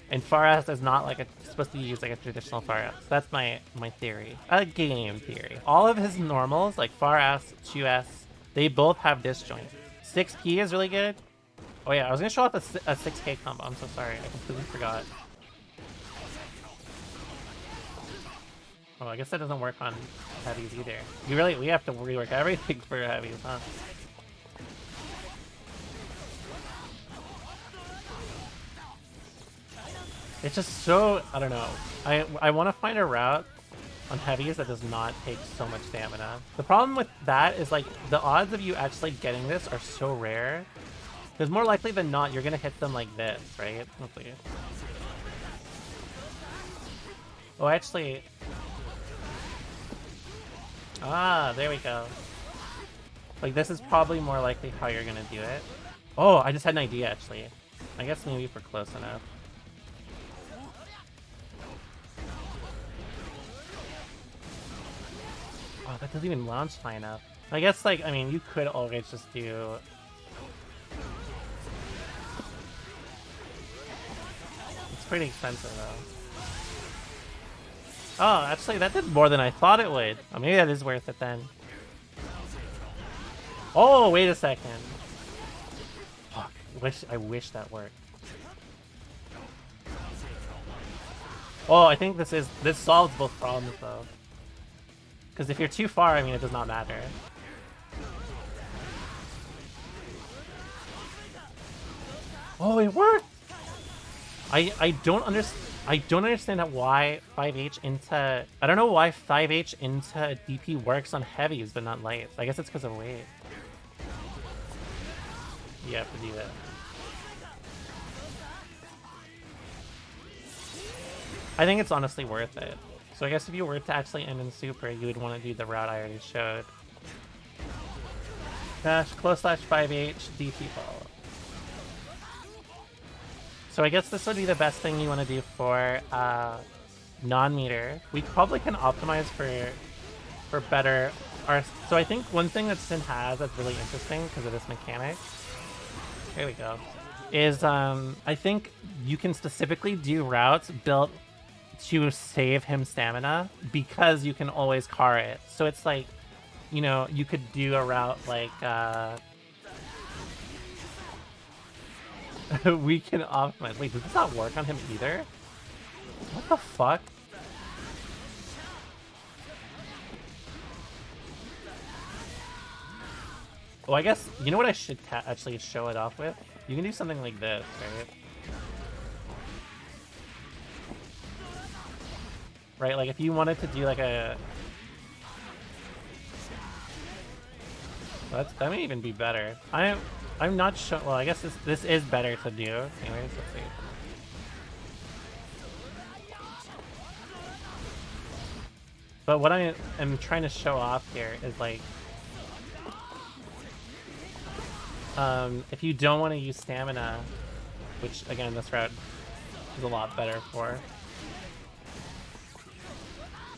And Faras is not like supposed to be used like a traditional Faras. That's my theory. A game theory. All of his normals, like Faras, 2S, they both have disjoint. 6P is really good. Oh yeah, I was gonna show off a 6K combo. I'm so sorry, I completely forgot. Oh, I guess that doesn't work on heavies either. We have to rework everything for heavies, huh? It's just so, I don't know. I want to find a route on heavies that does not take so much stamina. The problem with that is like the odds of you actually getting this are so rare. Because more likely than not, you're gonna hit them like this, right? Hopefully. Oh, actually. Ah, there we go. Like this is probably more likely how you're gonna do it. Oh, I just had an idea actually. I guess maybe if we're close enough. Oh, that doesn't even launch high enough. I guess, like, I mean, you could always just do... It's pretty expensive, though. Oh, actually, that did more than I thought it would. Oh, maybe that is worth it, then. Oh, wait a second. Fuck, I wish that worked. Oh, I think this solves both problems, though. Because if you're too far, I mean, it does not matter. Oh, it worked! I don't understand why 5H into... I don't know why 5H into DP works on heavies, but not lights. I guess it's because of weight. You have to do that. I think it's honestly worth it. So I guess if you were to actually end in super, you would want to do the route I already showed. Dash, close slash 5H, DP follow. So I guess this would be the best thing you want to do for non-meter. We probably can optimize for better... So I think one thing that Sin has that's really interesting because of this mechanic, here we go, is I think you can specifically do routes built to save him stamina because you can always car it. So it's like, you know, you could do a route like we can optimize. Wait, does this not work on him either? What the fuck? Oh, I guess, you know what I should actually show it off with? You can do something like this, right? Right, like if you wanted to do like a... That may even be better. I'm not sure. Well, I guess this is better to do. Anyways, let's see. But what I am trying to show off here is like, if you don't want to use stamina, which again this route is a lot better for.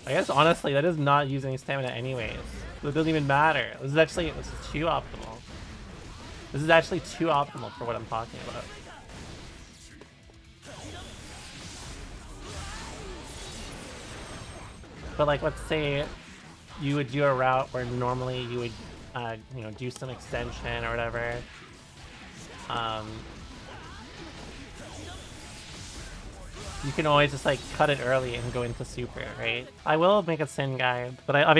I guess honestly that is not using stamina anyways. So it doesn't even matter. This is too optimal. This is actually too optimal for what I'm talking about. But like, let's say you would do a route where normally you would, you know, do some extension or whatever. You can always just like cut it early and go into super, right? I will make a Sin guide, but I'm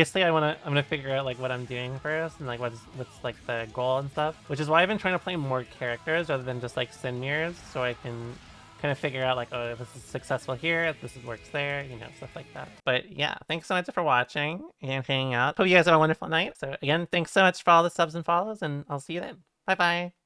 gonna figure out like what I'm doing first and like what's like the goal and stuff. Which is why I've been trying to play more characters rather than just like Sin mirrors, so I can kind of figure out like, oh, if this is successful here, if this works there, you know, stuff like that. But yeah, thanks so much for watching and hanging out. Hope you guys have a wonderful night. So again, thanks so much for all the subs and follows, and I'll see you then. Bye bye.